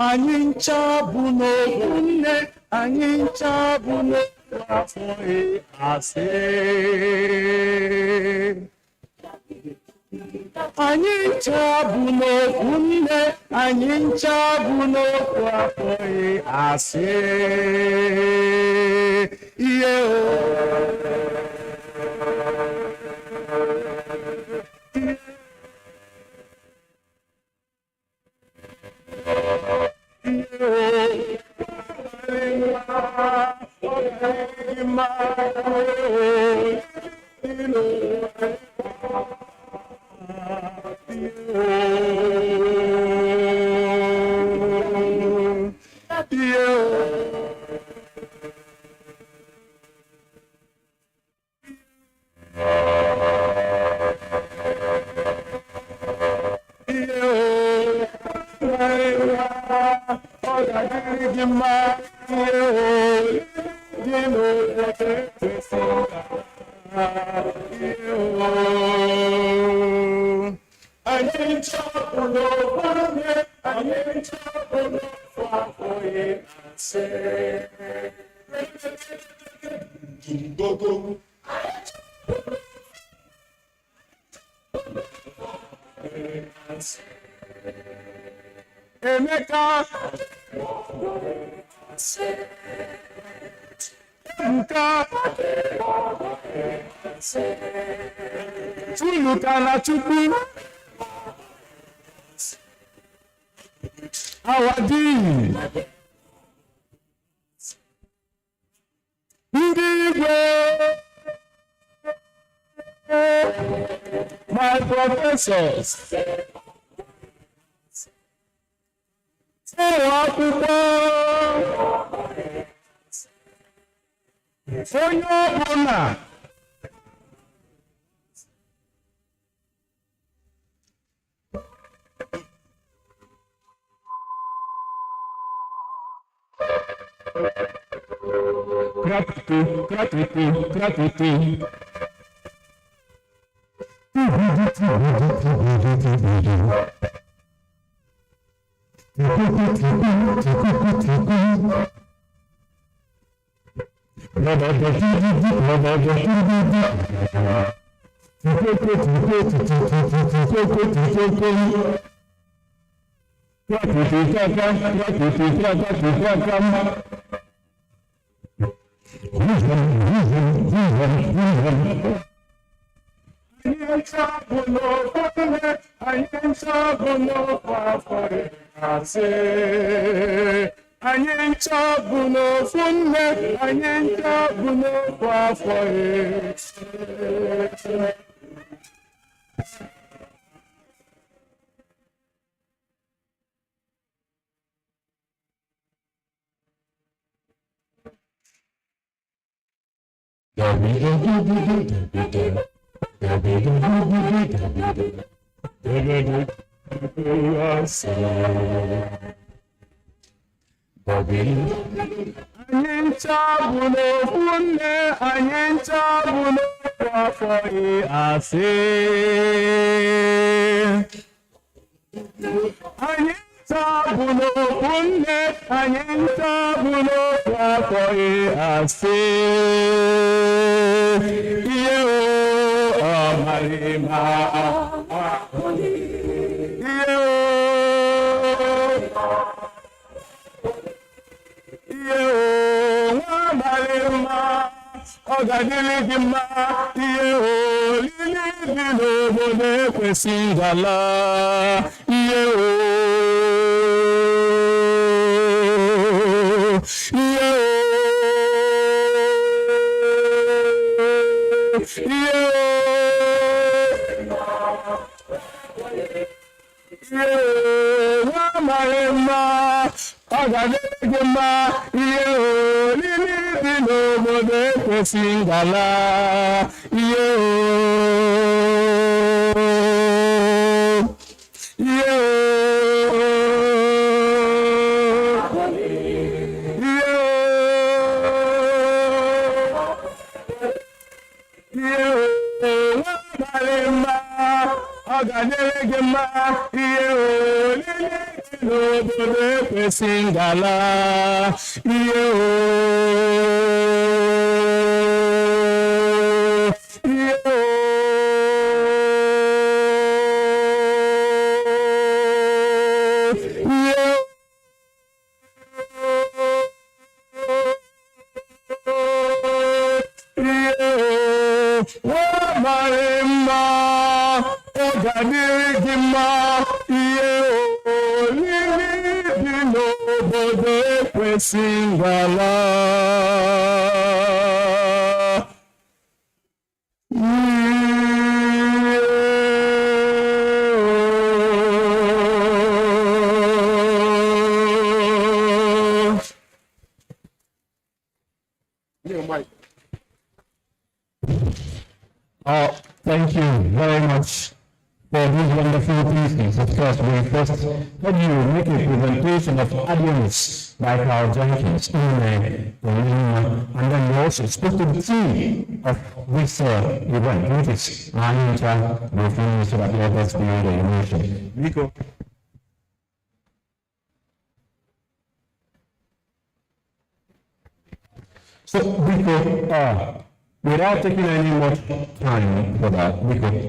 Anyị ncha bụ n'ofu nne, anyị ncha bụ n'ofu afọ asị. Anyị ncha bụ n'ofu nne, anyị ncha bụ n'ofu afọ asị. Ihe o. Yeah. Emeka Ebuka Chuluka na Chukwu Awadi ndị igwe my professors ụlọ akwụkwọ onye ọbụla gratitude. Thank you very much for these wonderful pieces. Of course, we first had you make a presentation of audience like our junkies in and then you also spoke to the theme of this event, which is Anita, the film, so that let us feel the emotion. Nico. So, Nico, without taking any more time for that,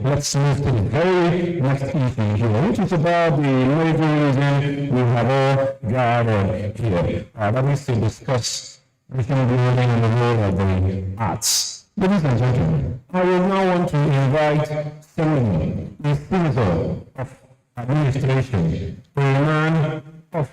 let's move to the very next issue here, which is about the major reason we have all gathered here. That is to discuss nation building and the role of the arts. Ladies and gentlemen, I will now want to invite someone, a citizen of administration, a man of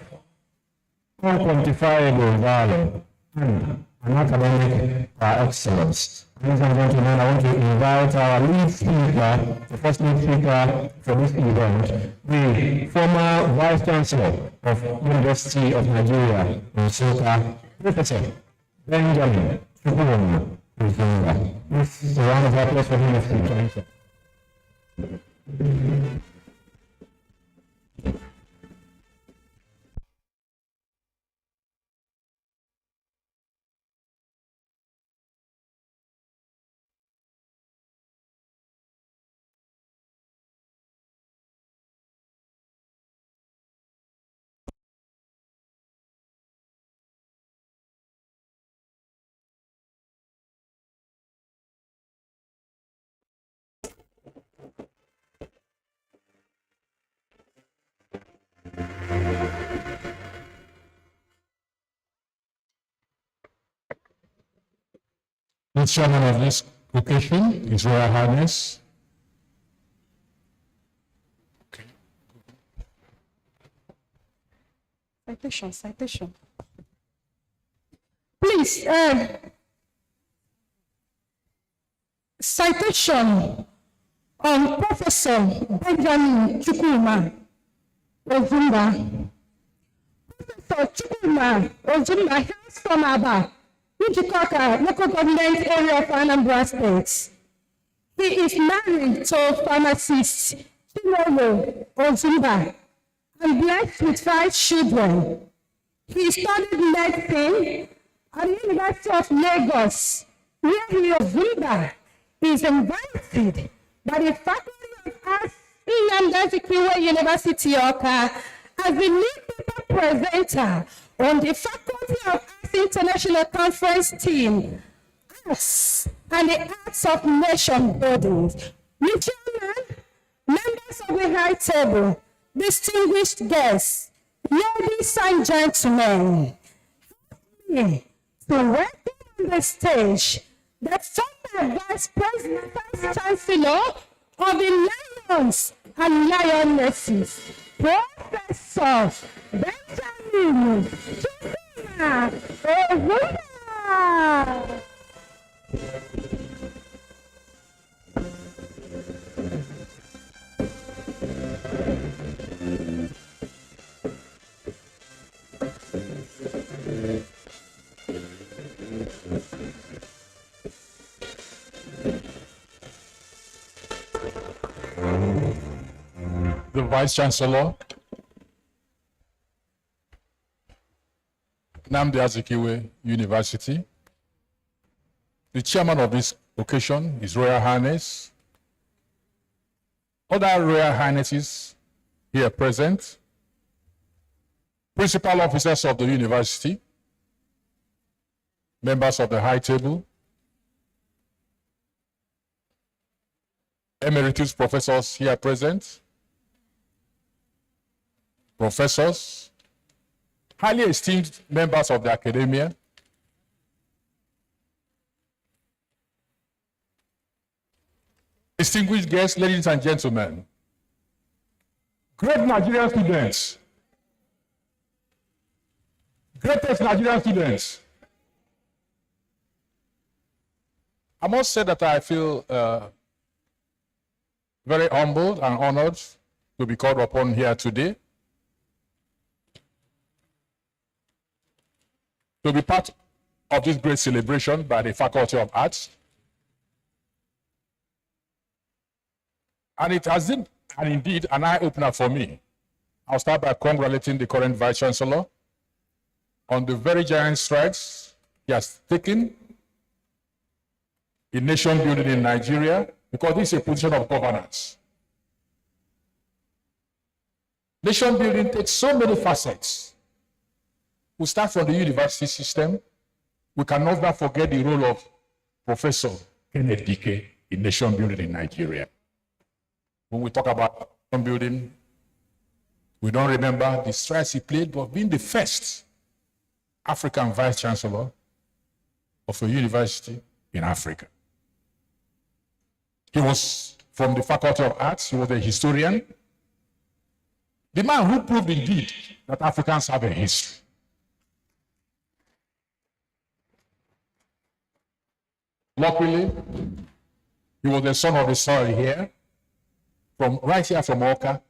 unquantifiable value, and an academic excellence. Ladies and gentlemen, I want to invite our lead speaker, the first lead speaker for this event, the former Vice Chancellor of University of Nigeria, Nsukka, Professor Benjamin Chukwuma. This is a round of applause for him as he joins us. The chairman of this occasion, His Royal Highness. Citation. Please, citation on Professor Benjamin Chukwuma Ozumba. Professor Chukwuma Ozumba hails from Aba, Ujikoka, local government area of Anambra State. He is married to pharmacist Chinelo Ozumba and blessed with 5 children. He studied medicine at the University of Lagos, where he Ozumba is invited by the Faculty of Arts Nnamdi Azikiwe University, Oka, as the lead paper presenter on the Faculty of Arts International Conference team, Arts and the Arts of Nation Building. Chairman, members of the High Table, distinguished guests, ladies and gentlemen, to welcome on the stage the former Vice Chancellor of the Lions and Lionesses, Professor Benjamin Chukwuma Ozumba. The Vice Chancellor, Nnamdi Azikiwe University, the chairman of this occasion, His Royal Highness, other Royal Highnesses here present, principal officers of the university, members of the High Table, emeritus professors here present, professors, highly esteemed members of the academia, distinguished guests, ladies and gentlemen, great Nigerian students, greatest Nigerian students. I must say that I feel very humbled and honored to be called upon here today to be part of this great celebration by the Faculty of Arts. And it has been, and indeed, an eye-opener for me. I'll start by congratulating the current Vice-Chancellor on the very giant strides he has taken in nation building in Nigeria, because this is a position of governance. Nation building takes so many facets. We start from the university system. We can never forget the role of Professor Kenneth Dike in nation building in Nigeria. When we talk about nation building, we don't remember the strides he played, but being the first African Vice-Chancellor of a university in Africa. He was from the Faculty of Arts. He was a historian. The man who proved indeed that Africans have a history. Luckily, he was the son of the soil here, right here from Oka.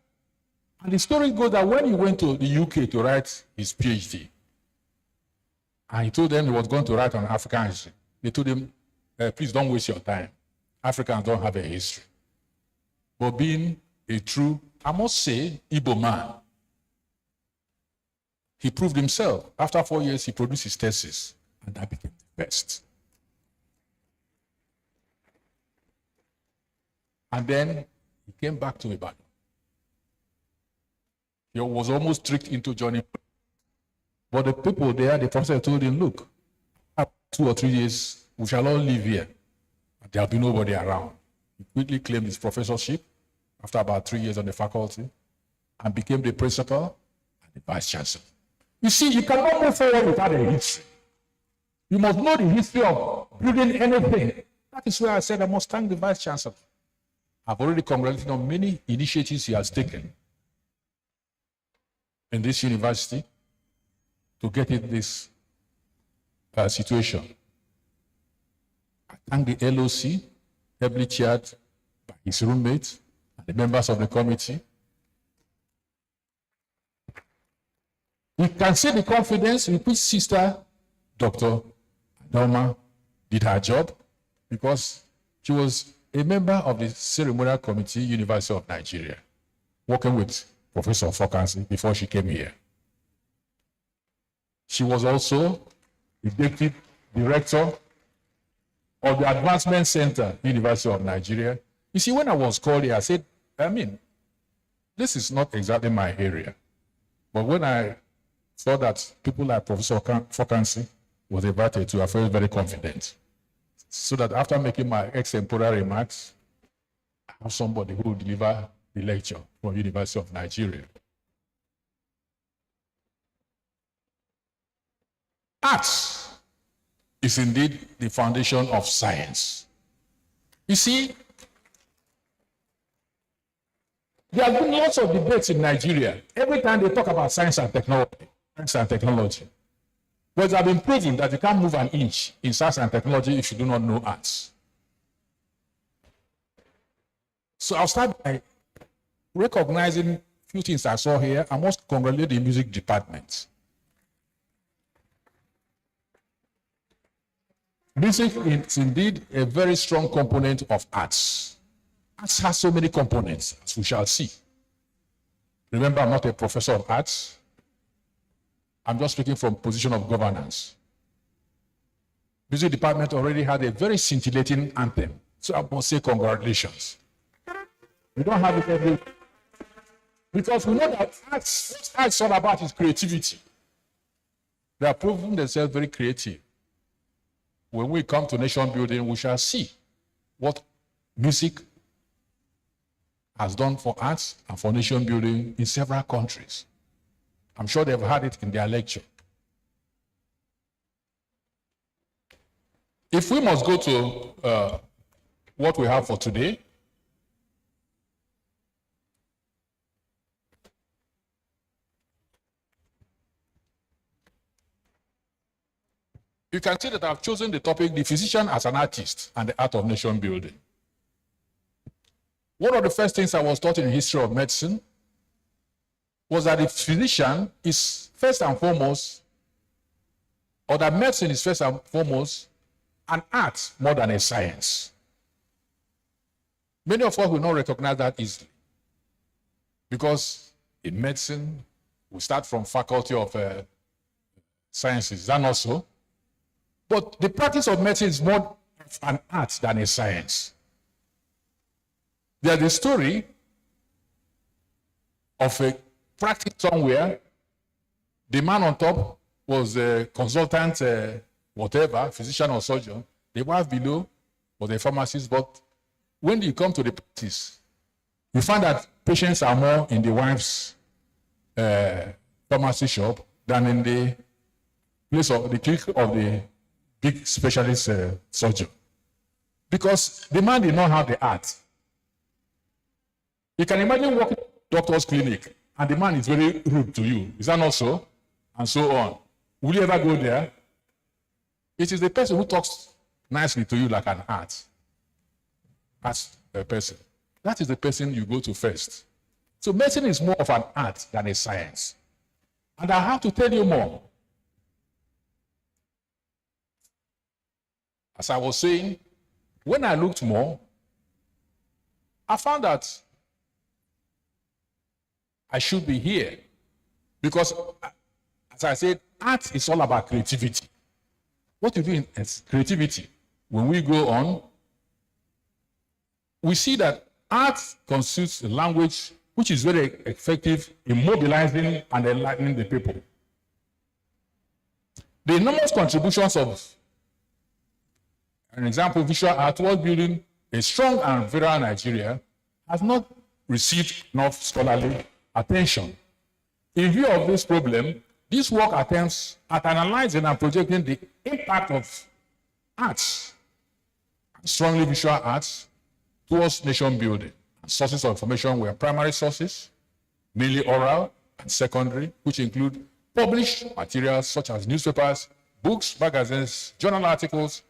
And the story goes that when he went to the UK to write his PhD, and he told them he was going to write on African history, they told him, please don't waste your time. Africans don't have a history. But being a true, I must say, Igbo man, he proved himself. After 4 years, he produced his thesis, and that became the best. And then he came back to Ibadan. He was almost tricked into joining. But the people there, the professor told him, look, after 2 or 3 years, we shall all live here. There'll be nobody around. He quickly claimed his professorship after about 3 years on the faculty and became the principal and the vice-chancellor. You see, you cannot move forward without a history. You must know the history of building anything. That is why I said I must thank the vice-chancellor. I've already congratulated on many initiatives he has taken in this university to get in this situation. I thank the LOC, heavily chaired by his roommates and the members of the committee. We can see the confidence with which Sister Dr. Adoma did her job, because she was a member of the ceremonial committee, University of Nigeria, working with Professor Fokansi before she came here. She was also the deputy director of the Advancement Center, University of Nigeria. You see, when I was called here, I said, this is not exactly my area. But when I saw that people like Professor Fokansi was invited to, I felt very confident. So that after making my extemporary remarks, I have somebody who will deliver the lecture from University of Nigeria. Arts is indeed the foundation of science. You see, there have been lots of debates in Nigeria. Every time they talk about science and technology, but it has been proven that you can't move an inch in science and technology if you do not know arts. So I'll start by recognizing a few things I saw here. I must congratulate the music department. Music is indeed a very strong component of arts. Arts has so many components, as we shall see. Remember, I'm not a professor of arts. I'm just speaking from position of governance. Music department already had a very scintillating anthem. So I must say congratulations. We don't have it every, because we know that arts, what arts is all about is creativity. They are proving themselves very creative. When we come to nation building, we shall see what music has done for arts and for nation building in several countries. I'm sure they've had it in their lecture. If we must go to what we have for today, you can see that I've chosen the topic, the physician as an artist and the art of nation building. One of the first things I was taught in the history of medicine was that the physician is first and foremost or that medicine is first and foremost an art more than a science. Many of us will not recognize that easily. Because in medicine, we start from faculty of sciences. Is that not so? But the practice of medicine is more of an art than a science. There's a story of a practice somewhere. The man on top was a consultant, whatever, physician or surgeon. The wife below was a pharmacist. But when you come to the practice, you find that patients are more in the wife's pharmacy shop than in the place of the clinic of the big specialist surgeon. Because the man did not have the art. You can imagine walking to a doctor's clinic and the man is very rude to you. Is that not so? And so on. Will you ever go there? It is the person who talks nicely to you like an art. As a person. That is the person you go to first. So medicine is more of an art than a science. And I have to tell you more. As I was saying, when I looked more, I found that I should be here. Because, as I said, art is all about creativity. What you do in creativity, when we go on, we see that art constitutes a language which is very effective in mobilizing and enlightening the people. The enormous contributions of, an example, visual art towards building a strong and virile Nigeria has not received enough scholarly attention. In view of this problem, this work attempts at analyzing and projecting the impact of arts, strongly visual arts, towards nation building. Sources of information were primary sources, mainly oral, and secondary, which include published materials such as newspapers, books, magazines, journal articles,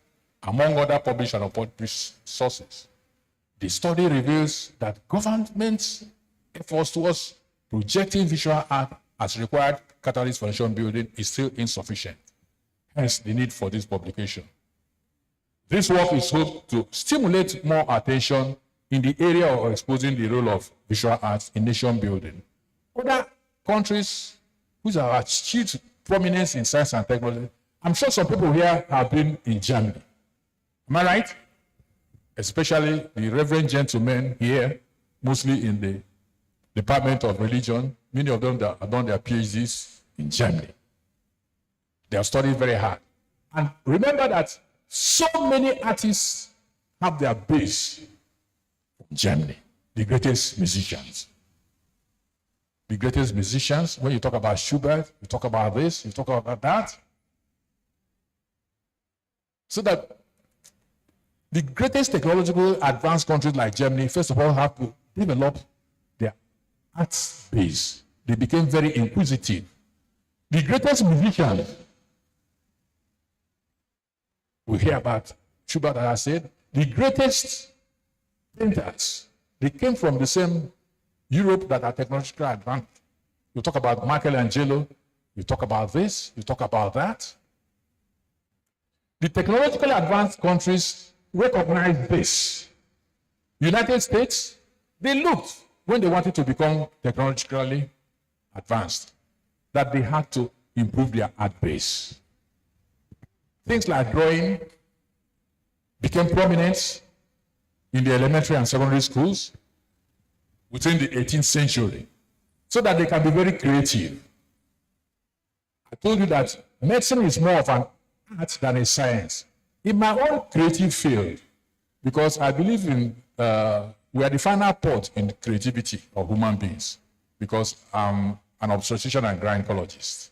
among other published and unpublished sources. The study reveals that government's efforts towards projecting visual art as required catalyst for nation building is still insufficient. Hence, the need for this publication. This work is hoped to stimulate more attention in the area of exposing the role of visual arts in nation building. Other countries which have achieved prominence in science and technology, I'm sure some people here have been in Germany. Am I right? Especially the reverend gentlemen here, mostly in the Department of Religion. Many of them that have done their PhDs in Germany. They have studied very hard. And remember that so many artists have their base from Germany, the greatest musicians. The greatest musicians, when you talk about Schubert, you talk about this, you talk about that. So that the greatest technological advanced countries like Germany, first of all, have to develop their arts base. They became very inquisitive. The greatest musicians, we hear about Schubert, as I said, the greatest painters, they came from the same Europe that are technologically advanced. You talk about Michelangelo, you talk about this, you talk about that. The technologically advanced countries recognize this. United States, they looked when they wanted to become technologically advanced, that they had to improve their art base. Things like drawing became prominent in the elementary and secondary schools within the 18th century, so that they can be very creative. I told you that medicine is more of an art than a science. In my own creative field, because I believe in, we are the final port in the creativity of human beings, because I'm an obstetrician and gynecologist.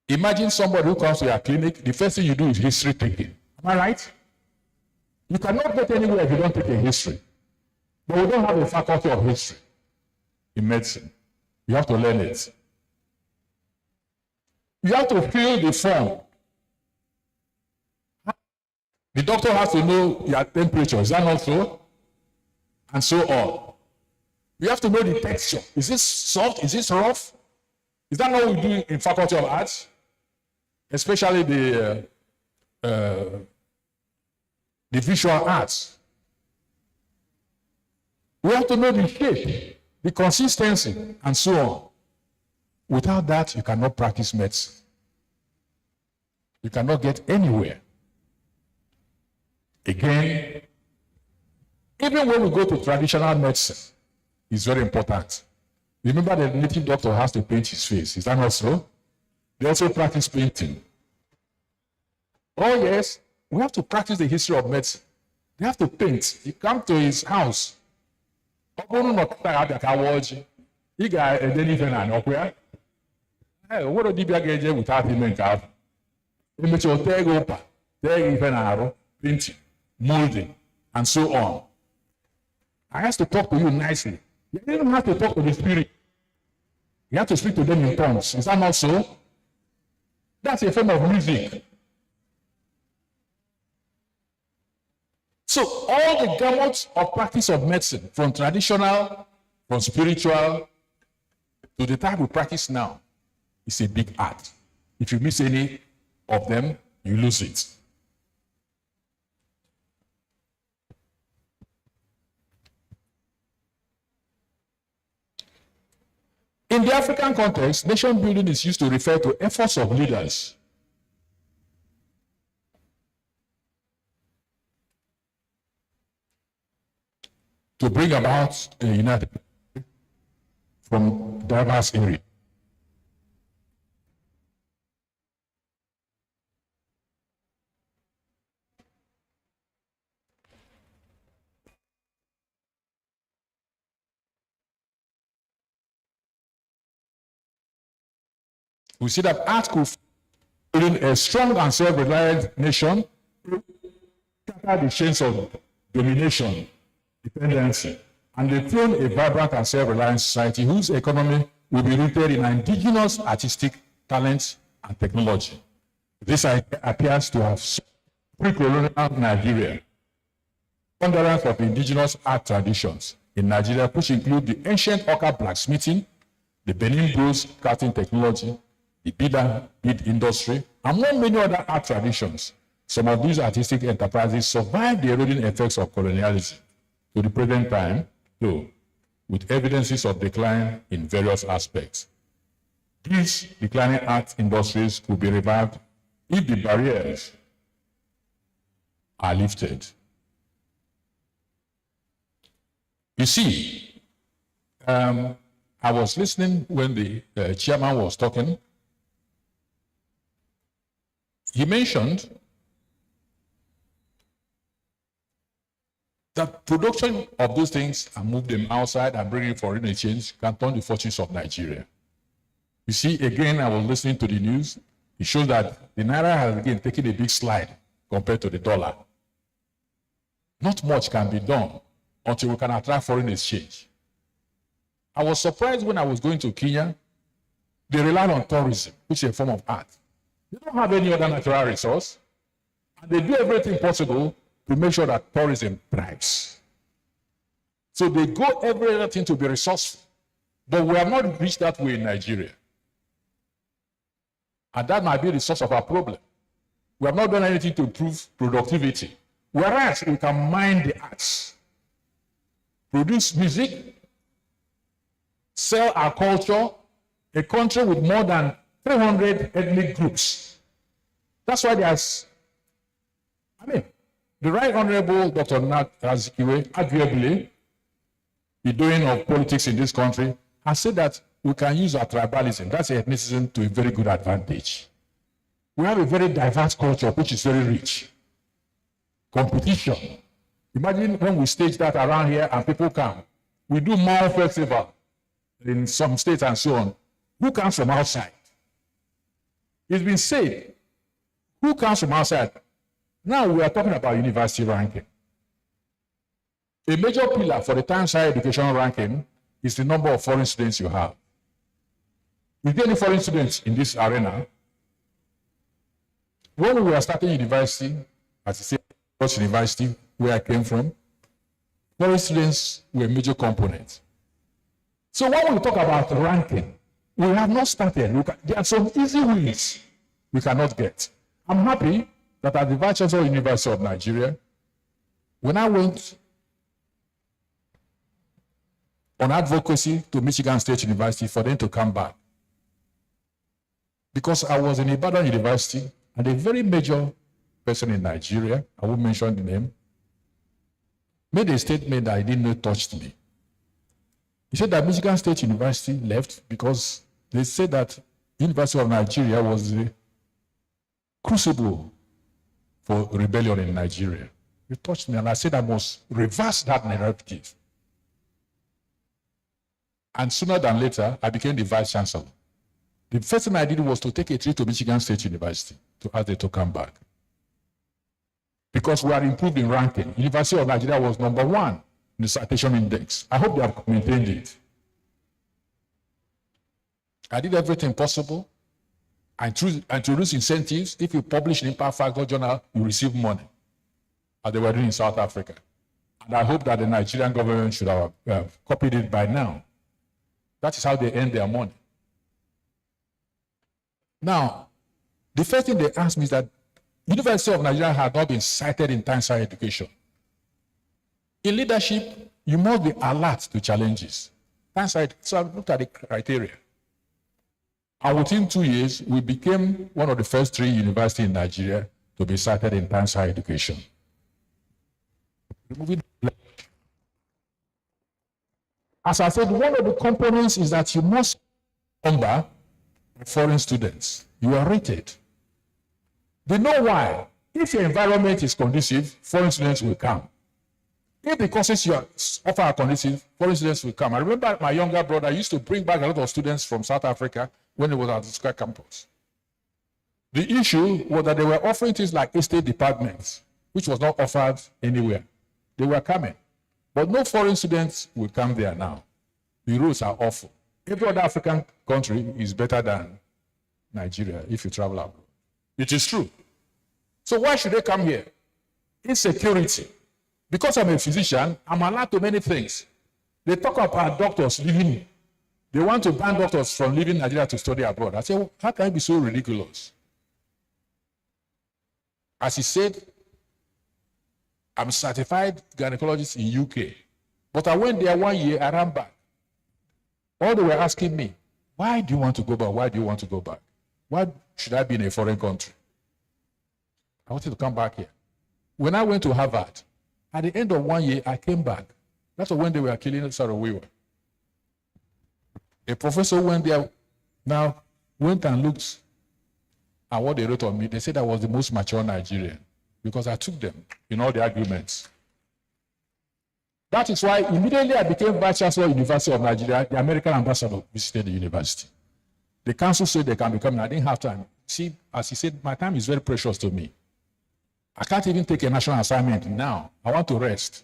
Imagine somebody who comes to your clinic, the first thing you do is history taking. Am I right? You cannot get anywhere if you don't take a history. But we don't have a faculty of history in medicine. You have to learn it. You have to fill the form. The doctor has to know your temperature. Is that not so? And so on. You have to know the texture. Is this soft? Is this rough? Is that what we do in Faculty of Arts? Especially the visual arts. We have to know the shape, the consistency, and so on. Without that, you cannot practice medicine. You cannot get anywhere. Again, even when we go to traditional medicine, it's very important. Remember, the native doctor has to paint his face. Is that not so? They also practice painting. Oh yes, we have to practice the history of medicine. They have to paint. You come to his house. He got a delivery and okay. Hey, what do you get without him and calf? Painting, molding, and so on. I have to talk to you nicely. You don't have to talk to the spirit. You have to speak to them in tongues. Is that not so? That's a form of music. So all the gamut of practice of medicine, from traditional, from spiritual, to the type we practice now, is a big art. If you miss any of them, you lose it. In the African context, nation building is used to refer to efforts of leaders to bring about a united from diverse areas. We see that art could build a strong and self-reliant nation, scatter the chains of domination, dependency, and dethrone a vibrant and self-reliant society whose economy will be rooted in indigenous artistic talents and technology. This appears to have pre-colonial Nigeria, ponderance of indigenous art traditions in Nigeria, which include the ancient Oka blacksmithing, the Benin Bros cutting technology, the bead industry, among many other art traditions. Some of these artistic enterprises survived the eroding effects of colonialism to the present time, though, with evidences of decline in various aspects. These declining art industries could be revived if the barriers are lifted. You see, I was listening when the chairman was talking. He mentioned that production of those things and move them outside and bring in foreign exchange can turn the fortunes of Nigeria. You see, again, I was listening to the news. It shows that the Naira has again taken a big slide compared to the dollar. Not much can be done until we can attract foreign exchange. I was surprised when I was going to Kenya. They rely on tourism, which is a form of art. They don't have any other natural resource, and they do everything possible to make sure that tourism thrives. So they go everything to be resourceful, but we have not reached that way in Nigeria. And that might be the source of our problem. We have not done anything to improve productivity, whereas we can mine the arts, produce music, sell our culture, a country with more than 300 ethnic groups. That's why there's, the Right Honorable Dr. Nnamdi Azikiwe, arguably, the doing of politics in this country, has said that we can use our tribalism, that's ethnicism, to a very good advantage. We have a very diverse culture, which is very rich. Competition. Imagine when we stage that around here and people come. We do Mao Festival in some states and so on. Who comes from outside? It's been said, who comes from outside? Now we are talking about university ranking. A major pillar for the Times Higher Education ranking is the number of foreign students you have. Is there any foreign students in this arena? When we were starting university, as I say, university, where I came from, foreign students were a major component. So when we talk about ranking, We have not started. There are some easy wins we cannot get. I'm happy that at the Vice Chancellor of the University of Nigeria, when I went on advocacy to Michigan State University for them to come back, because I was in Ibadan University and a very major person in Nigeria, I won't mention the name, made a statement that I didn't know touched me. He said that Michigan State University left because they said that University of Nigeria was the crucible for rebellion in Nigeria. It touched me, and I said I must reverse that narrative. And sooner than later, I became the Vice Chancellor. The first thing I did was to take a trip to Michigan State University to ask them to come back. Because we are improved in ranking. University of Nigeria was #1 in the citation index. I hope they have maintained it. I did everything possible. I introduced incentives. If you publish in Impact Factor Journal, you receive money, as they were doing in South Africa. And I hope that the Nigerian government should have copied it by now. That is how they earn their money. Now, the first thing they asked me is that University of Nigeria had not been cited in Tyneside education. In leadership, you must be alert to challenges. Tyneside, so I looked at the criteria. And within 2 years, we became one of the first 3 universities in Nigeria to be cited in Tyneside education. As I said, one of the components is that you must number foreign students. You are rated. They know why. If your environment is conducive, foreign students will come. If the courses you offer are conducive, foreign students will come. I remember my younger brother used to bring back a lot of students from South Africa when he was at the Square campus. The issue was that they were offering things like estate departments, which was not offered anywhere. They were coming. But no foreign students will come there now. The rules are awful. Every other African country is better than Nigeria if you travel abroad. It is true. So why should they come here? Insecurity. Because I'm a physician, I'm allowed to many things. They talk about doctors leaving. They want to ban doctors from leaving Nigeria to study abroad. I say, well, how can it be so ridiculous? As he said, I'm a certified gynecologist in UK. But I went there 1 year, I ran back. All they were asking me, why do you want to go back? Why do you want to go back? Why should I be in a foreign country? I wanted to come back here. When I went to Harvard, at the end of 1 year, I came back. That's when they were killing Sarah Weaver. A professor went there, now went and looked at what they wrote on me. They said I was the most mature Nigerian because I took them in all the arguments. That is why immediately I became Vice Chancellor of the University of Nigeria. The American ambassador visited the university. The council said they can be coming. I didn't have time. See, as he said, my time is very precious to me. I can't even take a national assignment now. I want to rest.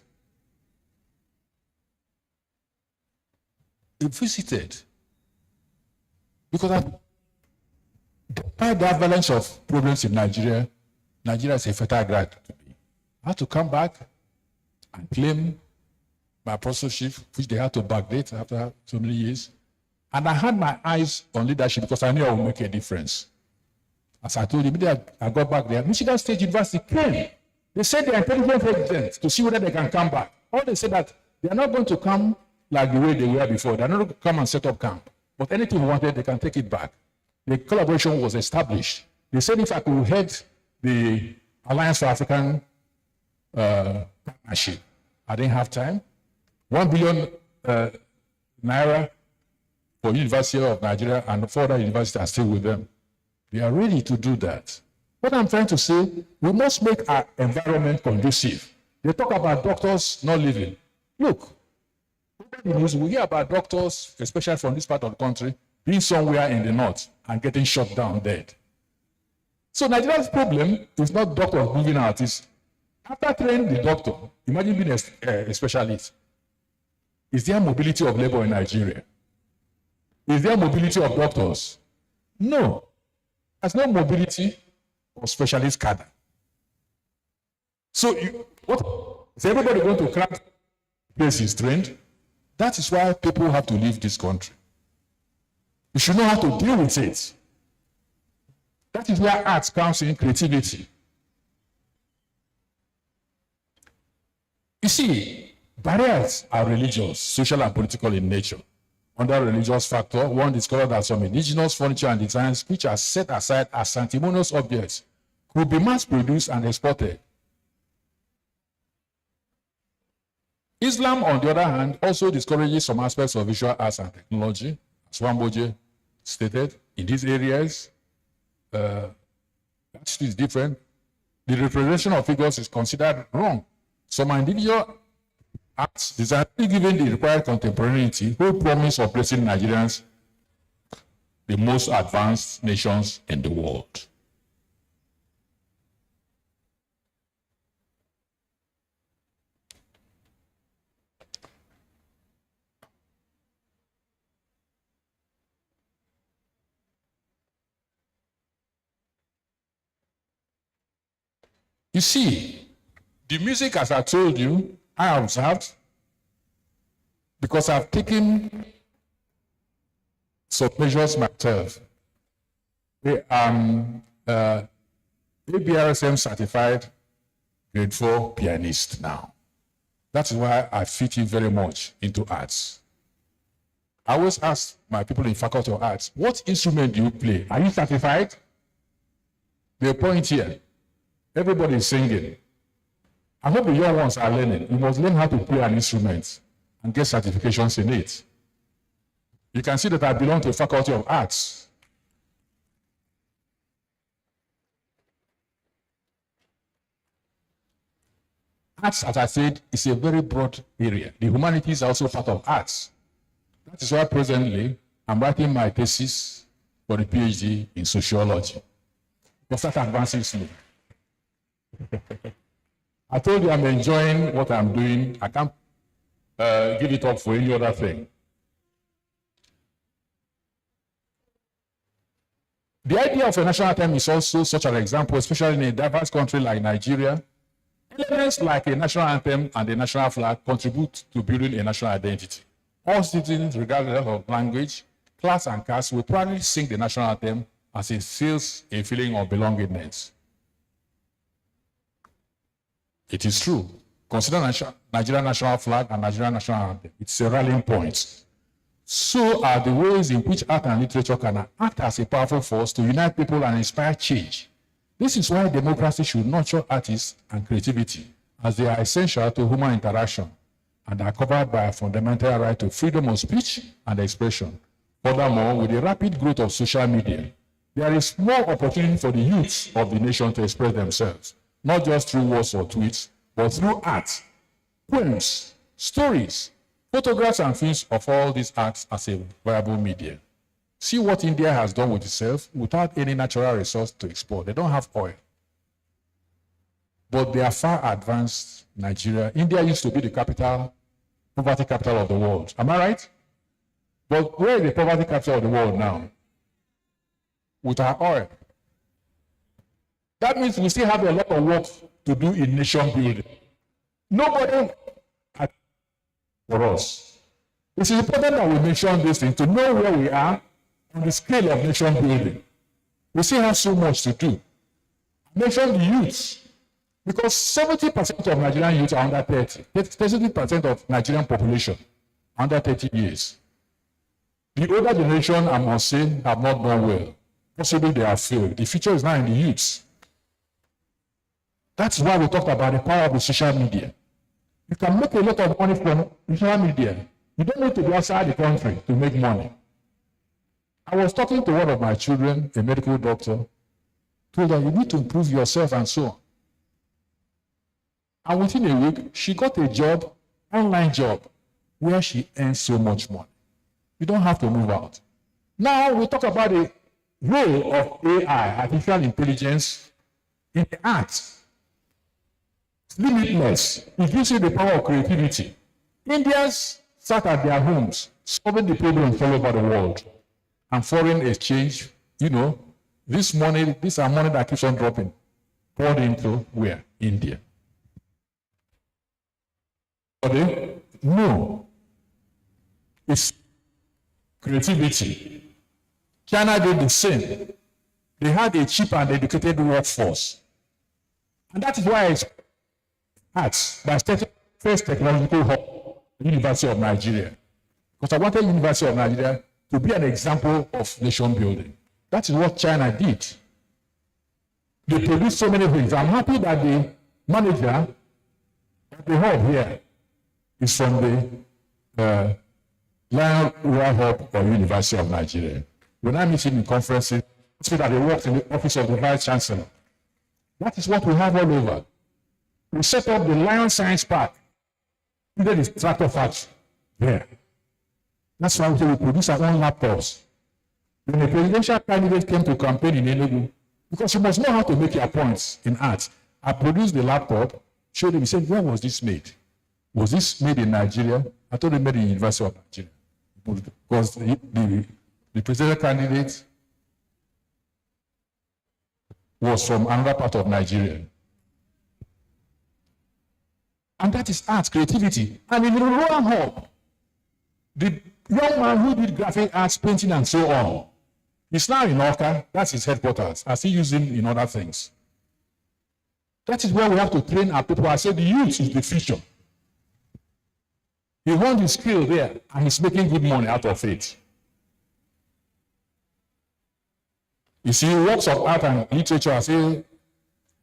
He visited. Because despite the avalanche of problems in Nigeria, Nigeria is a fertile ground to me. I had to come back and claim my professorship, which they had to backdate after so many years. And I had my eyes on leadership because I knew I would make a difference. As I told you, immediately I got back there. Michigan State University came. They said they are intelligent agents to see whether they can come back. Or they said that they are not going to come like the way they were before. They are not going to come and set up camp. But anything we wanted, they can take it back. The collaboration was established. They said if I could head the Alliance for African Partnership, I didn't have time. 1 billion naira for University of Nigeria and 4 other universities are still with them. They are ready to do that. What I'm trying to say, we must make our environment conducive. They talk about doctors not living. Look, in the news, we hear about doctors, especially from this part of the country, being somewhere in the north and getting shot down dead. So Nigeria's problem is not doctors moving out. It's after training the doctor, imagine being a specialist. Is there mobility of labor in Nigeria? Is there mobility of doctors? No. There's no mobility of specialist cadre. So is everybody going to crack place is trained? That is why people have to leave this country. You should know how to deal with it. That is where art comes in, creativity. You see, barriers are religious, social, and political in nature. Under religious factor, one discovered that some indigenous furniture and designs which are set aside as sanctimonious objects could be mass-produced and exported. Islam, on the other hand, also discourages some aspects of visual arts and technology, as Wamboje stated. In these areas, that is different. The representation of figures is considered wrong. Some individual acts designed given the required contemporaneity who promise of placing Nigerians the most advanced nations in the world. You see, the music, as I told you, I observed, because I've taken some measures myself. I am ABRSM certified grade 4 pianist now. That is why I fit in very much into arts. I always ask my people in Faculty of Arts, what instrument do you play? Are you certified? The point here, everybody is singing. I hope the young ones are learning. You must learn how to play an instrument and get certifications in it. You can see that I belong to the Faculty of Arts. Arts, as I said, is a very broad area. The humanities are also part of arts. That is why presently I'm writing my thesis for the PhD in sociology. Because that advances me. I told you I'm enjoying what I'm doing. I can't give it up for any other thing. The idea of a national anthem is also such an example, especially in a diverse country like Nigeria. Elements like a national anthem and a national flag contribute to building a national identity. All citizens, regardless of language, class, and caste, will proudly sing the national anthem as it feels a feeling of belongingness. It is true. Consider Nigerian national flag and Nigerian national anthem. It's a rallying point. So are the ways in which art and literature can act as a powerful force to unite people and inspire change. This is why democracy should nurture artists and creativity, as they are essential to human interaction and are covered by a fundamental right to freedom of speech and expression. Furthermore, with the rapid growth of social media, there is more opportunity for the youth of the nation to express themselves, not just through words or tweets, but through art, poems, stories, photographs, and films of all these arts as a viable media. See what India has done with itself without any natural resource to export. They don't have oil. But they are far advanced Nigeria. India used to be the capital, poverty capital of the world. Am I right? But where is the poverty capital of the world now? With our oil. That means we still have a lot of work to do in nation building. Nobody has for us. It's important that we mention this thing to know where we are on the scale of nation building. We still have so much to do. Mention the youth, because 70% of Nigerian youth are under 30. 70% of Nigerian population under 30 years. The older generation, I must say, have not done well. Possibly they have failed. The future is now in the youth. That's why we talked about the power of the social media. You can make a lot of money from social media. You don't need to be outside the country to make money. I was talking to one of my children, a medical doctor, told her you need to improve yourself and so on. And within a week, she got a job, online job, where she earns so much money. You don't have to move out. Now we talk about the role of AI, artificial intelligence, in the arts. It's limitless. It gives you the power of creativity. Indians sat at their homes, solving the problems all over the world. And foreign exchange, you know, this money, these are money that keeps on dropping, poured into where? India. No. It's creativity. China did the same. They had a cheap and educated workforce. And that is why it's arts by starting first technological hub, University of Nigeria. Because I wanted University of Nigeria to be an example of nation building. That is what China did. They produced so many things. I'm happy that the manager of the hub here is from the Lion Rural Hub of University of Nigeria. When I meet him in conferences, I see that he works in the office of the Vice Chancellor. That is what we have all over. We set up the Lion Science Park. We did the tractor factory there. That's why we produce our own laptops. When the presidential candidate came to campaign in Enugu, because you must know how to make your points in art, I produced the laptop, showed him, he said, where was this made? Was this made in Nigeria? I told him made in the University of Nigeria. Because the presidential candidate was from another part of Nigeria. And that is art, creativity. And in the rural hub, the young man who did graphic arts, painting, and so on, he's now in Oka. That's his headquarters. I still use him in other things. That is where we have to train our people. I said the youth is the future. He won his skill there, and he's making good money out of it. You see, works of art and literature are still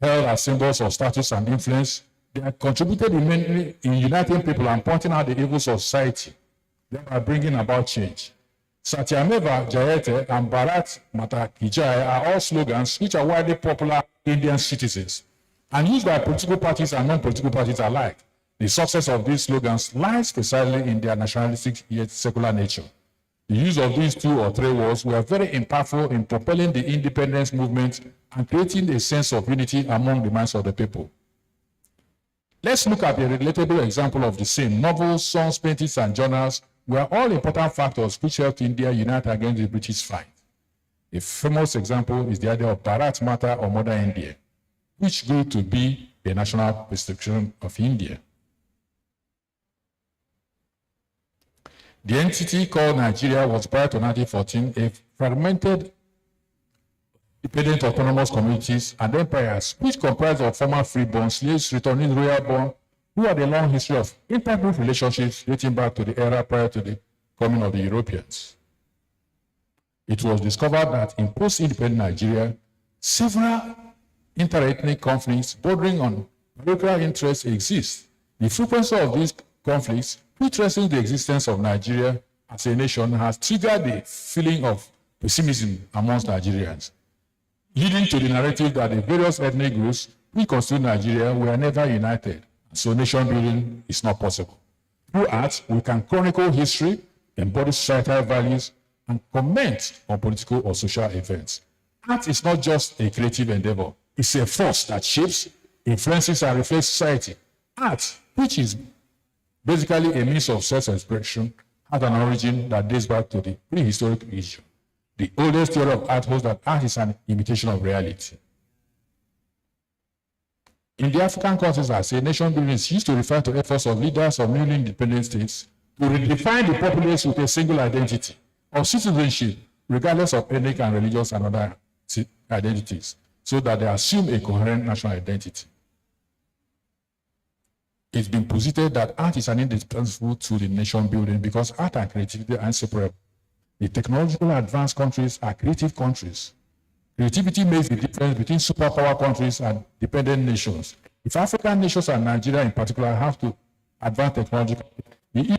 held as symbols of status and influence. They have contributed immensely in uniting people and pointing out the evils of society. They are bringing about change. Satyameva Jayate and Bharat Mata Ki Jai are all slogans which are widely popular Indian citizens and used by political parties and non-political parties alike. The success of these slogans lies precisely in their nationalistic yet secular nature. The use of these 2 or 3 words were very impactful in propelling the independence movement and creating a sense of unity among the minds of the people. Let's look at a relatable example of the same. Novels, songs, paintings, and journals were all important factors which helped India unite against the British fight. A famous example is the idea of Bharat Mata or Mother India, which grew to be a national perception of India. The entity called Nigeria was prior to 1914 a fragmented, independent autonomous communities and empires which comprised of former freeborn slaves, returning royal-born, who had a long history of intergroup relationships dating back to the era prior to the coming of the Europeans. It was discovered that in post-independent Nigeria, several interethnic conflicts bordering on local interests exist. The frequency of these conflicts, which threatens the existence of Nigeria as a nation, has triggered the feeling of pessimism amongst Nigerians, leading to the narrative that the various ethnic groups which constitute Nigeria were never united, so nation building is not possible. Through art, we can chronicle history, embody societal values, and comment on political or social events. Art is not just a creative endeavor. It's a force that shapes, influences, and reflects society. Art, which is basically a means of self-expression, has an origin that dates back to the prehistoric age. The oldest theory of art holds that art is an imitation of reality. In the African context, I say nation building is used to refer to efforts of leaders of newly independent states to redefine the populace with a single identity of citizenship, regardless of ethnic and religious and other identities, so that they assume a coherent national identity. It's been posited that art is an indispensable tool in nation building because art and creativity are inseparable. The technologically advanced countries are creative countries. Creativity makes the difference between superpower countries and dependent nations. If African nations and Nigeria in particular have to advance technologically, the EU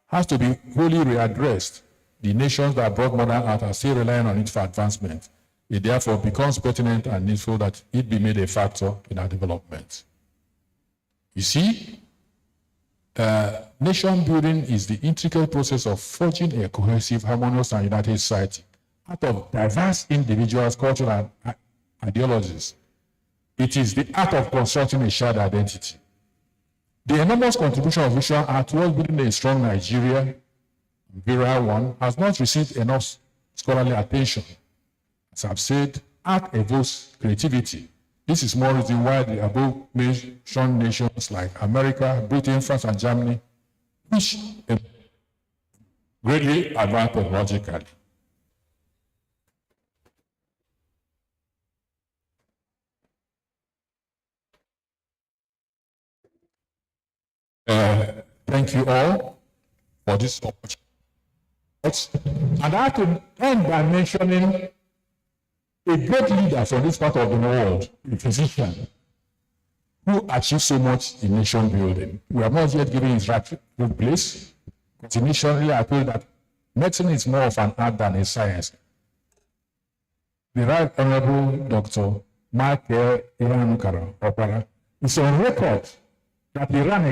has to be wholly readdressed. The nations that brought modern art are still relying on it for advancement. It therefore becomes pertinent and needful that it be made a factor in our development. You see, nation building is the intricate process of forging a cohesive, harmonious, and united society out of diverse individuals, cultures, and ideologies. It is the art of constructing a shared identity. The enormous contribution of visual art towards building a strong Nigeria, virile one, has not received enough scholarly attention. As I've said, art evokes creativity. This is more reason why the above-mentioned nations like America, Britain, France, and Germany, which greatly advanced technologically. thank you all for this opportunity. And I have to end by mentioning a great leader from this part of the world, a physician, who achieved so much in nation building. We have not yet given his rightful place. But initially, I told that medicine is more of an art than a science. The Right Honorable Dr. Michael Iranukara Opara is on record that the Iran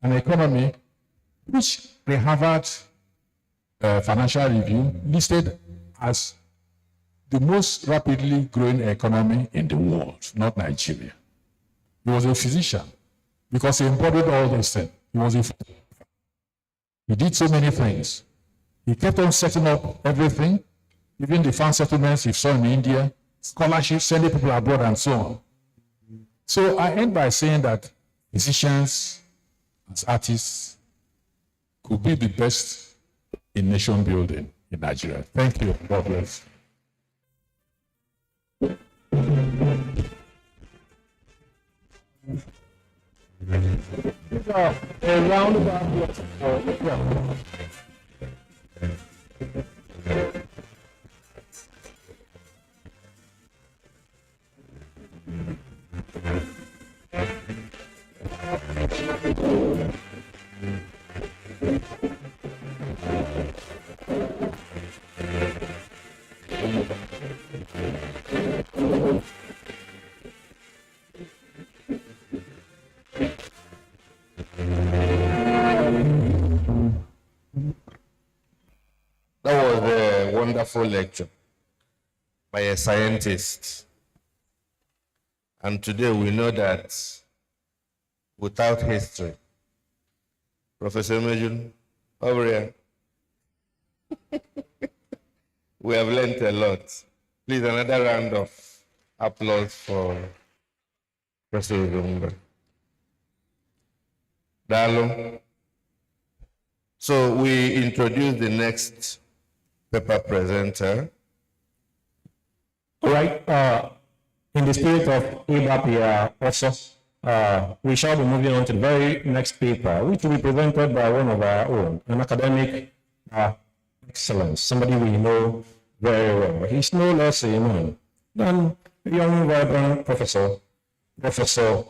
an economy which the Harvard Financial Review listed as the most rapidly growing economy in the world, not Nigeria. He was a physician because he embodied all these things. He did so many things. He kept on setting up everything, even the farm settlements he saw in India, scholarships, sending people abroad, and so on. So I end by saying that physicians, as artists, could be the best in nation building in Nigeria. Thank you. God bless. A round of applause for the That was a wonderful lecture by a scientist. And today we know that without history, Professor Mejun, over here, we have learned a lot. Please, another round of applause for Professor Zumba. Dalo. So we introduce the next paper presenter. All right. In the spirit of ABAP also, we shall be moving on to the very next paper, which will be presented by one of our own, an academic excellence, somebody we know very well. He's no less a man than a young, vibrant professor, Professor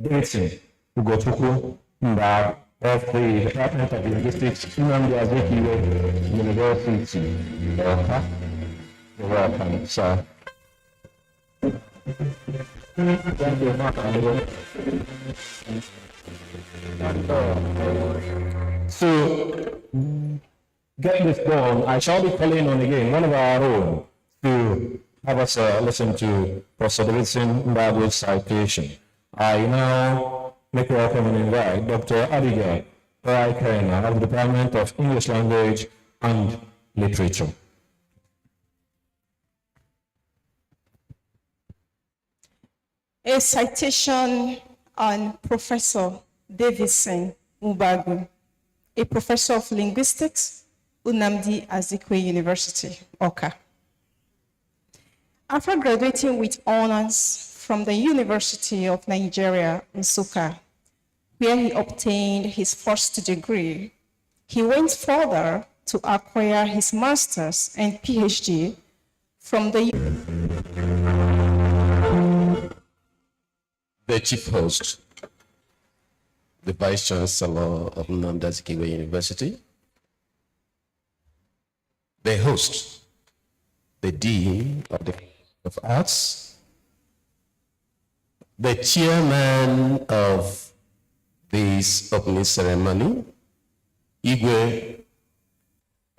Davidson Ugochukwu Mbag of the Department of Linguistics, Nnamdi Azikiwe University. You're welcome, sir. Thank you, Mark. So, get this done. I shall be calling on again one of our own to have us listen to Professor Davidson Mbag's citation. I now make welcome and invite Dr. Abigail Oyaikena of the Department of English Language and Literature. A citation on Professor Davidson Mbag, a professor of linguistics, Nnamdi Azikiwe University, Awka. After graduating with honors from the University of Nigeria, Nsukka, where he obtained his first degree, he went further to acquire his master's and PhD from the Chief Host, the Vice Chancellor of Nnamdi Azikiwe University, the host, the Dean of Arts, the Chairman of this opening ceremony, Igwe,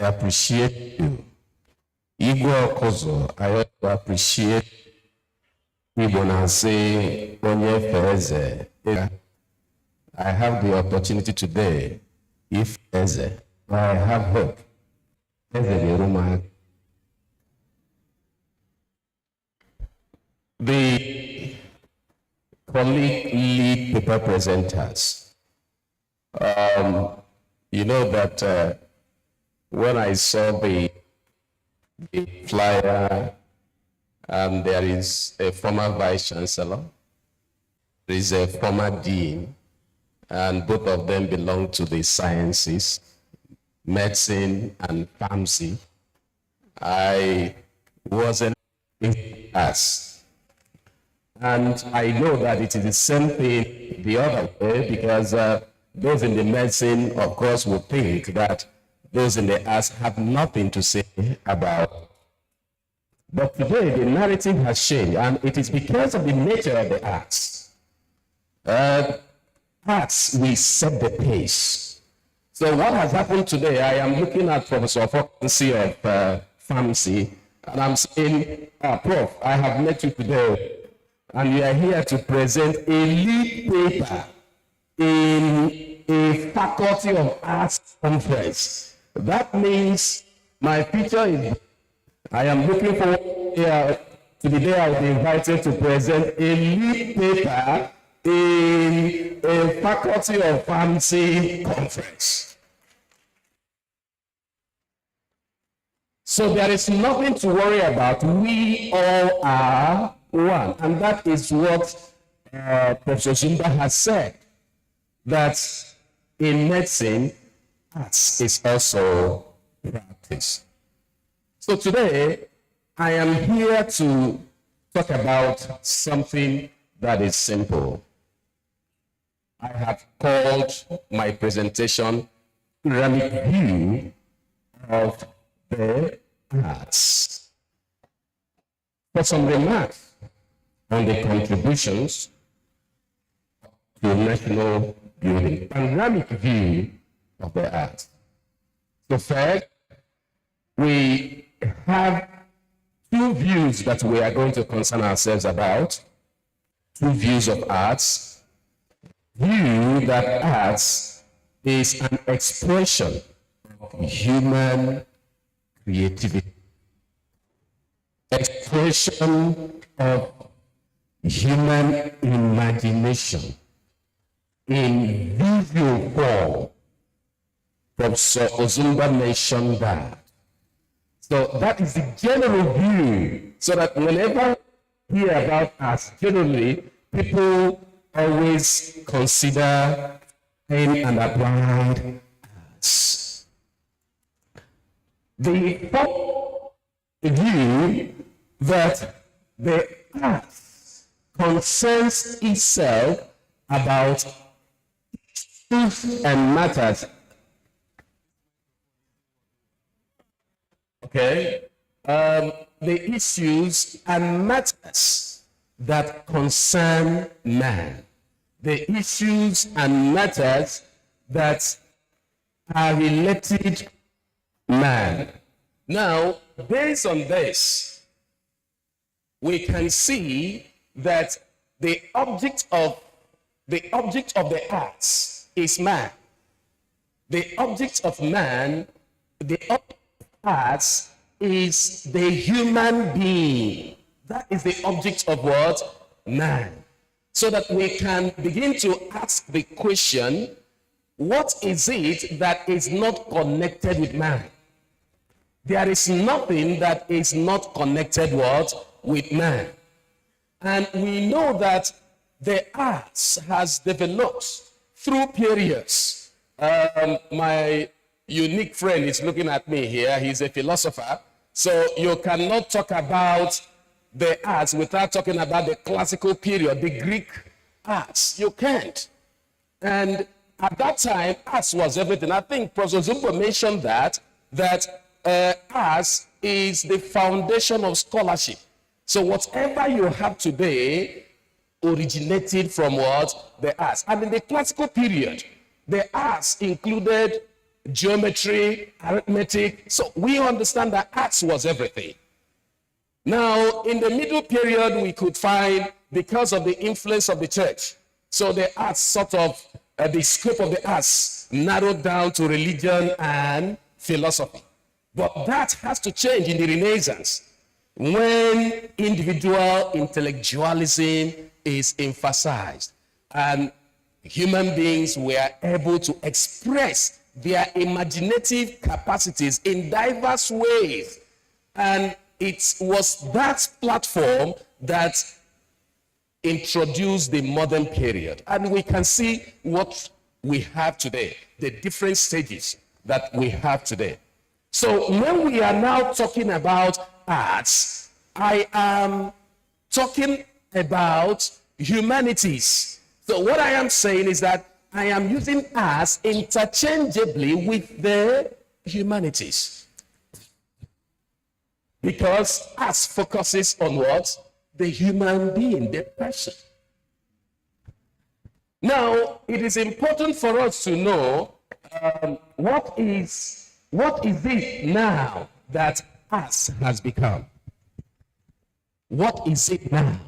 I appreciate you. Igwe Okozo, I appreciate I have the opportunity today, if I have hope. The colleague lead paper presenters, you know that when I saw the flyer, there is a former vice chancellor, there is a former dean, and both of them belong to the sciences, medicine and pharmacy. I wasn't in arts. And I know that it is the same thing the other way, because those in the medicine, of course, would think that those in the arts have nothing to say about. But today, the narrative has changed, and it is because of the nature of the arts. Arts will set the pace. So what has happened today, I am looking at Professor Fokansi of pharmacy, and I'm saying, Prof, I have met you today, and you are here to present a lead paper in a Faculty of Arts conference. That means my future is, I am looking forward to the day I will be invited to present a lead paper in a Faculty of Pharmacy conference. So there is nothing to worry about. We all are one. And that is what Professor Zumba has said, that in medicine, arts is also practice. So today, I am here to talk about something that is simple. I have called my presentation Pyramid View of the Arts. For some remarks on the contributions to national building, panoramic view of the arts. So first, we have two views that we are going to concern ourselves about. Two views of arts. View that arts is an expression of human creativity. Expression of human imagination in visual form. Professor Ozumba mentioned that. So that is the general view, so that whenever we hear about us, generally, people always consider and applied arts. The view that the arts concerns itself about issues and matters. Okay, the issues and matters that concern man. The issues and matters that are related to man. Now, based on this, we can see that the object of the arts is man. The object of man, the object of arts is the human being. That is the object of what? Man. So that we can begin to ask the question, what is it that is not connected with man? There is nothing that is not connected with man. And we know that the arts has developed through periods. My unique friend is looking at me here. He's a philosopher. So you cannot talk about the arts without talking about the classical period, the Greek arts. You can't. And at that time, arts was everything. I think Professor Zumba mentioned that arts is the foundation of scholarship. So whatever you have today originated from what? The arts. And in the classical period, the arts included geometry, arithmetic. So we understand that arts was everything. Now, in the middle period, we could find, because of the influence of the church, so the arts sort of, the scope of the arts narrowed down to religion and philosophy. But that has to change in the Renaissance, when individual intellectualism is emphasized and human beings were able to express their imaginative capacities in diverse ways. And it was that platform that introduced the modern period. And we can see what we have today, the different stages that we have today. So when we are now talking about arts, I am talking about humanities. So what I am saying is that I am using arts interchangeably with the humanities. Because arts focuses on what? The human being, the person. Now, it is important for us to know what is it now that arts has become? What is it now?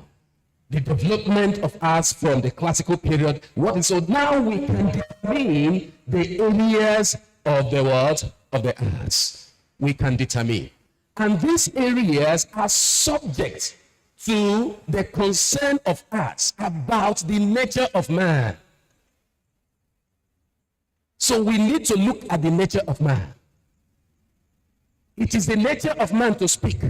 The development of arts from the classical period. So now we can determine the areas of the world of the arts. We can determine. And these areas are subject to the concern of arts about the nature of man. So we need to look at the nature of man. It is the nature of man to speak.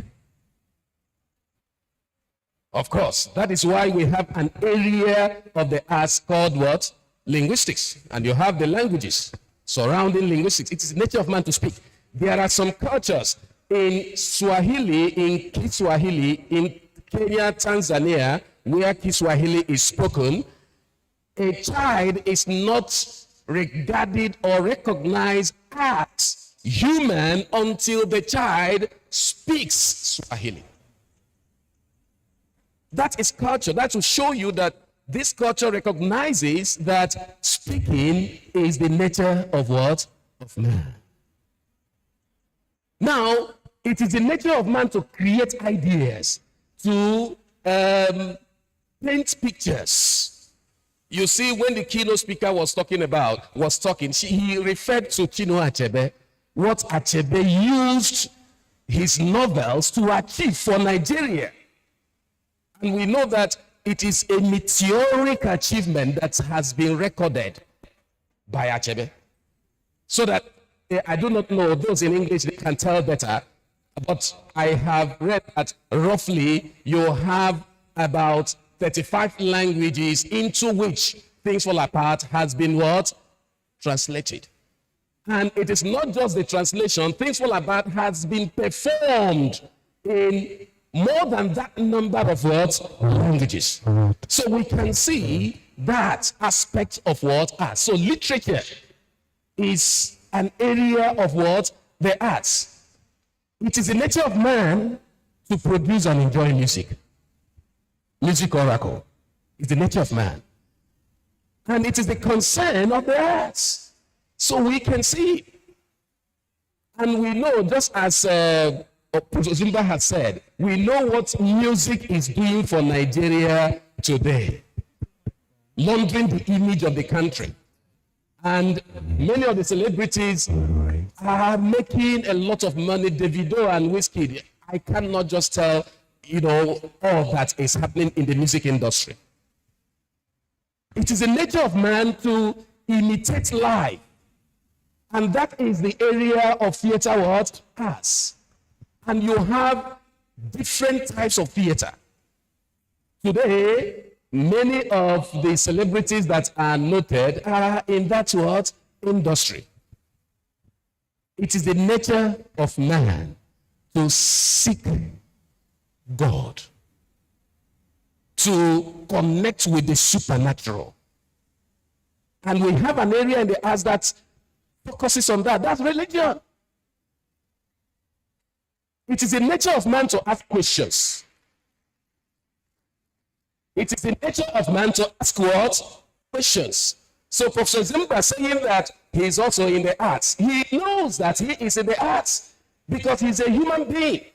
Of course, that is why we have an area of the arts called what? Linguistics. And you have the languages surrounding linguistics. It is the nature of man to speak. There are some cultures in Swahili, in Kiswahili, in Kenya, Tanzania, where Kiswahili is spoken, a child is not regarded or recognized as human until the child speaks Swahili. That is culture. That will show you that this culture recognizes that speaking is the nature of what? Of man. Now, it is the nature of man to create ideas, to paint pictures. You see, when the keynote speaker was talking, he referred to Chinua Achebe, what Achebe used his novels to achieve for Nigeria. And we know that it is a meteoric achievement that has been recorded by Achebe. So that, I do not know, those in English, they can tell better, but I have read that roughly you have about 35 languages into which Things Fall Apart has been what? Translated. And it is not just the translation. Things Fall Apart has been performed in more than that number of words, languages. So we can see that aspect of what? Arts. So literature is an area of what? The arts. It is the nature of man to produce and enjoy music. Music oracle is the nature of man. And it is the concern of the arts. So we can see. And we know, just as Professor Zumba has said, we know what music is doing for Nigeria today. Laundering the image of the country. And many of the celebrities are making a lot of money. Davido and Wizkid. I cannot just tell, all that is happening in the music industry. It is the nature of man to imitate life. And that is the area of theater what? Arts. And you have different types of theater. Today, many of the celebrities that are noted are in that what? Industry. It is the nature of man to seek God, to connect with the supernatural. And we have an area in the arts that focuses on that. That's religion. It is the nature of man to ask questions. It is the nature of man to ask what? Questions. So Professor Zimba saying that he is also in the arts. He knows that he is in the arts because he's a human being.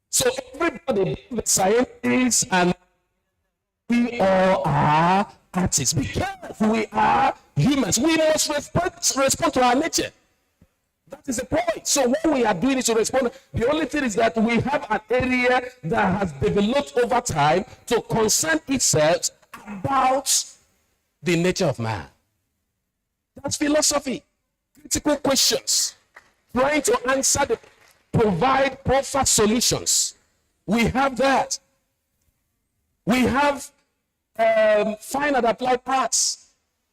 So everybody, the scientists, and we all are artists because we are humans. We must respond to our nature. That is the point. So what we are doing is to respond. The only thing is that we have an area that has developed over time to concern itself about the nature of man. That's philosophy. Critical questions. Trying to answer provide proper solutions. We have that. We have fine and applied arts.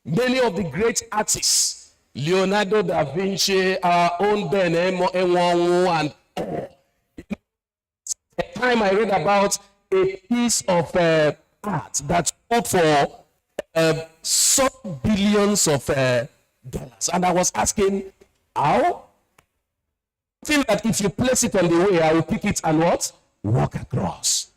Many of the great artists, Leonardo da Vinci, our own Ben Enwonwu, and a time I read about a piece of art that sold for some billions of dollars. And I was asking, how? I feel that if you place it on the way, I will pick it and what? Walk across.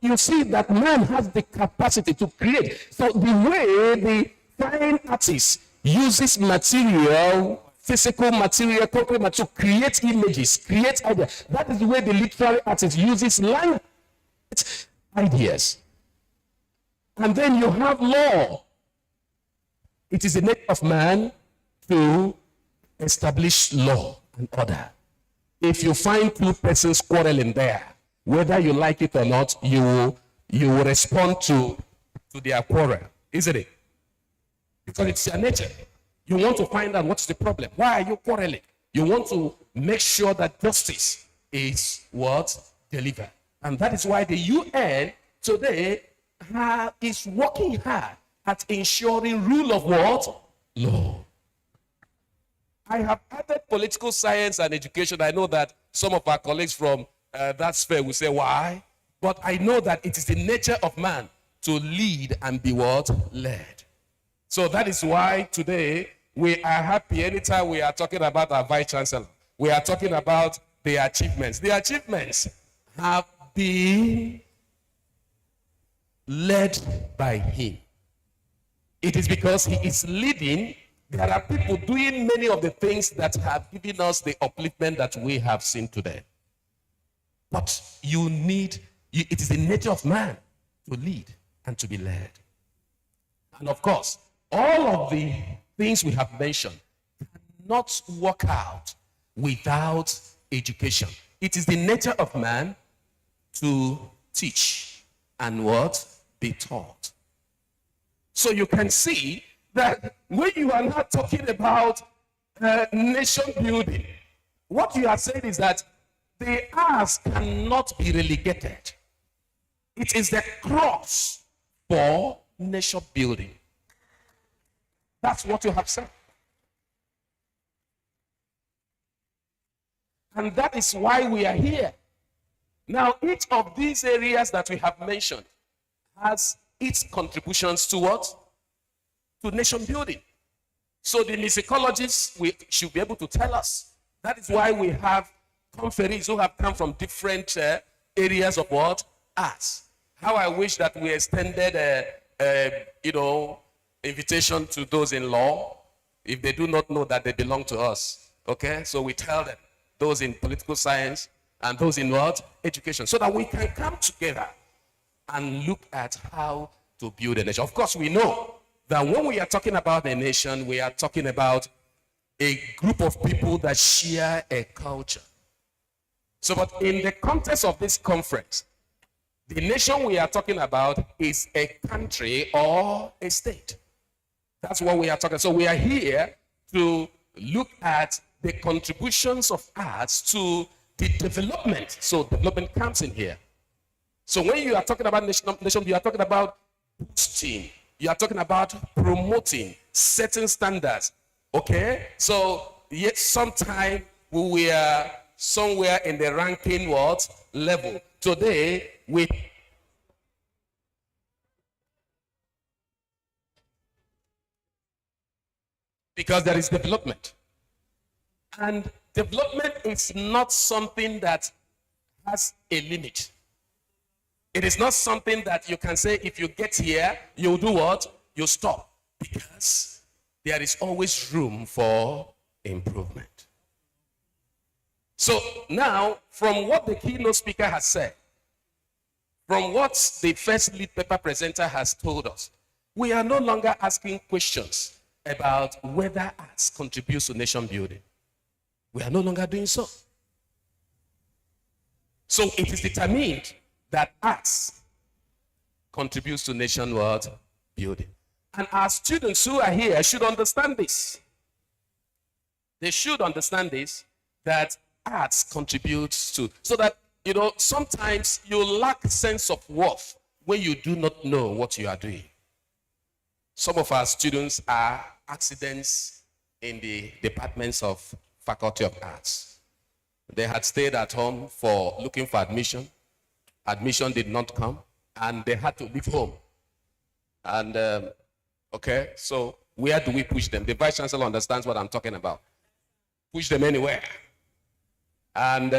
You see that man has the capacity to create. So the way the fine artist uses material, physical material, concrete material to create images, create ideas. That is the way the literary artist uses language, ideas. And then you have law. It is the nature of man to establish law and order. If you find two persons quarreling there, whether you like it or not, you will respond to their quarrel, isn't it? Because it's your nature. You want to find out what's the problem. Why are you quarreling? You want to make sure that justice is what? Delivered. And that is why the UN today is working hard at ensuring rule of what? Law. I have added political science and education. I know that some of our colleagues from that sphere will say, why? But I know that it is the nature of man to lead and be what? Led. So that is why today we are happy anytime we are talking about our Vice Chancellor. We are talking about the achievements. The achievements have been led by him. It is because he is leading. There are people doing many of the things that have given us the upliftment that we have seen today. But it is the nature of man to lead and to be led. And of course, all of the things we have mentioned cannot work out without education. It is the nature of man to teach and what? Be taught. So you can see that when you are not talking about nation building, what you are saying is that the arts cannot be relegated. It is the cross for nation building. That's what you have said. And that is why we are here. Now, each of these areas that we have mentioned has its contributions to what? To nation building. So the musicologists should be able to tell us. That is why we have conferees who have come from different areas of what? Arts. How I wish that we extended invitation to those in law if they do not know that they belong to us. Okay? So we tell them, those in political science and those in what? Education. So that we can come together and look at how to build a nation. Of course, we know that when we are talking about a nation, we are talking about a group of people that share a culture. So, but in the context of this conference, the nation we are talking about is a country or a state. That's what we are talking. So we are here to look at the contributions of arts to the development. So development comes in here. So when you are talking about nation, you are talking about boosting. You are talking about promoting certain standards. Okay? So yet sometime we were somewhere in the ranking what? Level. Today, because there is development. And development is not something that has a limit. It is not something that you can say, if you get here, you'll do what? You'll stop. Because there is always room for improvement. So now, from what the keynote speaker has said, from what the first lead paper presenter has told us, we are no longer asking questions about whether arts contributes to nation building. We are no longer doing so. So it is determined that arts contributes to nation building. And our students who are here should understand this. They should understand this, that arts contributes to, so that, sometimes you lack sense of worth when you do not know what you are doing. Some of our students are accidents in the departments of Faculty of Arts. They had stayed at home for looking for admission. Admission did not come, and they had to leave home. And, okay, so where do we push them? The Vice Chancellor understands what I'm talking about. Push them anywhere. And,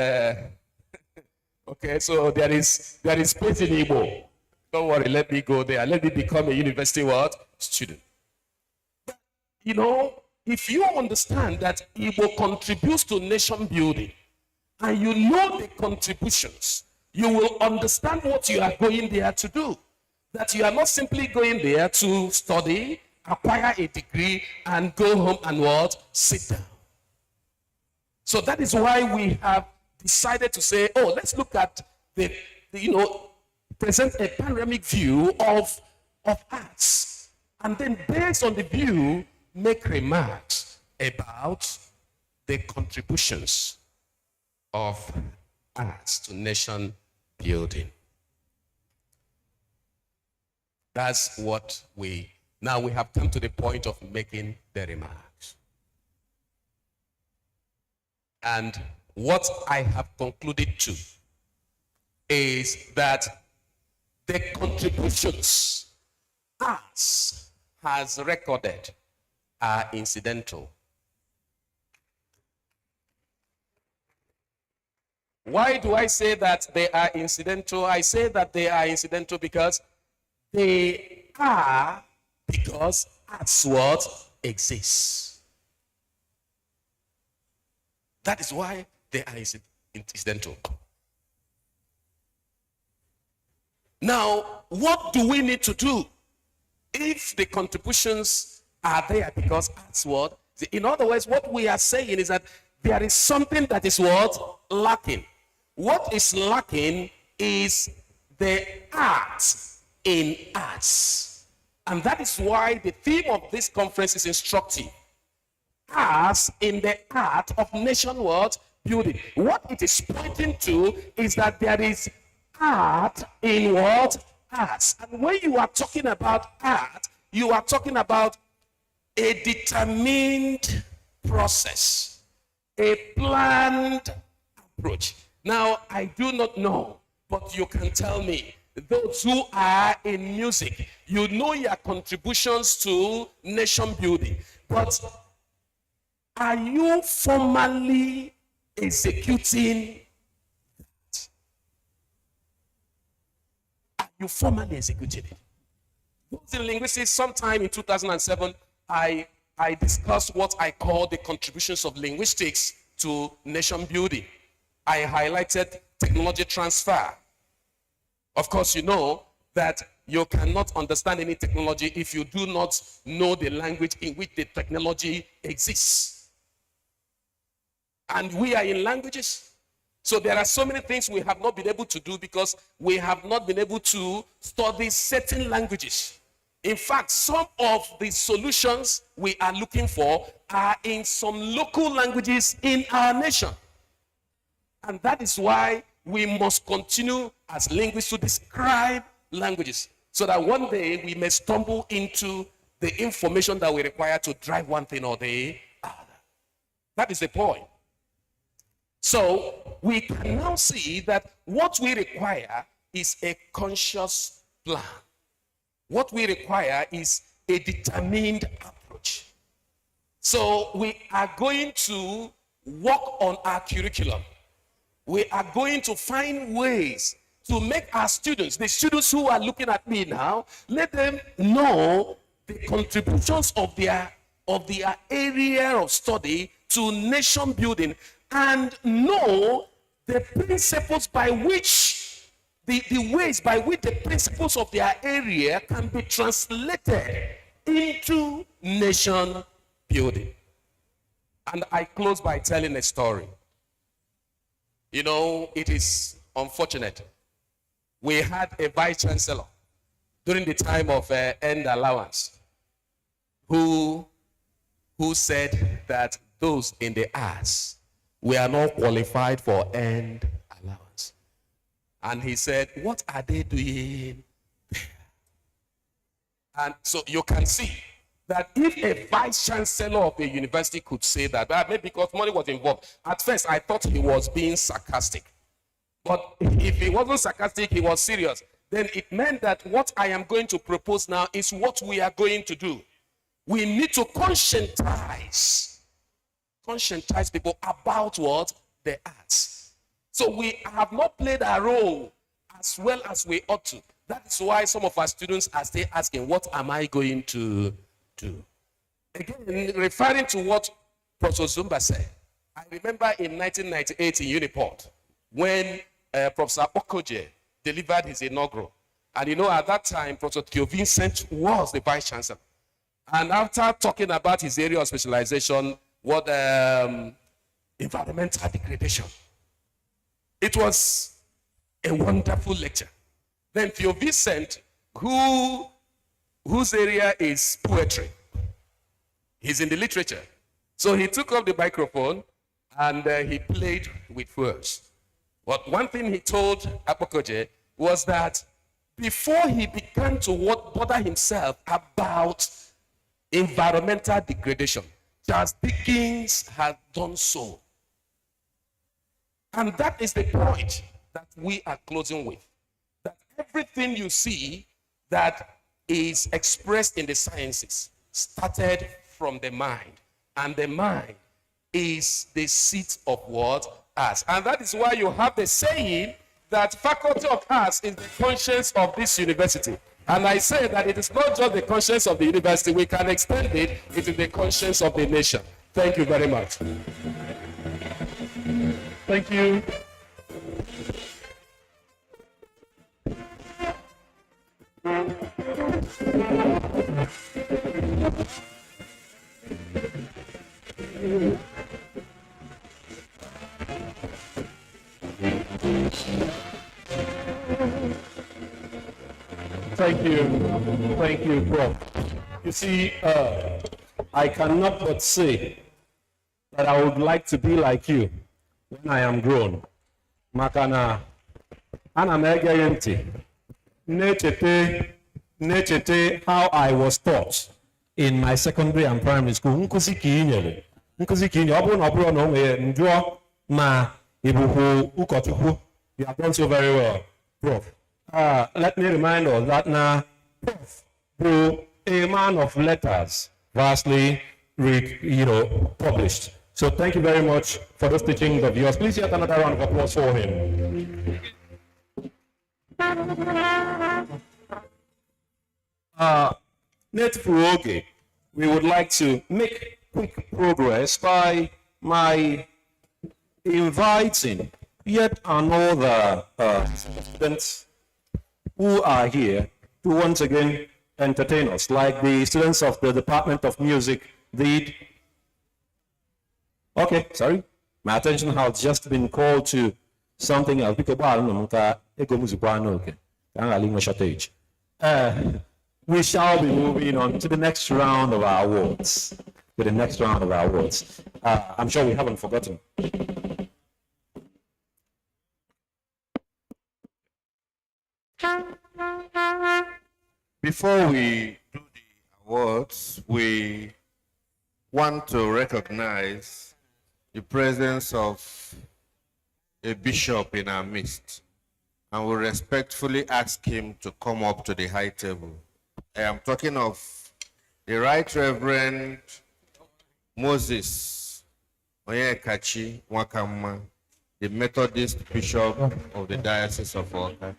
okay, so there is space in Igbo. Don't worry, let me go there. Let me become a university what? Student. But, you know, if you understand that Igbo contributes to nation building, and you know the contributions, you will understand what you are going there to do. That you are not simply going there to study, acquire a degree, and go home and what? Sit down. So that is why we have decided to say, oh, let's look at the present a panoramic view of arts. And then based on the view, make remarks about the contributions of arts to nation building. That's what now we have come to the point of making the remarks. And what I have concluded to is that the contributions arts has recorded are incidental. Why do I say that they are incidental? I say that they are incidental because they are because arts what exists. That is why they are incidental. Now, what do we need to do if the contributions are there because arts what? In other words, what we are saying is that there is something that is what? Lacking. What is lacking is the art in arts. And that is why the theme of this conference is instructive. Arts in the art of nation what? Building. What it is pointing to is that there is art in what? Arts. And when you are talking about art, you are talking about a determined process, a planned approach. Now, I do not know, but you can tell me, those who are in music, you know your contributions to nation building, but are you formally executing that? Are you formally executing it? Those in linguistics, sometime in 2007, I discussed what I call the contributions of linguistics to nation building. I highlighted technology transfer. Of course, you know that you cannot understand any technology if you do not know the language in which the technology exists. And we are in languages. So there are so many things we have not been able to do because we have not been able to study certain languages. In fact, some of the solutions we are looking for are in some local languages in our nation. And that is why we must continue as linguists to describe languages so that one day we may stumble into the information that we require to drive one thing or the other. That is the point. So we can now see that what we require is a conscious plan. What we require is a determined approach. So we are going to work on our curriculum. We are going to find ways to make our students, the students who are looking at me now, let them know the contributions of their area of study to nation building and know the principles by which, the ways by which the principles of their area can be translated into nation building. And I close by telling a story. You know, it is unfortunate. We had a vice chancellor during the time of end allowance who said that those in the arts were not qualified for end allowance. And he said, what are they doing? And so you can see that if a vice chancellor of a university could say that, maybe because money was involved. At first, I thought he was being sarcastic. But if he wasn't sarcastic, he was serious. Then it meant that what I am going to propose now is what we are going to do. We need to conscientize people about what? The arts. So we have not played our role as well as we ought to. That is why some of our students are still asking, what am I going to do? Again, referring to what Professor Zumba said, I remember in 1998 in Uniport, when Professor Okoje delivered his inaugural. And you know, at that time, Professor Theo Vincent was the vice chancellor. And after talking about his area of specialization, what environmental degradation, it was a wonderful lecture. Then Theo Vincent, whose area is poetry, he's in the literature. So he took up the microphone and he played with words. But one thing he told Apokoje was that before he began to bother himself about environmental degradation, Charles Dickens had done so. And that is the point that we are closing with. That everything you see that is expressed in the sciences started from the mind. And the mind is the seat of what? Arts. And that is why you have the saying that Faculty of Arts is the conscience of this university. And I say that it is not just the conscience of the university, we can extend it into the conscience of the nation. Thank you very much. Thank you. Thank you, Prof. You see, I cannot but say that I would like to be like you when I am grown. Makana, ana megayenti, nechete how I was taught in my secondary and primary school. Nkuzi kinyele, obro no njua ma ibuhu ukotuhu. You have done so very well, Prof. Let me remind us that now, Prof, who a man of letters, vastly published. So thank you very much for those teachings of yours. Please get another round of applause for him. Netfuoge, we would like to make quick progress by my inviting yet another students who are here to once again entertain us, like the students of the Department of Music did. Okay, sorry. My attention has just been called to something else. We shall be moving on to the next round of our awards. I'm sure we haven't forgotten. Before we do the awards, we want to recognize the presence of a bishop in our midst, and we respectfully ask him to come up to the high table. I am talking of the Right Reverend Moses Onyekachi Wakama, the Methodist Bishop of the Diocese of Awka.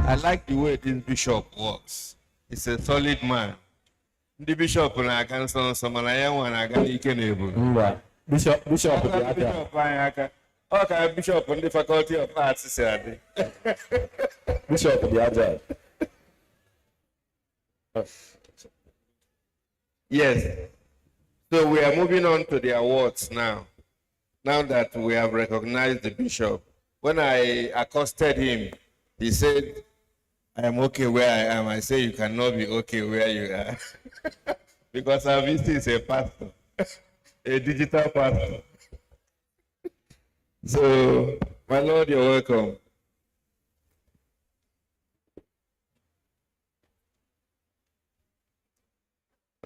I like the way this bishop works. He's a solid man. The bishop na aka nsọ nsọ mana ya nwa na-aga n'ike na-ebu. Bishop Bishop in the Faculty of Arts said. Bishop the Agile. Yes. So we are moving on to the awards now. now that we have recognized the bishop, when I accosted him, he said, I am okay where I am. I say, you cannot be okay where you are. Because our VC is a pastor, a digital pastor. So, my Lord, you're welcome.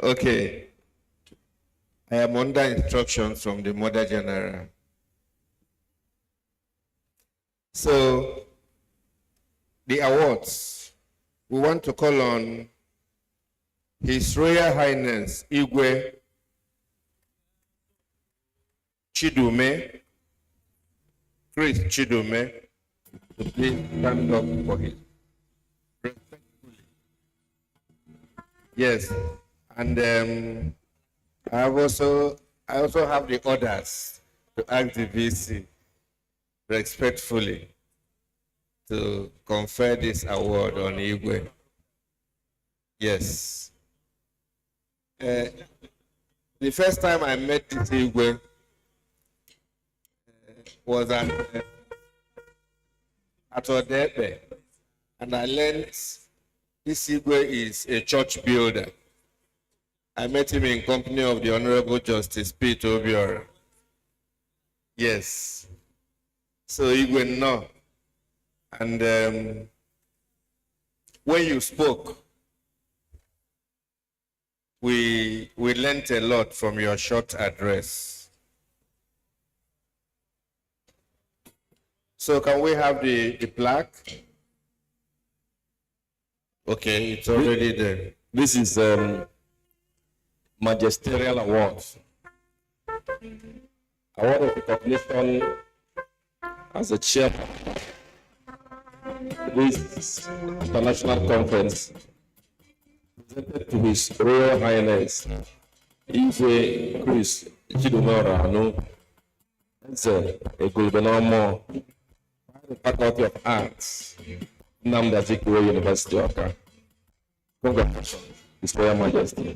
Okay. I am under instructions from the Mother General. So, the awards, we want to call on His Royal Highness Igwe Chidume, Chris Chidume, to please stand up for his respectfully. Yes, and I also have the orders to ask the VC respectfully to confer this award on Igwe. Yes. The first time I met this Igwe was at Odepe, and I learned this Igwe is a church builder. I met him in company of the Honorable Justice P. Obiora. Yes. So Igwe, no. And when you spoke, we learned a lot from your short address. So can we have the plaque? Okay, it's already there. This is magisterial award. Award of recognition as a chairman this international conference presented to His Royal Highness Ife Chris Chidume Eze Egulbenomo, the Faculty of Arts, Nnamdi Azikiwe University of Ghana. Congratulations, His Royal Majesty.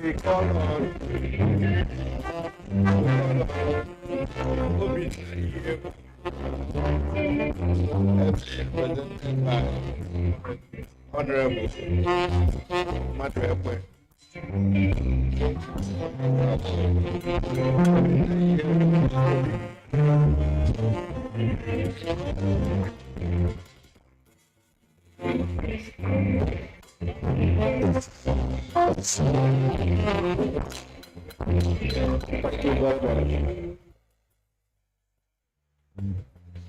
We call on represented by Honorable Matwekwe.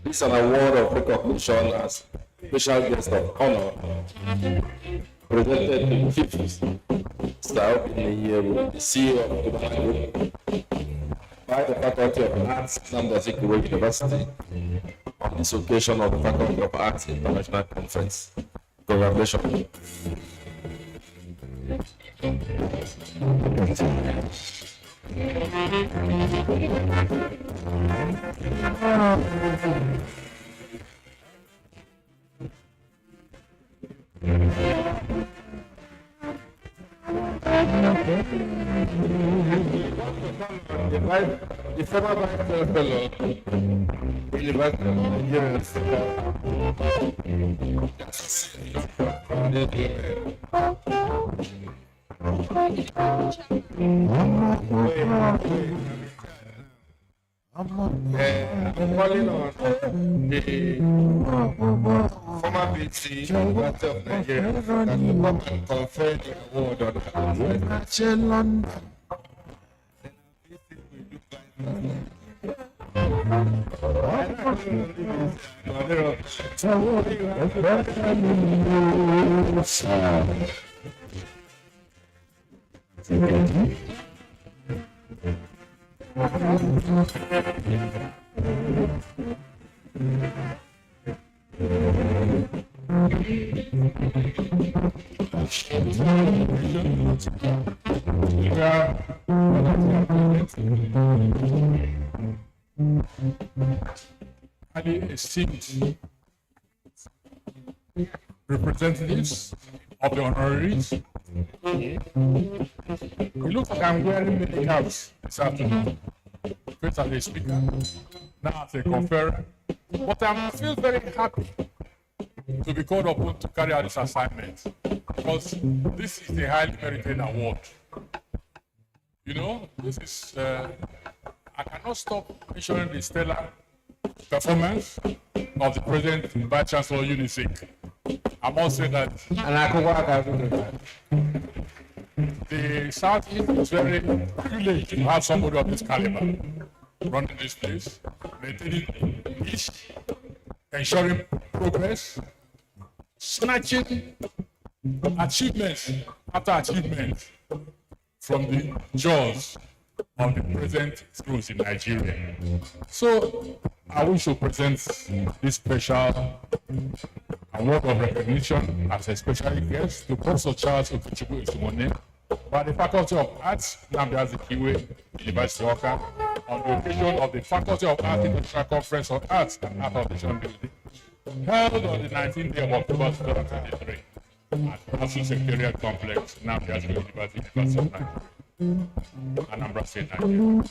This is an award of recognition as special guest of honor presented to Chief Star in the year with the CEO of the Group by the Faculty of Arts, Nnamdi Azikiwe University, on this occasion of the Faculty of Arts International Conference. Congratulations. The former Vice Chancellor, University of Nigerian, I'm calling on the former VC University of Nigeria to come and confer the award on the highly esteemed representatives of the honoraries. It looks like I'm wearing many caps this afternoon. First as a speaker, now as a conferrer. But I feel very happy to be called upon to carry out this assignment because this is a highly merited award. You know, this is, I cannot stop mentioning the stellar performance of the present Vice Chancellor UNISIC. I must say that the Southeast is very privileged to have somebody of this caliber running this place, maintaining peace, ensuring progress, snatching achievements after achievements from the jaws of the present schools in Nigeria. So I wish to present this special award of recognition as a special guest to Professor Charles Okechukwu Isumone by the Faculty of Arts, Nnamdi Azikiwe, University of Awka, on the occasion of the Faculty of Arts International Conference on Arts and Art Foundation Building, held on the 19th day of October 2023 at National Secretariat Complex, Nnamdi Azikiwe University of Nigeria, Anambra State, Nigeria.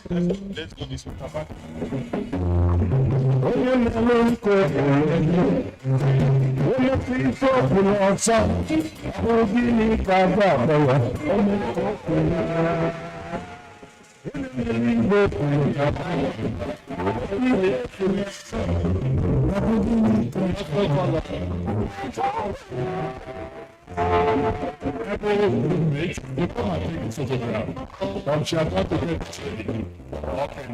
Let's go this way. Wait, you come and take this photograph. I'm sure I'm not to get it ready. Okay,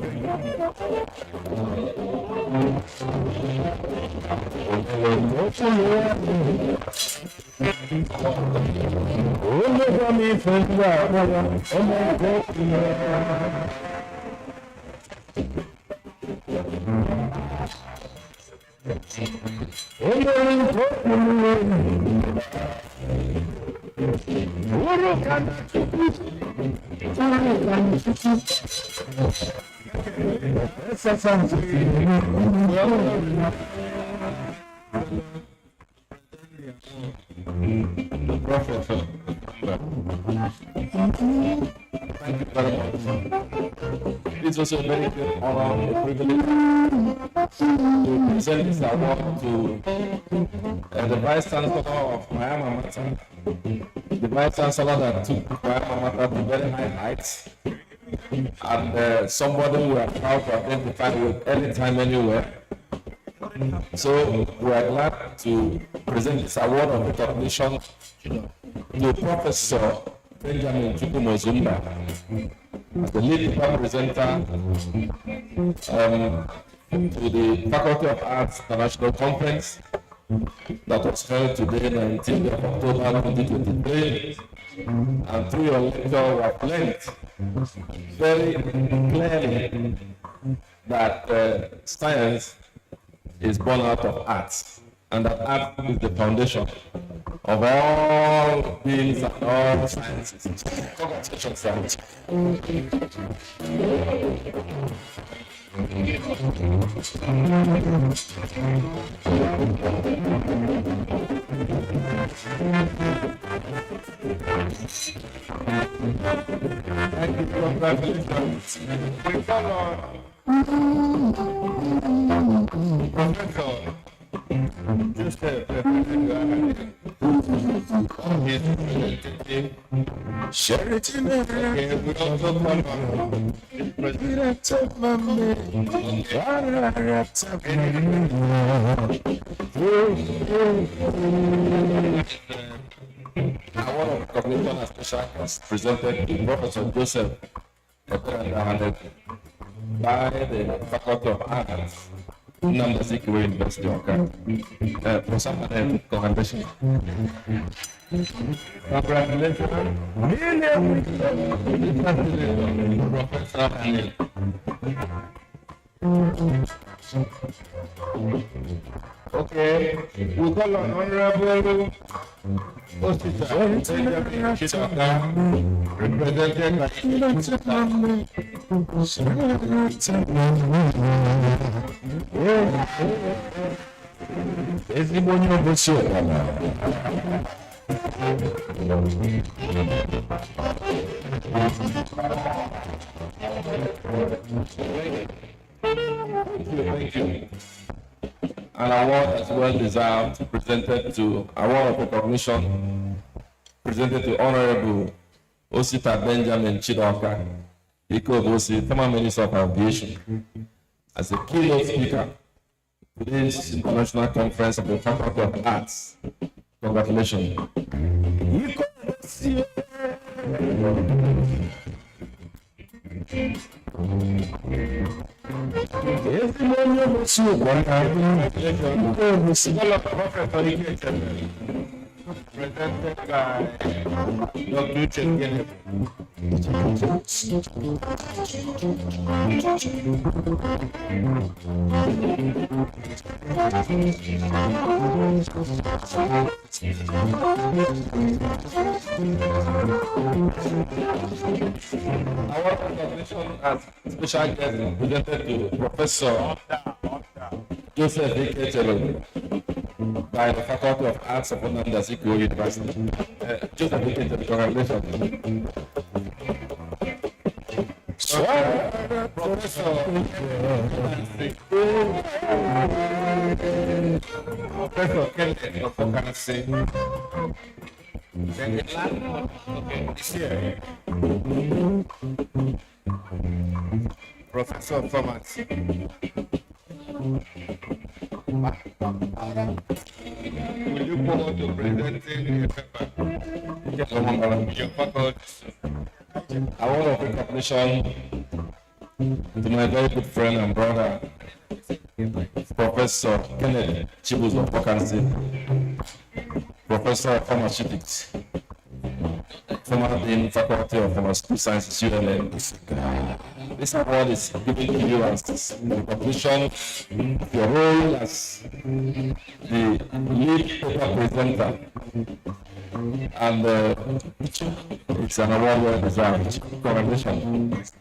Thank you very much. It's also a very great honor and a privilege to present this award to the Vice Chancellor of my alma mater, the Vice Chancellor that took my alma mater to very high heights, and somebody we are proud to identify with anytime, anywhere. So we are glad to present this award of recognition to Professor Benjamin Chukwumozumba, the lead presenter to the Faculty of Arts International Conference that was held today, 19th of October 2023. And through your lecture, we have learned very clearly that science is born out of arts, and that art is the foundation of all beings and all sciences. Congratulations, science. Thank you. Congratulations. We follow Professor. Just Sheraton. Okay, we also follow President of my award of recognition as special guest presented to Professor Joseph by the Faculty of Arts, Nnamdi Azikiwe University of Awka. For some commendation. Congratulations. Professor. Okay, we call on Honorable Osita Benjamin Chidoka, represented by Thank you. An award as well deserved presented to award of recognition presented to Honorable Osita Benjamin Chidoka, Ikobosi, former Minister of Aviation, as a keynote speaker to this international conference of the Faculty of Arts. Congratulations. Presented by Dr. Chengen. Our recognition as special guest presented to Professor Joseph Azikiwe by the Faculty of Arts of Nnamdi Azikiwe University. Joseph Azikiwe, congratulations. Professor Kenneth of Numeracy. Okay, it's here. Professor Thomas. Will you forward to presenting a paper? Your faculty. Award of recognition to my very good friend and brother, Professor Kenneth Chibuz of Wakansi, Professor of Pharmaceutics, former Dean Faculty of Pharmaceutical Sciences, ULM. This award is given to you as recognition of your role as the lead paper presenter. And it's an award well deserved. Congratulations.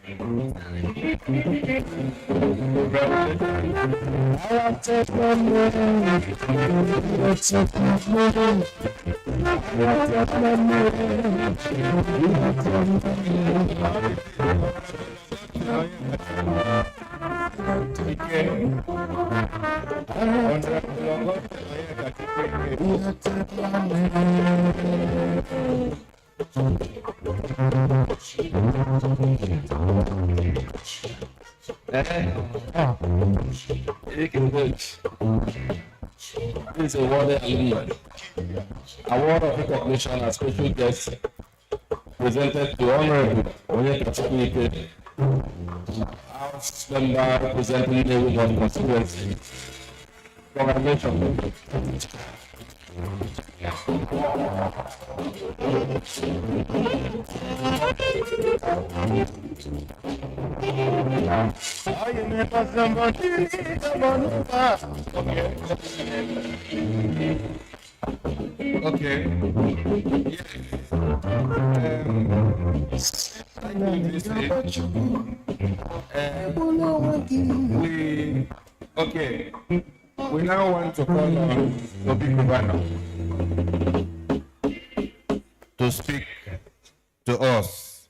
This is awarded alumni. Award of recognition as special guest presented to Honorable Onyeka Chikwike, House Member representing Nigerian constituency. Congratulations. Okay. We now want to call on Obi Kubana to speak to us.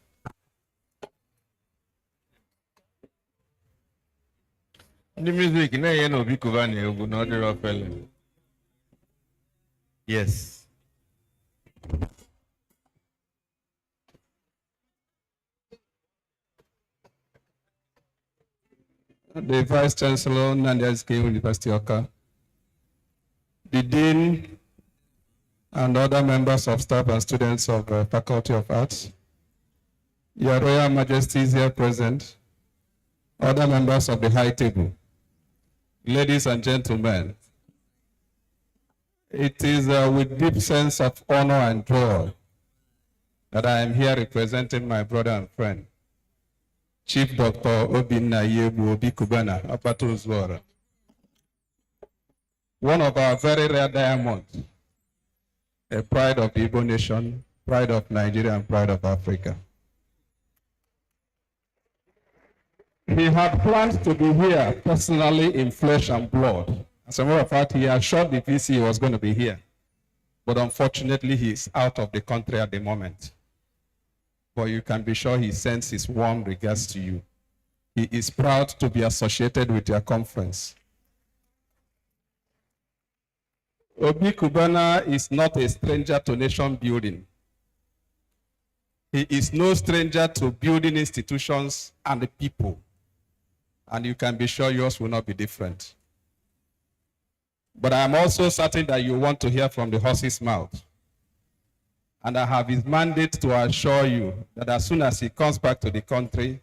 The music, na Obi Kubana, you not the fellow. Yes. The Vice Chancellor, Nnamdi Azikiwe University Oka, the Dean and other members of staff and students of the Faculty of Arts, Your Royal Majesties here present, other members of the High Table, ladies and gentlemen, it is with deep sense of honor and joy that I am here representing my brother and friend, Chief Dr. Obi Kubana, Apatuzwara. One of our very rare diamonds, a pride of the Igbo nation, pride of Nigeria, and pride of Africa. He had planned to be here personally in flesh and blood. As a matter of fact, he assured the VC he was going to be here. But unfortunately, he is out of the country at the moment. But you can be sure he sends his warm regards to you. He is proud to be associated with your conference. Obi Kubana is not a stranger to nation building. He is no stranger to building institutions and the people. And you can be sure yours will not be different. But I am also certain that you want to hear from the horse's mouth. And I have his mandate to assure you that as soon as he comes back to the country,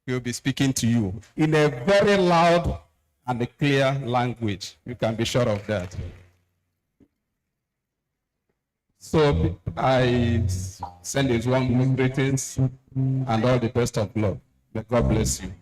he will be speaking to you in a very loud and a clear language. You can be sure of that. So I send his warm greetings and all the best of luck. May God bless you.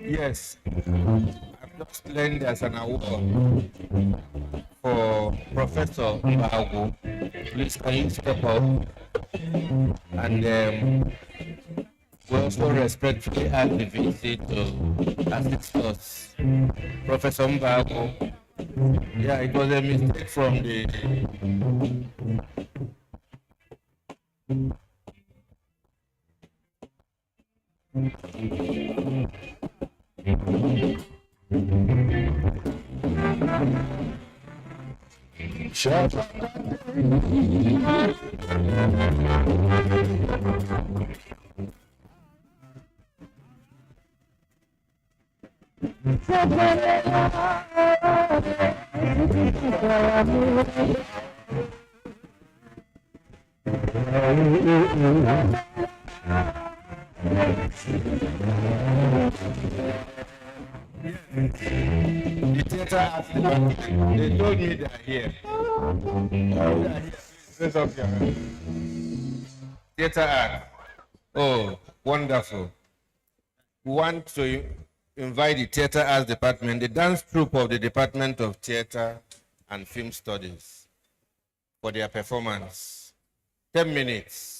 Yes, I've just learned there's an award for Professor Bago. Please, can you step up? And we also respectfully ask the VC to assist us. Professor Bago. Yeah, it was a mistake from the... The theater asked them, they told me they are here. Raise up your hand. Theater act. Oh, wonderful. We want to invite the theater arts department, the dance troupe of the Department of Theater and Film Studies for their performance. 10 minutes.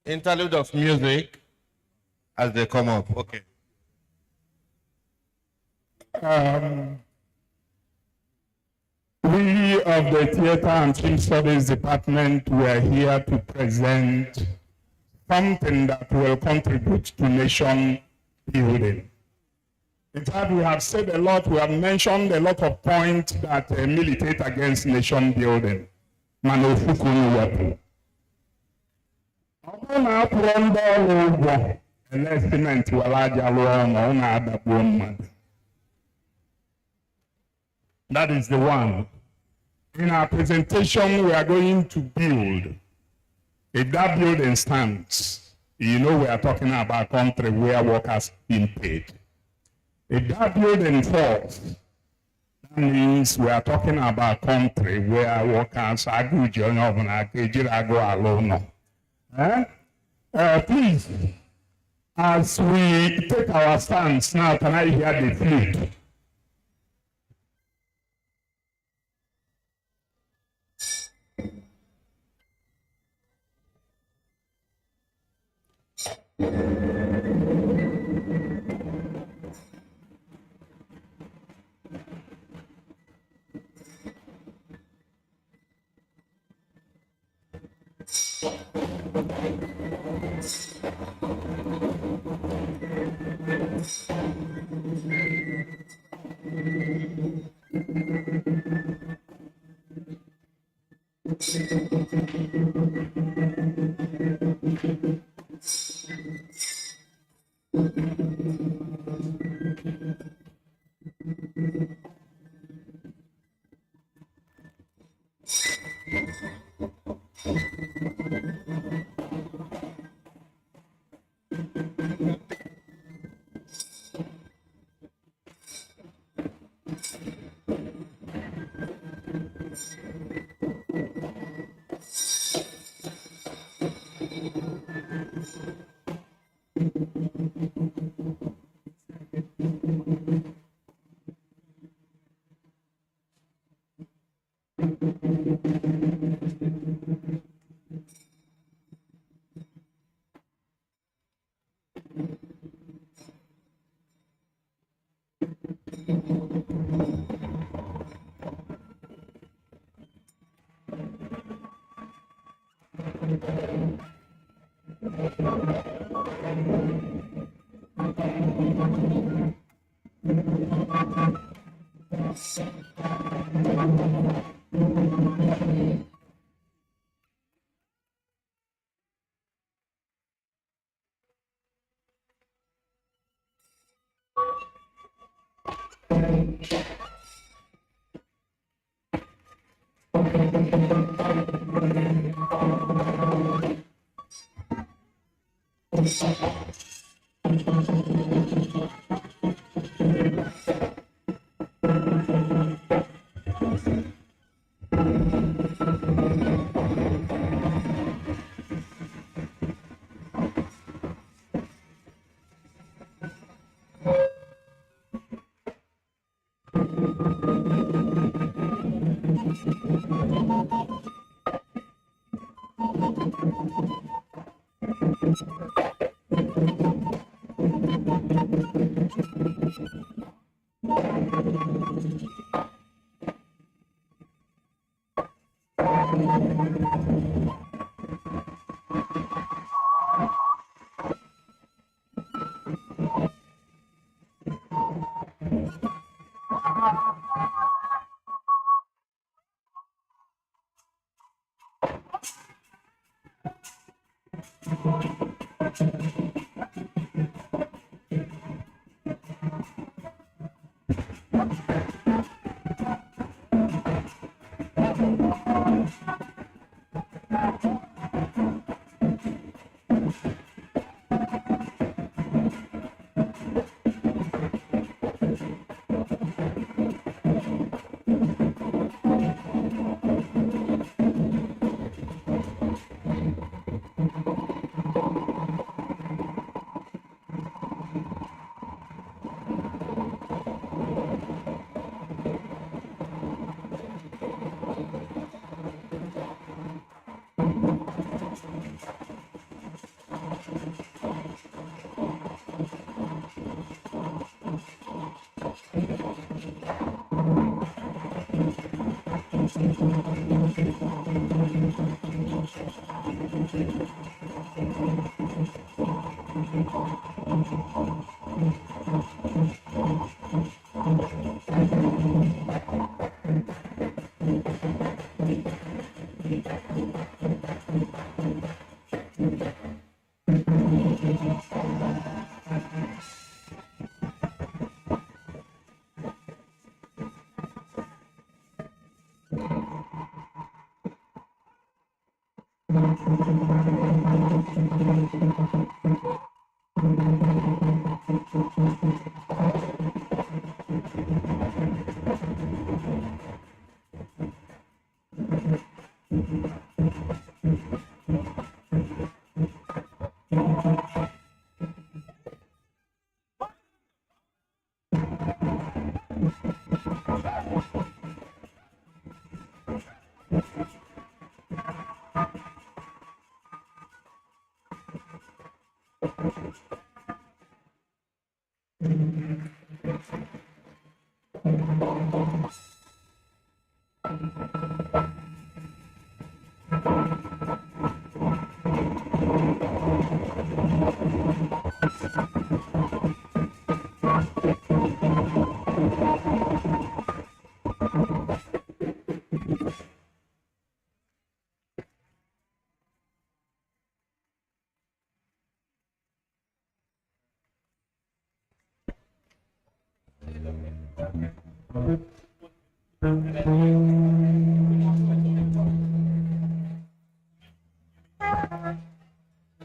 Interlude of music as they come up. Okay. We of the Theater and Film Studies Department were here to present something that will contribute to nation building. In fact, we have said a lot, we have mentioned a lot of points that militate against nation building. That is the one. In our presentation, we are going to build. If that building stands, you know we are talking about a country where workers being paid. If that building falls, that means we are talking about a country where workers are good, alone. Please, as we take our stance now, can I hear the flute?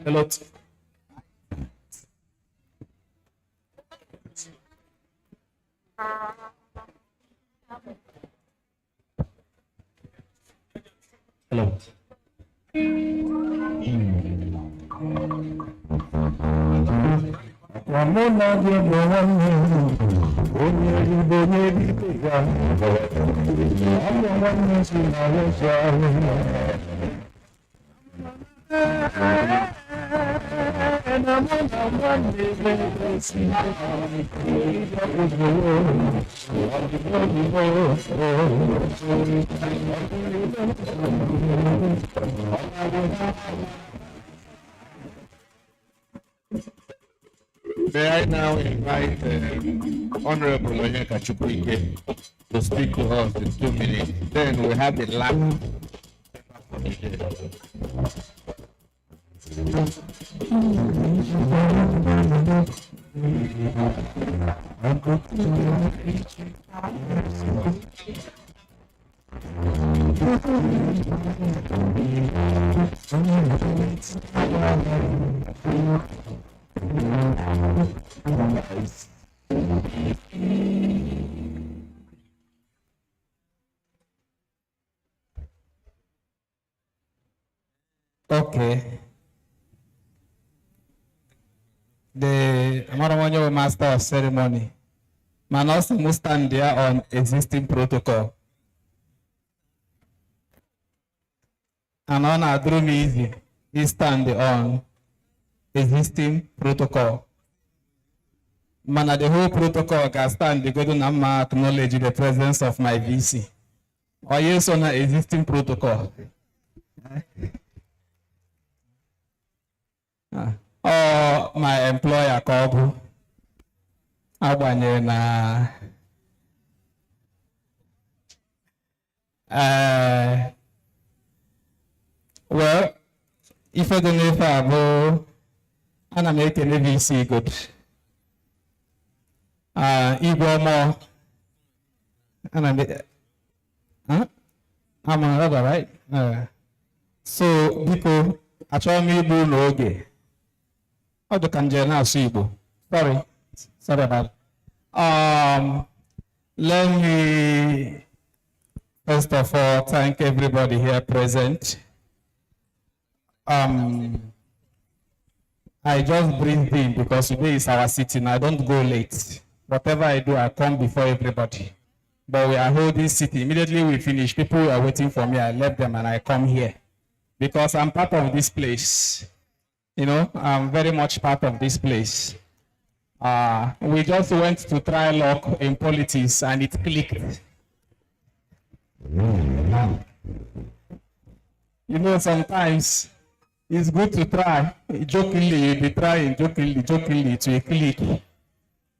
Hello. Hello. May I now invite Honorable Onyeka Chukwuike to speak to us in 2 minutes. Then we have the last. Okay. The Amaramanyo Master of Ceremony must stand there on existing protocol. And on Adrum easy, he stand on existing protocol. Man, the whole protocol can stand because I acknowledge the presence of my VC. Or yes, on an existing protocol. Or my employer called Abanye well, if I don't know if I go and I make an VC good. Igbo more and I'm another right? So because I try me do no okay. How do can now see Igbo? Sorry about it. Let me first of all thank everybody here present. I just breathed in because today is our sitting. I don't go late. Whatever I do, I come before everybody. But we are holding sitting. Immediately we finish, people are waiting for me. I left them and I come here because I'm part of this place. You know, I'm very much part of this place. We just went to try luck in politics and it clicked. You know, sometimes it's good to try. Jokingly, you'll be trying, jokingly to click.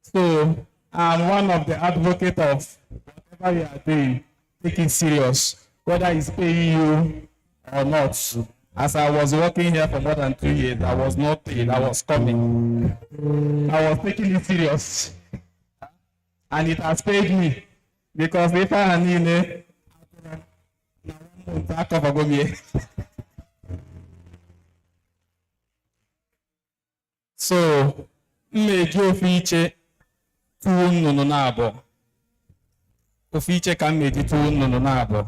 So I'm one of the advocates of whatever you are doing, take it serious, whether it's paying you or not. As I was working here for more than 2 years, I was not paid, I was coming. I was taking it serious. And it has paid me. Because if I need it, so, mejo fiche tu nnụnụ na-abụ. Ofiche ka meji tu nnụnụ na-abụ.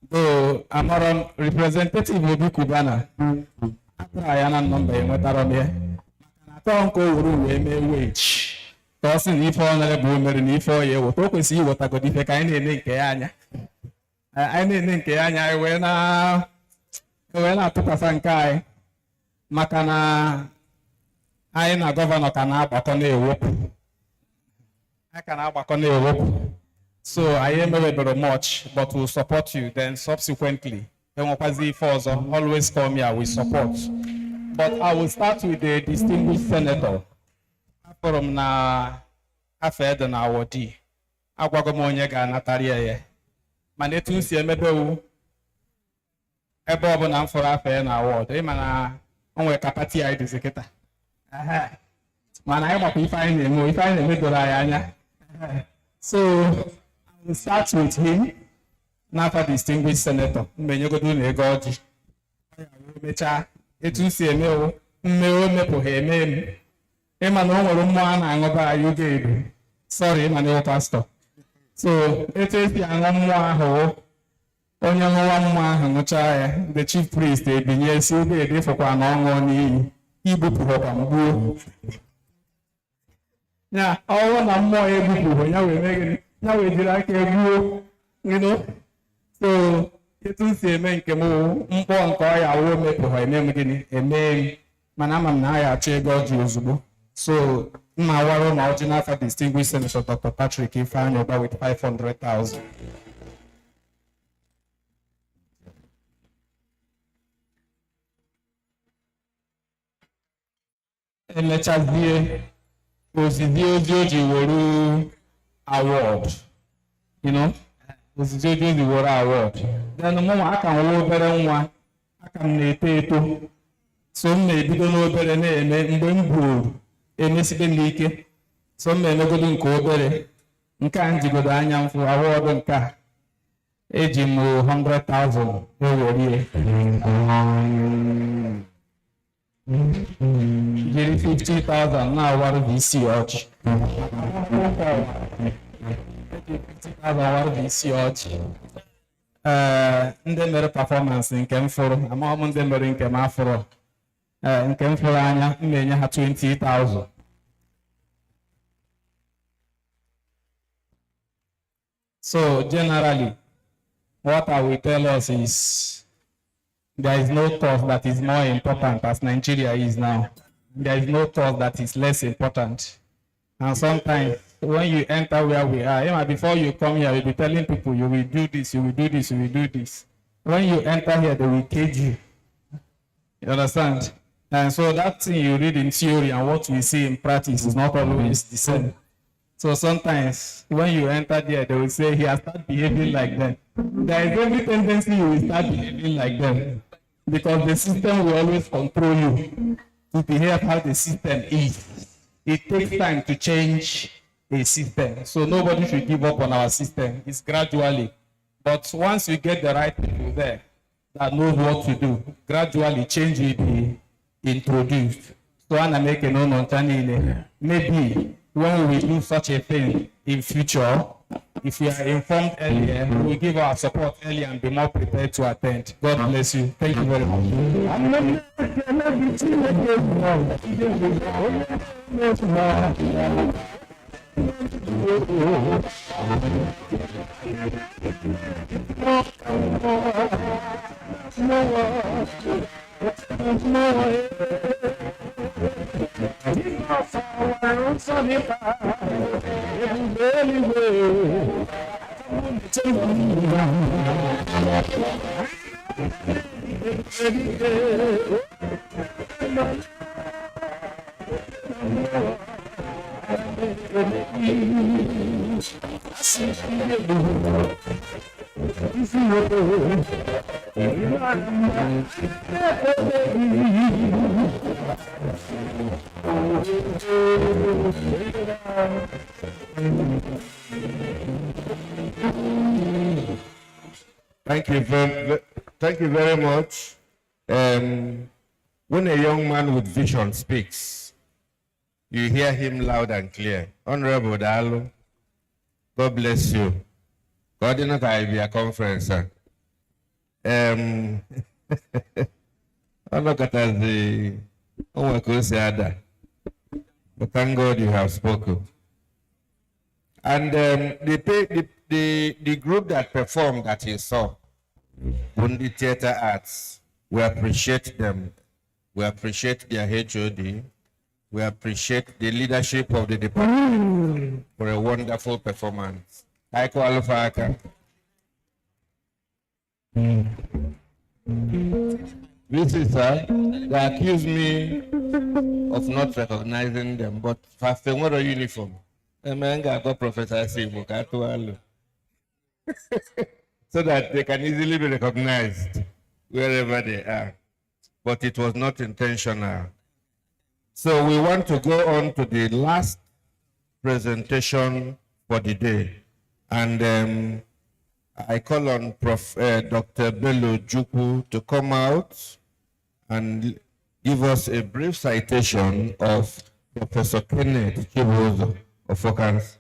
Though amara representative Obi Kubana, atara ya na nọmba enwetara m ya. Atọ nke owuru wee mee wage. Tọsị na ife ọnere bụ mere na ife ọya eweta. O kwesịrị iwetagodi ife ka anyị na-ene nke ya anya. Anyị na-ene nke ya anya wee na-atụkwasị nke anyị. Maka na anyị na gọvanọ ka na-agbakọ na-ewepụ. Anyị ka na-agbakọ na-ewepụ. So I am very much, but will support you. Then subsequently, always come here with support. But I will start with the distinguished senator from na afed na awodi. Agwagomonye ga nataria ye. Manetu si emebewu. Ebe obo na mforo afed na award. Mana onwe kapati ai diseketa. Mana ai mako ife ai na-eme, ife ai na-eme doro ai anya. So we start with him. Nafa distinguished senator. Mbenyogodu na ego oji. Mecha etu si eme o mmeo mepo he eme. Ema na onwere mmụọ a na-aṅụba ayu ga-edu. Sorry, ma na pastor. So etu esi aṅụ mmụọ ahụ onye ṅụwa mmụọ ahụ ṅụchaa ya, the chief priest ebinye esi oge edefukwa na ọṅụọ n'iyi. Igbupụkwa mgbuo. Ya, ọwụ na mmụọ egbupụrụ ya wee megide. Now we did like a you know. So it is a man came mpo nko ya wo me po ha name gini a name mana ama m na ya achọ ego ọjị ozugbo. So mma awara ma ọjị n'afa distinguished Senator Dr. Patrick Ifeanyi Oba with 500,000. Emechazie ozizi ozi o ji were award, you know, ozizi ozi o ji were award. Then mụnwa aka m nwe obere nwa, aka m na-eto eto, so m na-ebido n'obere na-eme mgbe m buru emesibe m ike, so m na-emegodo nke obere, nke a njigodo anya mfụ award nke a eji m 100,000 ewerie jiri 50,000 na-awara VC ọchị. 50,000 awara VC ọchị. Ndị mere performance nke m fụrụ, amaghị m ndị mere nke m afụrụ, nke m fụrụ anya m na-enye ha 20,000. So generally, what I will tell us is there is no cause that is more important as Nigeria is now. There is no cause that is less important. And sometimes when you enter where we are, even before you come here, you'll be telling people you will do this, you will do this, you will do this. When you enter here, they will cage you. You understand? And so that thing you read in theory and what we see in practice is not always the same. So sometimes when you enter there, they will say he has started behaving like them. There is every tendency you will start behaving like them, because the system will always control you to behave how the system is. It takes time to change a system. So nobody should give up on our system. It's gradually. But once you get the right people there that knows what to do, gradually change will be introduced. So I make a no maybe when we do such a thing in future, if we are informed earlier, we will give our support earlier and be more prepared to attend. God bless you. Thank you very much. Thank you very much. When a young man with vision speaks, you hear him loud and clear. Honorable Dalo, God bless you. God did not have a conference. I'm not at the but thank God you have spoken. And the group that performed that you saw, Bundi Theatre Arts, we appreciate them. We appreciate their HOD. We appreciate the leadership of the department for a wonderful performance. I call Alfaka. This is they accuse me of not recognizing them, but first they wear a uniform. Got Professor Sibu so that they can easily be recognized wherever they are. But it was not intentional. So we want to go on to the last presentation for the day. And I call on Dr. Bello Juku to come out and give us a brief citation of Professor Kenneth Chibuzo of Focus.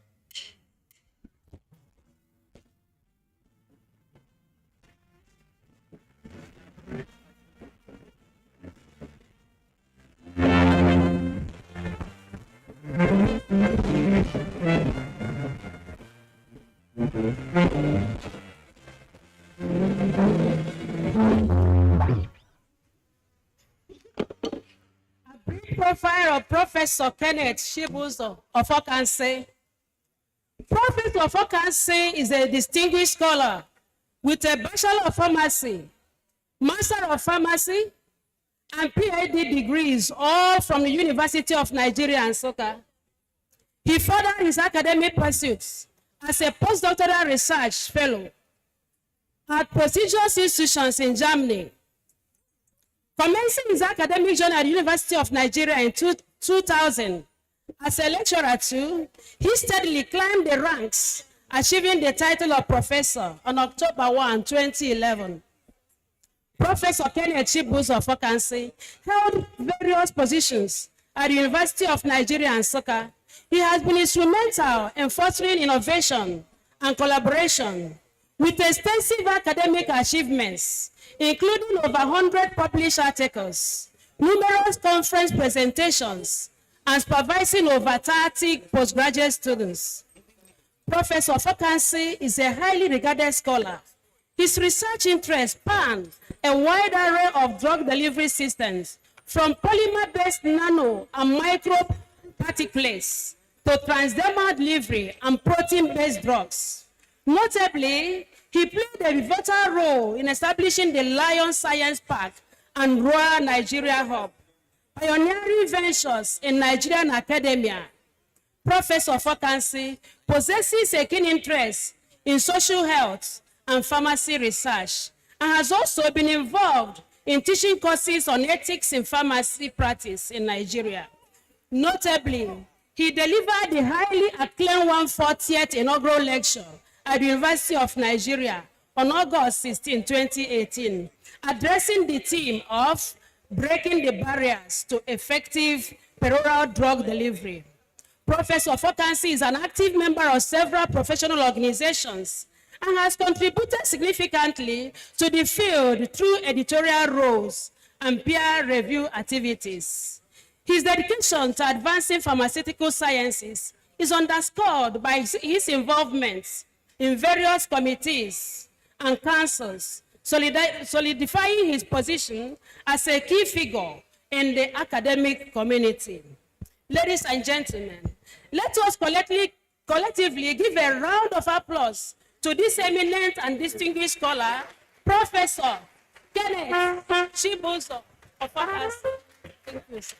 of Professor Kenneth Chibuzo of Okansi. Professor of Okansi is a distinguished scholar with a Bachelor of Pharmacy, Master of Pharmacy, and PhD degrees, all from the University of Nigeria and Nsukka. He furthered his academic pursuits as a postdoctoral research fellow at prestigious institutions in Germany. Commencing his academic journey at the University of Nigeria in 2000, as a lecturer too, he steadily climbed the ranks, achieving the title of professor on October 1, 2011. Professor Kenneth Chibuzo of Okansi held various positions at the University of Nigeria and Nsukka. He has been instrumental in fostering innovation and collaboration with extensive academic achievements, including over 100 published articles, numerous conference presentations, and supervising over 30 postgraduate students. Professor Okansi is a highly regarded scholar. His research interests span a wide array of drug delivery systems, from polymer-based nano and micro particulates to transdermal delivery and protein-based drugs. Notably, he played a vital role in establishing the Lion Science Park and Royal Nigeria Hub, pioneering ventures in Nigerian academia. Professor Okansi possesses a keen interest in social health and pharmacy research, and has also been involved in teaching courses on ethics in pharmacy practice in Nigeria. Notably, he delivered the highly acclaimed 140th inaugural lecture at the University of Nigeria on August 16, 2018, addressing the theme of breaking the barriers to effective peroral drug delivery. Professor Okansi is an active member of several professional organizations and has contributed significantly to the field through editorial roles and peer review activities. His dedication to advancing pharmaceutical sciences is underscored by his involvement in various committees and councils, solidifying his position as a key figure in the academic community. Ladies and gentlemen, let us collectively give a round of applause to this eminent and distinguished scholar, Professor Kenneth Chibuzo of Okansi. Thank you, sir.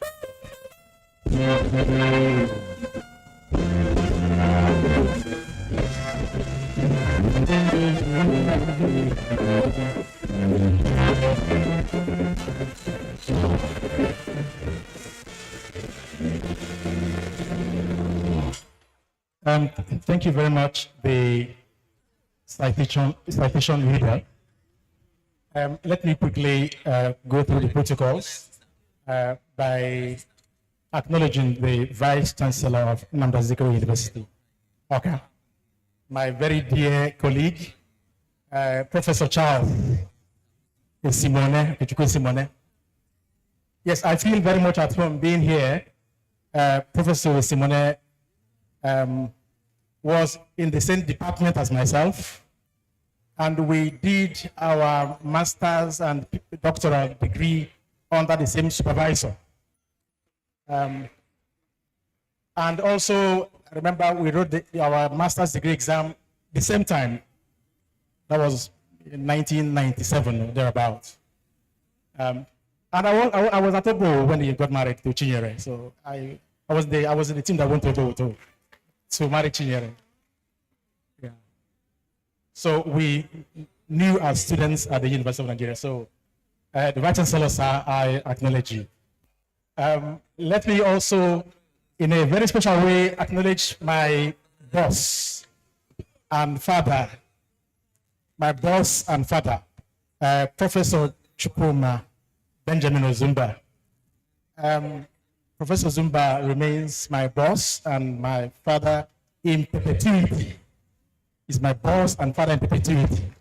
Thank you very much, the citation leader. Let me quickly go through the protocols by acknowledging the Vice Chancellor of Nnamdi Azikiwe University, okay. My very dear colleague, Professor Charles Simone. Yes, I feel very much at home being here. Professor Simone was in the same department as myself, and we did our master's and doctoral degree under the same supervisor. And also, I remember we wrote our master's degree exam the same time. That was in 1997 or thereabouts. And I was at Obo when he got married to Chinyere. So I was in the team that went to Obo to marry Chinyere. Yeah. So we knew as students at the University of Nigeria. So the Vice Chancellor, sir, I acknowledge you. Let me also, in a very special way, acknowledge my boss and father, Professor Chukwuma Benjamin Ozumba. Professor Zumba remains my boss and my father in perpetuity. He's my boss and father in perpetuity.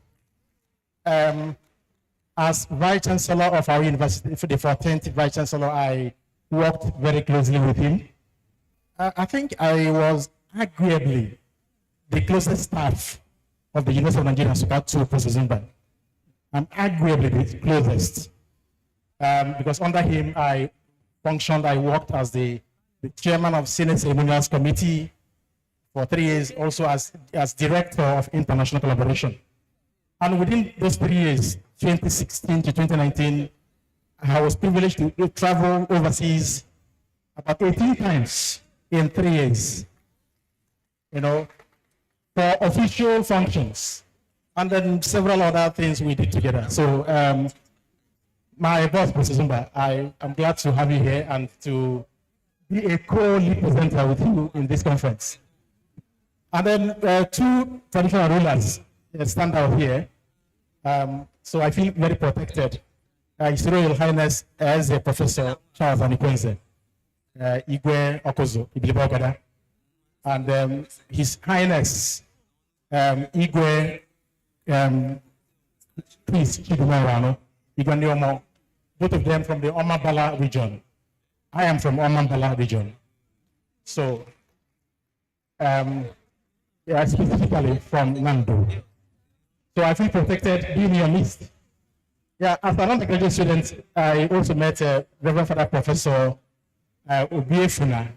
As Vice Chancellor of our university, for the 14th Vice Chancellor, I worked very closely with him. I think I was arguably the closest staff of the University of Nigeria to Professor Zumba. I'm arguably the closest. Because under him, I functioned, I worked as the chairman of Senate Ceremonials Committee for 3 years, also as director of international collaboration. And within those 3 years, 2016 to 2019, I was privileged to travel overseas about 18 times in 3 years, for official functions, and then several other things we did together. So my boss, Mr. Zumba, I am glad to have you here and to be a co-lead presenter with you in this conference. And then two traditional rulers stand out here. So I feel very protected. His Royal Highness as a Professor Charles Anikwenze, Igwe Okozo, Ibilibogada, and His Highness Igwe Prince Chidumarano, Igwe Nyomo, both of them from the Omambala region. I am from Omambala region. So, specifically from Nando. So I feel protected being in your midst. Yeah, as an undergraduate student, I also met Reverend Father Professor Obiefuna,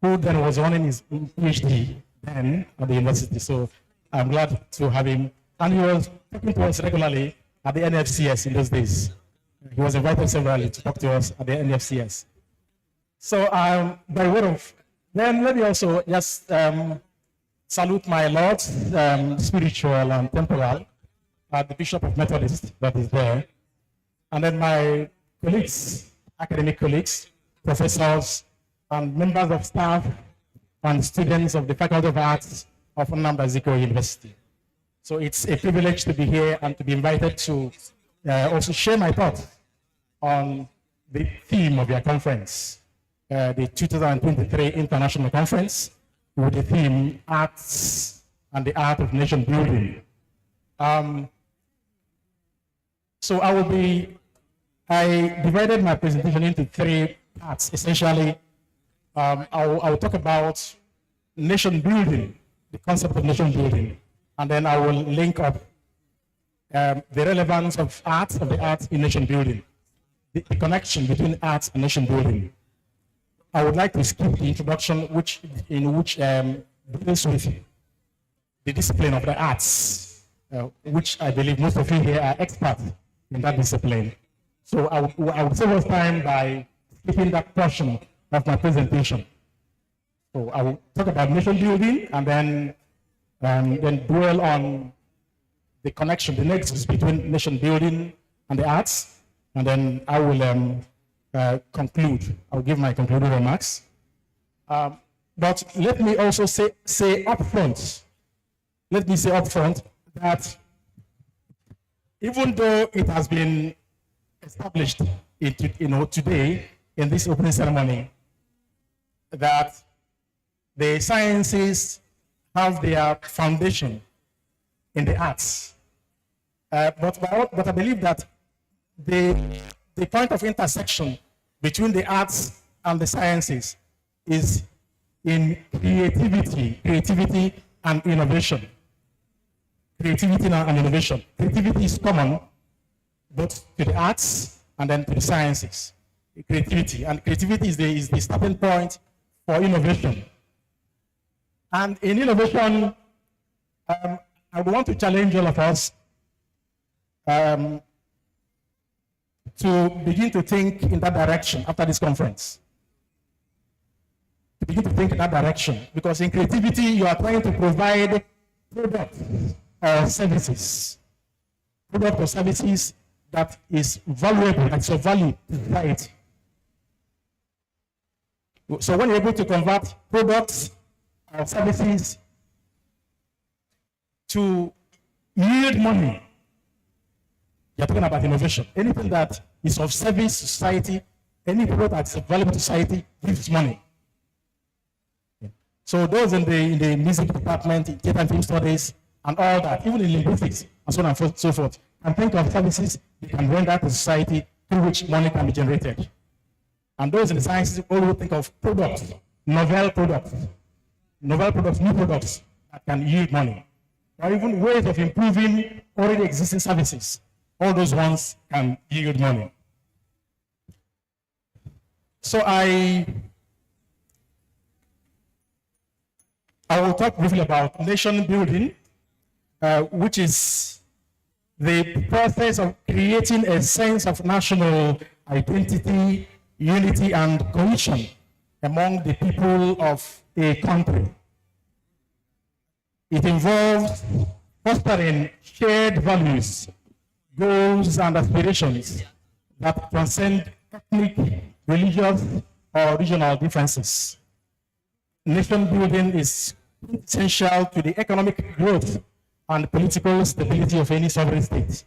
who then was running his PhD then at the university. So I'm glad to have him. And he was talking to us regularly at the NFCS in those days. He was invited severally to talk to us at the NFCS. So by word of, then let me also just salute my Lord, spiritual and temporal, the Bishop of Methodist that is there. And then my colleagues, academic colleagues, professors, and members of staff and students of the Faculty of Arts of Nnamdi Azikiwe University. So it's a privilege to be here and to be invited to also share my thoughts on the theme of your conference, the 2023 International Conference, with the theme Arts and the Art of Nation Building. So I divided my presentation into 3 parts. Essentially, I'll talk about nation building, the concept of nation building, and then I will link up the relevance of arts, of the arts in nation building, the connection between arts and nation building. I would like to skip the introduction, which deals with the discipline of the arts, which I believe most of you here are experts in that discipline. So I would save us time by skipping that portion of my presentation. So I will talk about nation building and then dwell on the connection, the nexus between nation building and the arts, and then I will conclude. I'll give my concluding remarks. But let me also say up front, that even though it has been established today in this opening ceremony that the sciences have their foundation in the arts, but I believe that the point of intersection between the arts and the sciences is in creativity and innovation. Creativity and innovation. Creativity is common both to the arts and then to the sciences. Creativity is the starting point for innovation. And in innovation, I would want to challenge all of us to begin to think in that direction after this conference. To begin to think in that direction. Because in creativity, you are trying to provide products or services. Product or services that is valuable, that's of value to society. So when you're able to convert products or services to yield money, you're talking about innovation. Anything that is of service to society, any product that's valuable to society gives money. So those in the music department, in theater and film studies, and all that, even in linguistics, and so on and so forth, and think of services they can render to society through which money can be generated. And those in the sciences always think of products, novel products, new products that can yield money, or even ways of improving already existing services. All those ones can yield money. So I will talk briefly about nation building, which is the process of creating a sense of national identity, unity, and cohesion among the people of a country. It involves fostering shared values, goals, and aspirations that transcend ethnic, religious, or regional differences. Nation building is essential to the economic growth and political stability of any sovereign state.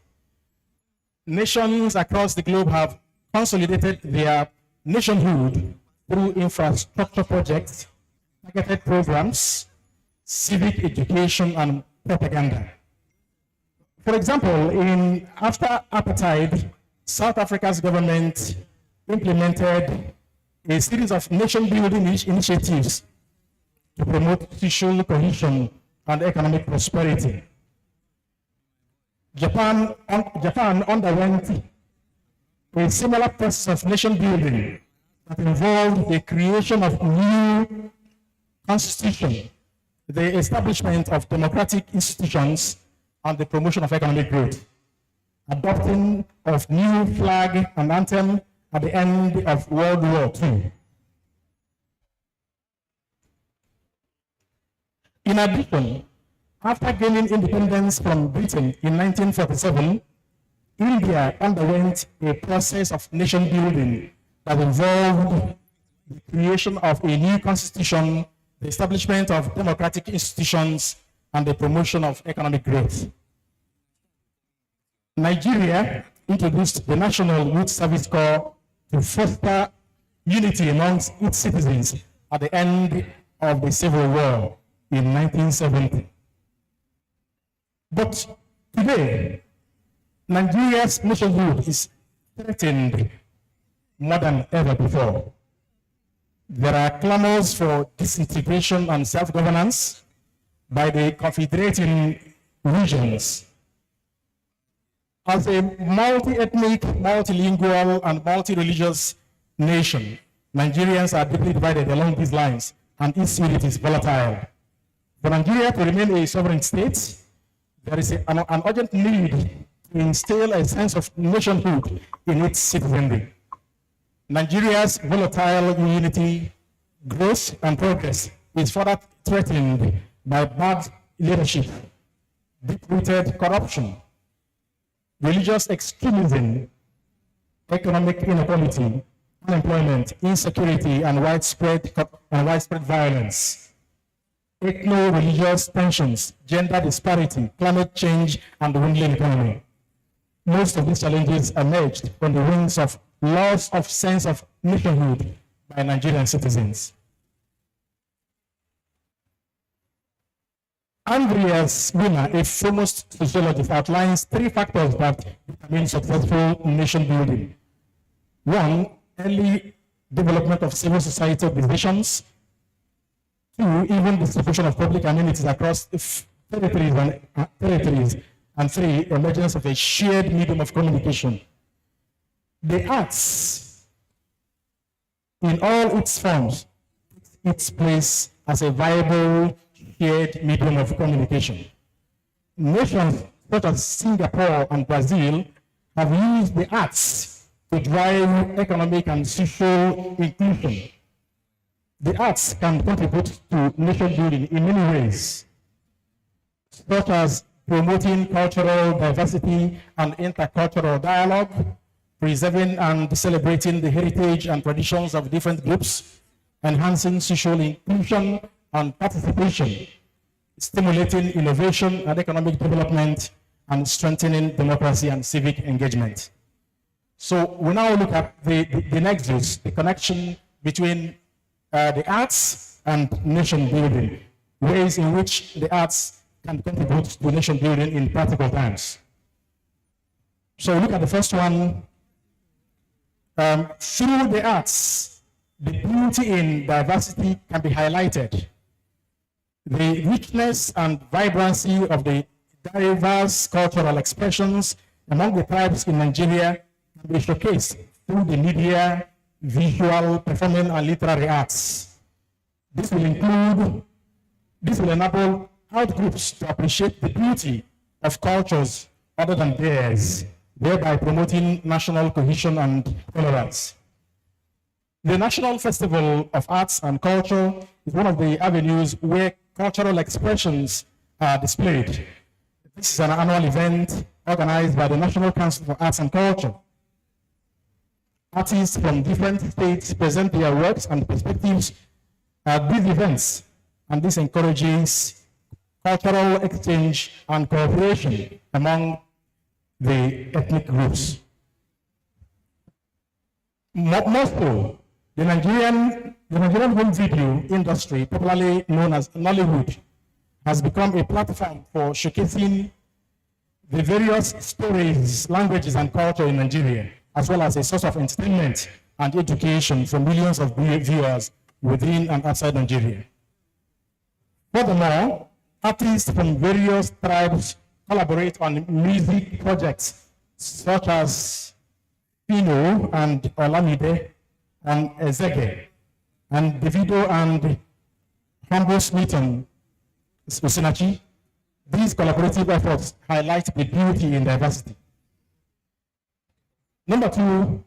Nations across the globe have consolidated their nationhood through infrastructure projects, targeted programs, civic education, and propaganda. For example, after apartheid, South Africa's government implemented a series of nation-building initiatives to promote social cohesion and economic prosperity. Japan underwent a similar process of nation-building that involved the creation of new constitution, the establishment of democratic institutions, and the promotion of economic growth, adopting of new flag and anthem at the end of World War II. In addition, after gaining independence from Britain in 1947, India underwent a process of nation building that involved the creation of a new constitution, the establishment of democratic institutions, and the promotion of economic growth. Nigeria introduced the National Youth Service Corps to foster unity amongst its citizens at the end of the Civil War in 1970. But today, Nigeria's nationhood is threatened more than ever before. There are clamors for disintegration and self-governance by the confederating regions. As a multi-ethnic, multilingual, and multi-religious nation, Nigerians are deeply divided along these lines, and its unity is volatile. For Nigeria to remain a sovereign state, there is an urgent need to instill a sense of nationhood in its citizenry. Nigeria's volatile unity, growth, and progress is further threatened by bad leadership, deep-rooted corruption, religious extremism, economic inequality, unemployment, insecurity, and widespread violence, ethno-religious tensions, gender disparity, climate change, and the dwindling economy. Most of these challenges emerged on the wings of loss of sense of nationhood by Nigerian citizens. Andreas Wiener, a famous sociologist, outlines 3 factors that determine successful nation building. 1, early development of civil society organizations. 2, even distribution of public amenities across territories. And 3, emergence of a shared medium of communication. The arts, in all its forms, its place as a viable shared medium of communication. Nations such as Singapore and Brazil have used the arts to drive economic and social inclusion. The arts can contribute to nation building in many ways, such as promoting cultural diversity and intercultural dialogue, preserving and celebrating the heritage and traditions of different groups, enhancing social inclusion and participation, stimulating innovation and economic development, and strengthening democracy and civic engagement. So we now look at the nexus, the connection between the arts and nation building, ways in which the arts can contribute to nation building in practical terms. So look at the first one. Through the arts, the beauty in diversity can be highlighted. The richness and vibrancy of the diverse cultural expressions among the tribes in Nigeria can be showcased through the media, visual, performing, and literary arts. This will enable out groups to appreciate the beauty of cultures other than theirs, thereby promoting national cohesion and tolerance. The National Festival of Arts and Culture is one of the avenues where cultural expressions are displayed. This is an annual event organized by the National Council for Arts and Culture. Artists from different states present their works and perspectives at these events, and this encourages cultural exchange and cooperation among the ethnic groups. More so, the Nigerian home video industry, popularly known as Nollywood, has become a platform for showcasing the various stories, languages, and culture in Nigeria, as well as a source of entertainment and education for millions of viewers within and outside Nigeria. Furthermore, artists from various tribes collaborate on music projects such as Pino and Olamide and Ezege, and Davido and Humble Smitten Usinachi. These collaborative efforts highlight the beauty in diversity. Number two,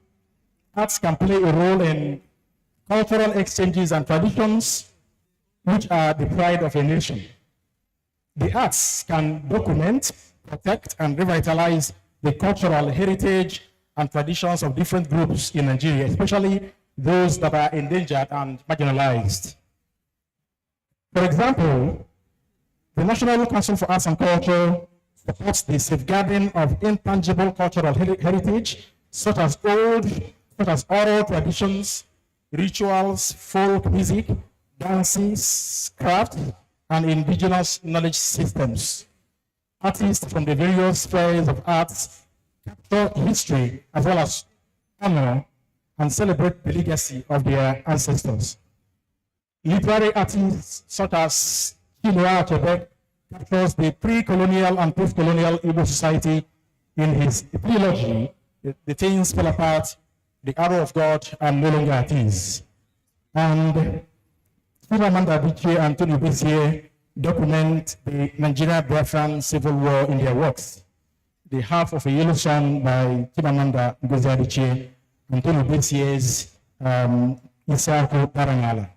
arts can play a role in cultural exchanges and traditions, which are the pride of a nation. The arts can document, protect, and revitalize the cultural heritage and traditions of different groups in Nigeria, especially those that are endangered and marginalized. For example, the National Council for Arts and Culture supports the safeguarding of intangible cultural heritage, such as oral traditions, rituals, folk music, dances, crafts, and indigenous knowledge systems. Artists from the various spheres of arts capture history as well as honor and celebrate the legacy of their ancestors. Literary artists such as Chinua Achebe captures the pre-colonial and post-colonial Igbo society in his trilogy, The Things Fall Apart, The Arrow of God, and No Longer At Ease. And Nnamdi Azikiwe and Tony Bezie document the Nigeria-Biafran Civil War in their works. The Half of a Yellow Sun by Chimamanda Ngozi Adichie and Tony Bezie's Isaku Parangala.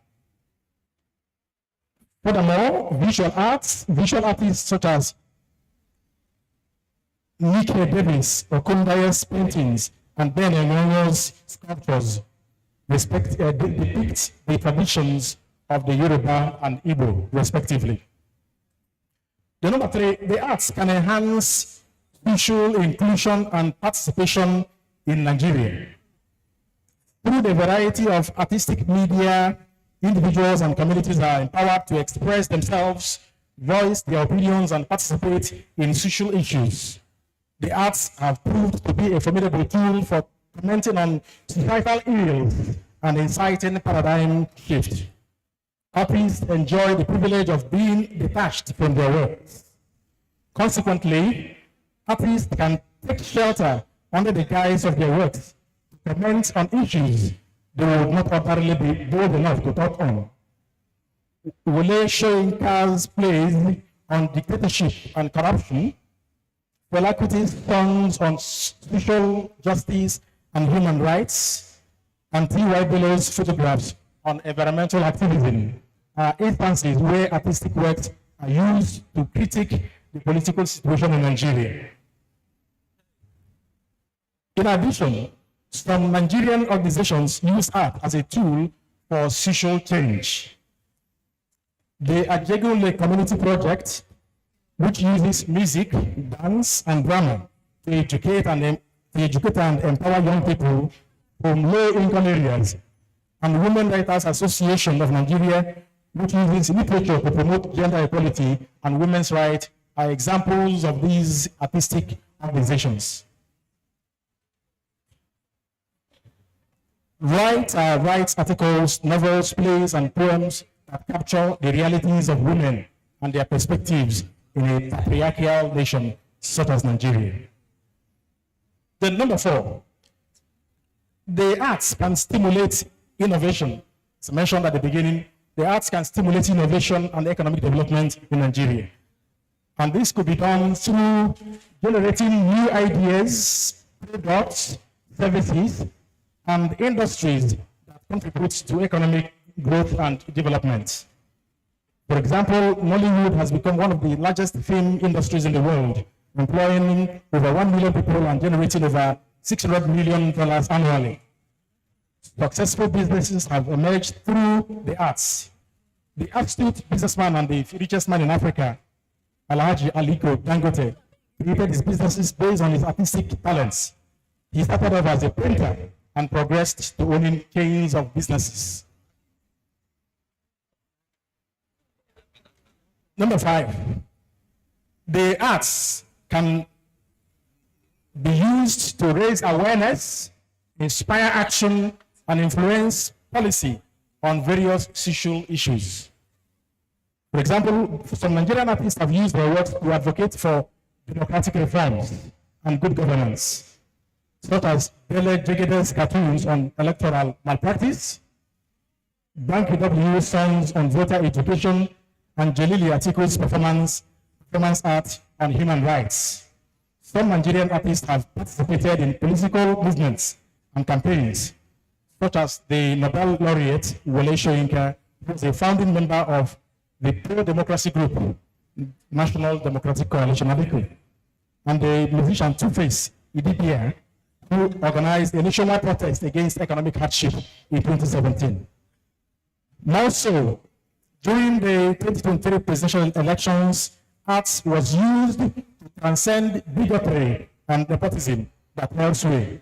Furthermore, visual artists such as Nike Davis, Okundayo's paintings, and Ben Engonyo's sculptures depict the traditions of the Yoruba and Igbo, respectively. The number three, the arts can enhance social inclusion and participation in Nigeria. Through the variety of artistic media, individuals and communities are empowered to express themselves, voice their opinions, and participate in social issues. The arts have proved to be a formidable tool for commenting on societal ills and inciting paradigm shift. Artists enjoy the privilege of being detached from their works. Consequently, artists can take shelter under the guise of their works to comment on issues they would not ordinarily be bold enough to talk on. Wole Soyinka's plays on dictatorship and corruption, Fela Kuti's songs on social justice and human rights, and T.Y. Bellow's photographs on environmental activism are instances where artistic works are used to critique the political situation in Nigeria. In addition, some Nigerian organizations use art as a tool for social change. The Ajegunle Community Project, which uses music, dance, and drama to educate and empower young people from low-income areas, and Women Writers Association of Nigeria, which uses literature to promote gender equality and women's rights, are examples of these artistic organizations. Writes articles, novels, plays, and poems that capture the realities of women and their perspectives in a patriarchal nation such as Nigeria. Then number four, the arts can stimulate innovation. As I mentioned at the beginning, the arts can stimulate innovation and economic development in Nigeria. And this could be done through generating new ideas, products, services, and industries that contribute to economic growth and development. For example, Nollywood has become one of the largest film industries in the world, employing over 1 million people and generating over $600 million annually. Successful businesses have emerged through the arts. The astute businessman and the richest man in Africa, Alhaji Aliko Dangote, created his businesses based on his artistic talents. He started off as a painter and progressed to owning chains of businesses. Number 5, the arts can be used to raise awareness, inspire action, and influence policy on various social issues. For example, some Nigerian artists have used their work to advocate for democratic reforms and good governance, such as Bele Jegede's cartoons on electoral malpractice, Banky W's songs on voter education, and Jalili Atiku's performance art on human rights. Some Nigerian artists have participated in political movements and campaigns, such as the Nobel laureate Wole Soyinka, who is a founding member of the pro-democracy group, National Democratic Coalition, and the musician Two-Face Idibia, who organized a nationwide protest against economic hardship in 2017. More so, during the 2023 presidential elections, arts was used to transcend bigotry and nepotism that elsewhere.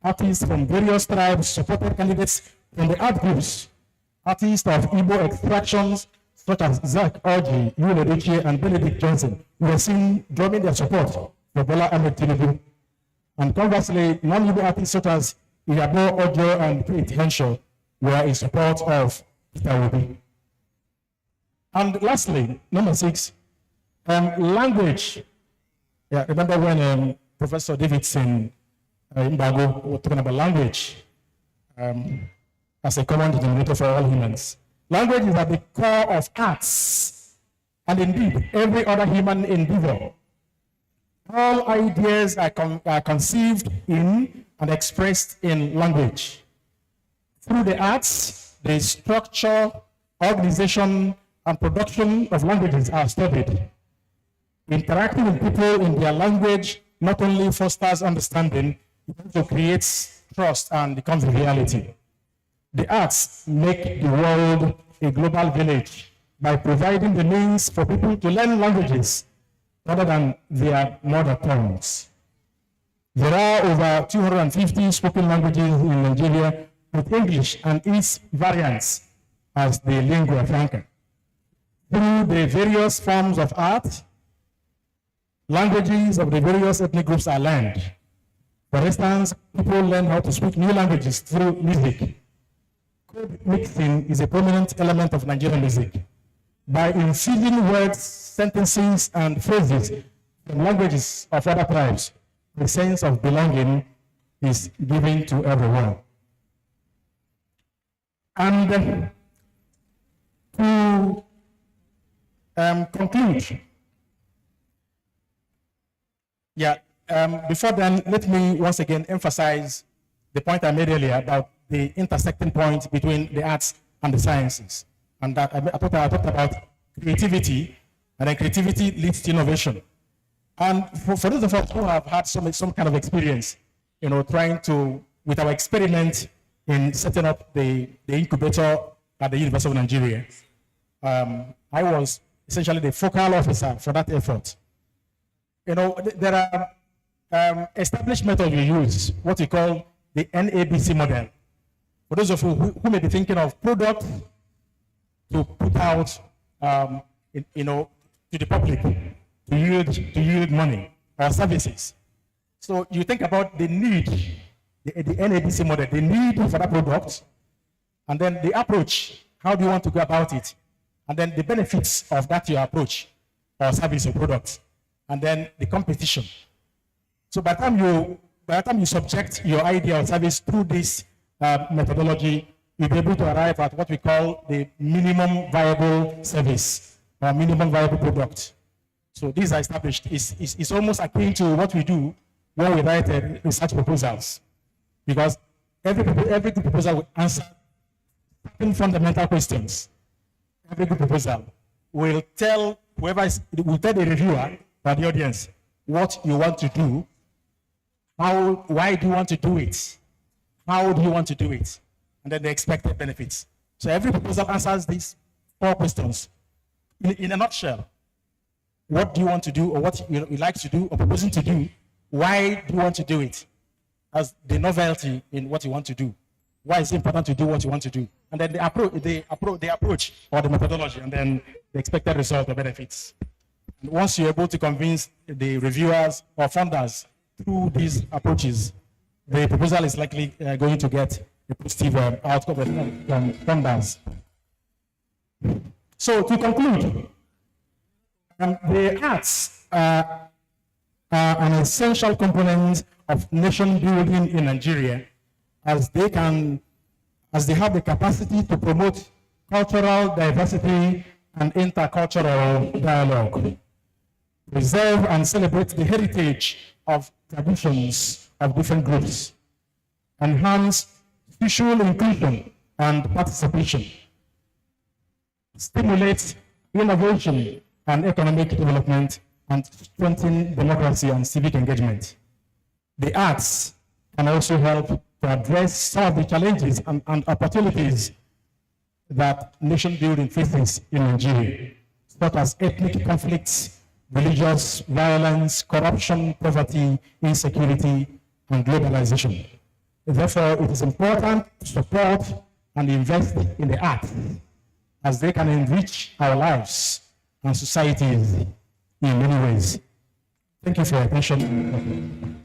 Artists from various tribes supported candidates from the art groups. Artists of Igbo extractions, such as Zach Orji, Yul Edochie, and Benedict Johnson, were seen drumming their support for Bola Ahmed Tinubu. And conversely, non-Igbo artists such as Iyabo Ojo and Pete Henshaw were in support of Peter Obi. And lastly, number 6, language. Yeah, remember when Professor Davidson Mbago was talking about language as a common denominator for all humans. Language is at the core of arts, and indeed every other human endeavor. All ideas are conceived in and expressed in language. Through the arts, the structure, organization, and production of languages are studied. Interacting with people in their language not only fosters understanding, it also creates trust and becomes a reality. The arts make the world a global village by providing the means for people to learn languages rather than their mother tongues. There are over 250 spoken languages in Nigeria, with English and its variants as the lingua franca. Through the various forms of art, languages of the various ethnic groups are learned. For instance, people learn how to speak new languages through music. Code mixing is a prominent element of Nigerian music. By infusing words, sentences, and phrases from languages of other tribes, the sense of belonging is given to everyone. And to conclude, before then, let me once again emphasize the point I made earlier about the intersecting point between the arts and the sciences. And that I talked about creativity, and then creativity leads to innovation. And for those of us who have had some kind of experience, trying to, with our experiment in setting up the incubator at the University of Nigeria, I was essentially the focal officer for that effort. There are established methods we use, what we call the NABC model. For those of you who may be thinking of products to put out, to the public, to yield money or services. So you think about the need, the NABC model, the need for that product, and then the approach, how do you want to go about it, and then the benefits of that your approach or service or product, and then the competition. So by the time you by the time you subject your idea or service through this methodology, you'll be able to arrive at what we call the minimum viable service or minimum viable product. So these are established. It's almost akin to what we do when we write research proposals, because every good proposal will answer certain fundamental questions. Every good proposal will tell will tell the reviewer or the audience what you want to do, why do you want to do it, how do you want to do it, and then the expected benefits. So every proposal answers these 4 questions. In a nutshell, what do you want to do, or what you like to do or proposing to do, why do you want to do it, as the novelty in what you want to do, why is it important to do what you want to do, and then the approach or the methodology, and then the expected result or benefits. And once you're able to convince the reviewers or funders through these approaches, the proposal is likely going to get a positive outcome from funders. So to conclude, the arts are an essential component of nation building in Nigeria, as they have the capacity to promote cultural diversity and intercultural dialogue, preserve and celebrate the heritage of traditions of different groups, enhance social inclusion and participation, stimulate innovation and economic development, and strengthen democracy and civic engagement. The arts can also help to address some of the challenges and opportunities that nation building faces in Nigeria, such as ethnic conflicts, religious violence, corruption, poverty, insecurity, and globalization. Therefore, it is important to support and invest in the arts, as they can enrich our lives and societies in many ways. Thank you for your attention.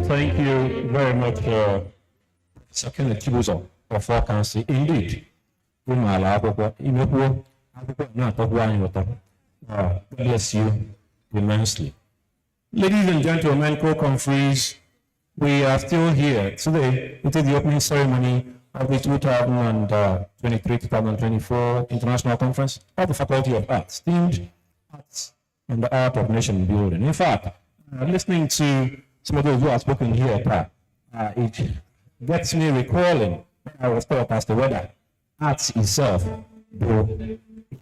Thank you very much, Second Chibuzo of our council. Indeed, bless you immensely. Ladies and gentlemen, co-conferees, we are still here today. It is the opening ceremony of the 2023-2024 International Conference of the Faculty of Arts, themed Arts and the Art of Nation Building. In fact, listening to some of those who have spoken here, it gets me recalling when I was taught as to whether arts itself, though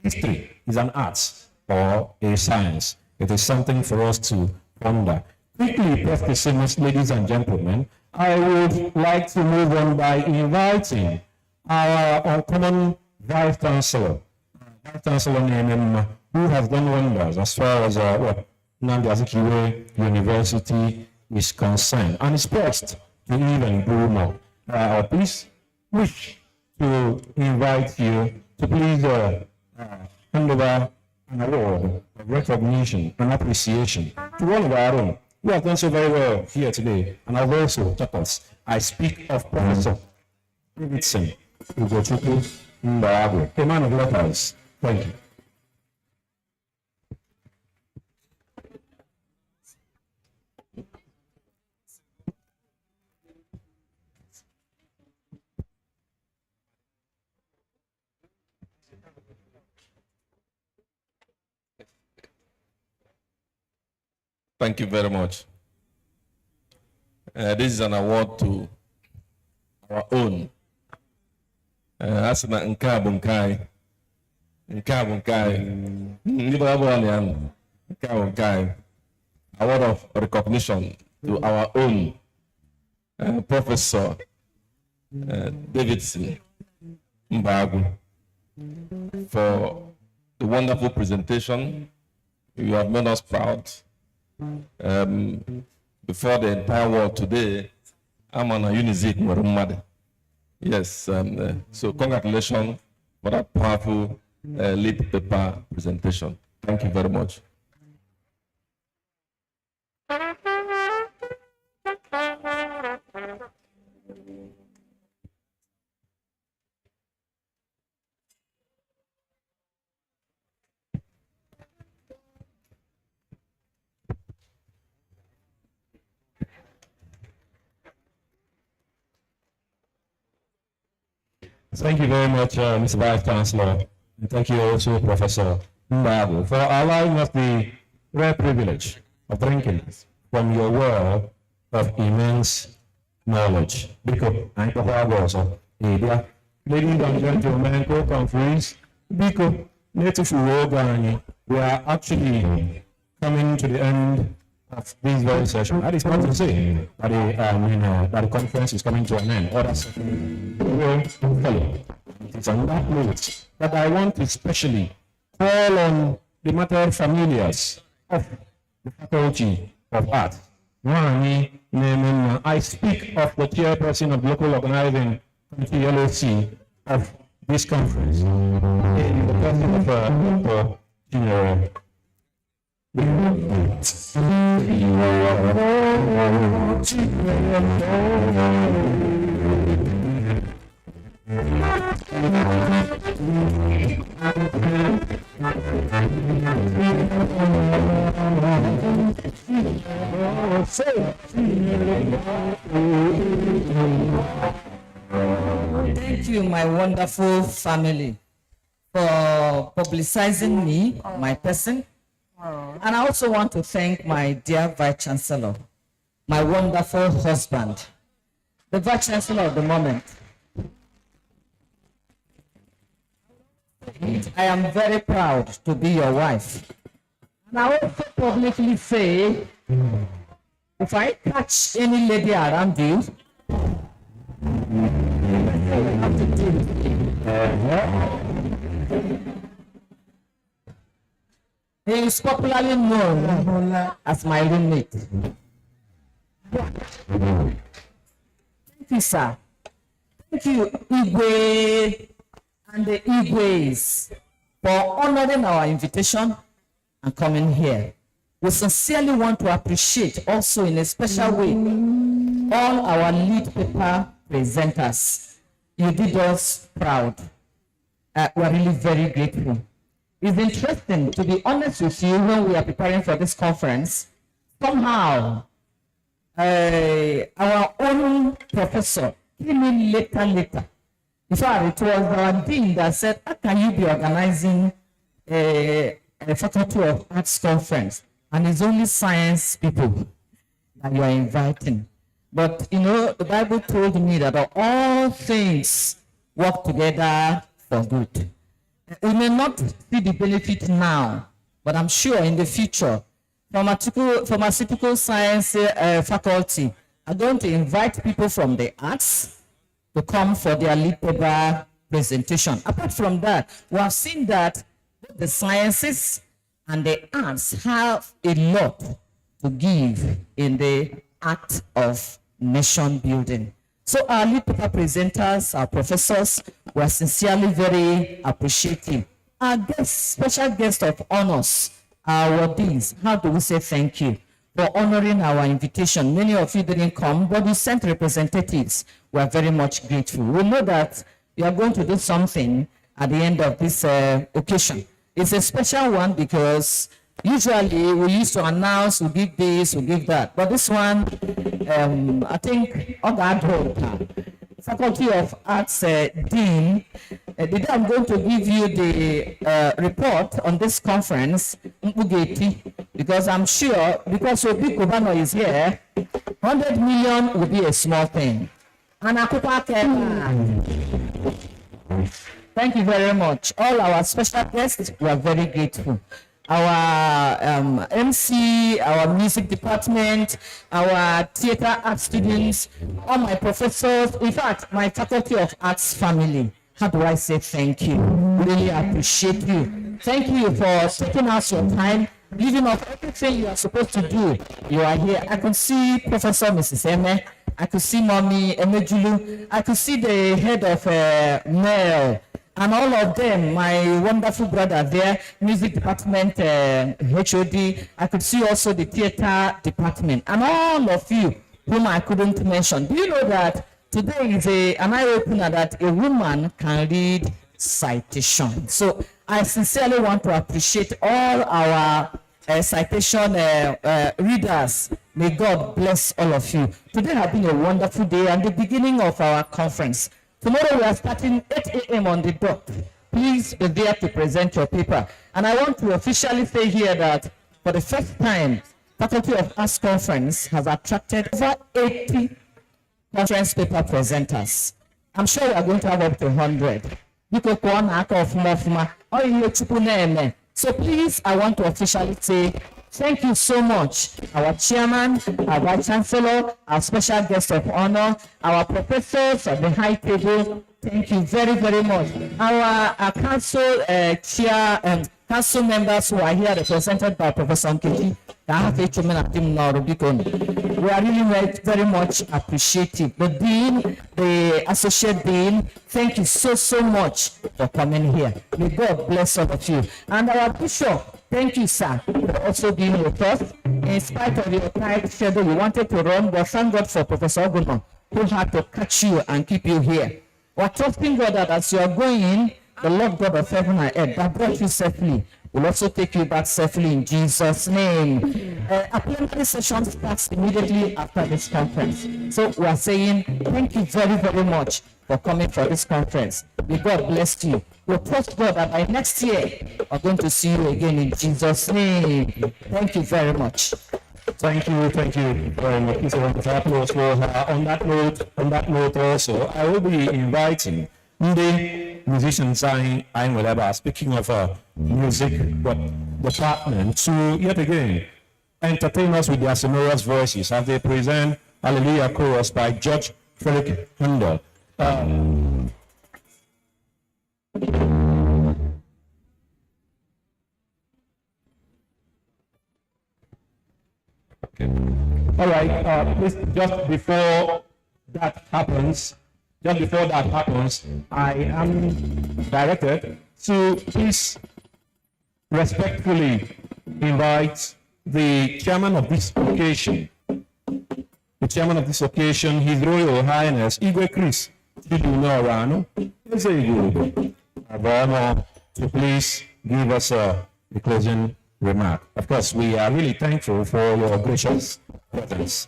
history is an art or a science. It is something for us to ponder. Quickly, prestigious ladies and gentlemen, I would like to move on by inviting our uncommon Vice Chancellor, who has done wonders as far as Nnamdi Azikiwe University is concerned, and is poised to even do more. I please wish to invite you to please hand over an award of recognition and appreciation to one of our own who have done so very well here today, and have also taught us. I speak of Professor Davidson Ugochukwu Mbaagwe, a man of letters. Thank you. Thank you very much. This is an award to our own. Asina Nkabunkai. Award of recognition to our own Professor Davidson Mbaagwe for the wonderful presentation. You have made us proud. Before the entire world today, I'm on a Unizik Murumade. Yes, so congratulations for that powerful lead paper presentation. Thank you very much. Thank you very much, Mr. Vice Chancellor. And thank you also, Professor Mbago, for allowing us the rare privilege of drinking from your well of immense knowledge. Biko, I know how also. Ladies and gentlemen, co-conference, Biko, native Wogani, we are actually coming to the end of this very session. That is not to say that the conference is coming to an end. Others will follow. It is on that note that I want to especially call on the matter familiars of the Faculty of Art. I speak of the chairperson of local organizing committee LOC of this conference in the person of Dr. General. Thank you, my wonderful family, for publicizing me, my person. And I also want to thank my dear Vice Chancellor, my wonderful husband, the Vice Chancellor of the moment. I am very proud to be your wife. And I also publicly say, if I catch any lady around you, he is popularly known as my roommate. Thank you, sir. Thank you, Igwe and the Igwes, for honoring our invitation and coming here. We sincerely want to appreciate also in a special way all our lead paper presenters. You did us proud. We are really very grateful. It's interesting, to be honest with you, when we are preparing for this conference, somehow our own professor came in later. In fact, it was our dean that said, how can you be organizing a Faculty of Arts conference? And it's only science people that you are inviting. But, you know, the Bible told me that all things work together for good. We may not see the benefit now, but I'm sure in the future, pharmaceutical science faculty are going to invite people from the arts to come for their lead paper presentation. Apart from that, we have seen that the sciences and the arts have a lot to give in the act of nation building. So our lead paper presenters, our professors, were sincerely very appreciative. Our guests, special guest of honors, our awardees, how do we say thank you for honoring our invitation? Many of you didn't come, but you sent representatives. We are very much grateful. We know that you are going to do something at the end of this occasion. It's a special one because usually we used to announce, we give this, we give that. But this one, I think, on that whole Faculty of Arts Dean, the day I'm going to give you the report on this conference, because I'm sure, because Obi Kubano is here, 100 million will be a small thing. And thank you very much. All our special guests, we are very grateful. Our MC, our music department, our theater art students, all my professors, in fact, my Faculty of Arts family. How do I say thank you? Really appreciate you. Thank you for taking out your time, leaving off everything you are supposed to do. You are here. I can see Professor Mrs. Eme. I could see Mommy Emejulu. I could see the head of Mel. And all of them, my wonderful brother there, music department, HOD. I could see also the theater department. And all of you whom I couldn't mention. Do you know that today is an eye-opener that a woman can read citation? So I sincerely want to appreciate all our citation readers. May God bless all of you. Today has been a wonderful day and the beginning of our conference. Tomorrow we are starting 8 a.m. on the dot. Please be there to present your paper. And I want to officially say here that for the first time, Faculty of Arts Conference has attracted over 80 conference paper presenters. I'm sure we are going to have up to 100. So please, I want to officially say thank you so much, our chairman, our vice chancellor, our special guest of honor, our professors at the high table. Thank you very, very much. Our council chair and council members who are here represented by Professor Nkechi. We are really very much appreciative. The dean, the associate dean, thank you so much for coming here. May God bless all of you. And our bishop, thank you, sir, for also being with us. In spite of your tight schedule, you wanted to run, but thank God for Professor Oguno, who had to catch you and keep you here. We're trusting God that as you are going, the Lord God of heaven and earth that brought you safely will also take you back safely in Jesus' name. A plenary session starts immediately after this conference. So we are saying thank you very, very much for coming for this conference. May God bless you. We trust God that by next year, we're going to see you again in Jesus' name. Thank you very much. Thank you very much, Mr. Wonderful. On that note also, I will be inviting the musicians I will speaking of music department to yet again entertain us with their sonorous voices as they present Hallelujah Chorus by George Frederick Handel. All right, please, just before that happens, I am directed to please respectfully invite the chairman of this occasion, His Royal Highness Igwe Chris Chidunorano, to please give us a closing remark. Of course, we are really thankful for your gracious presence.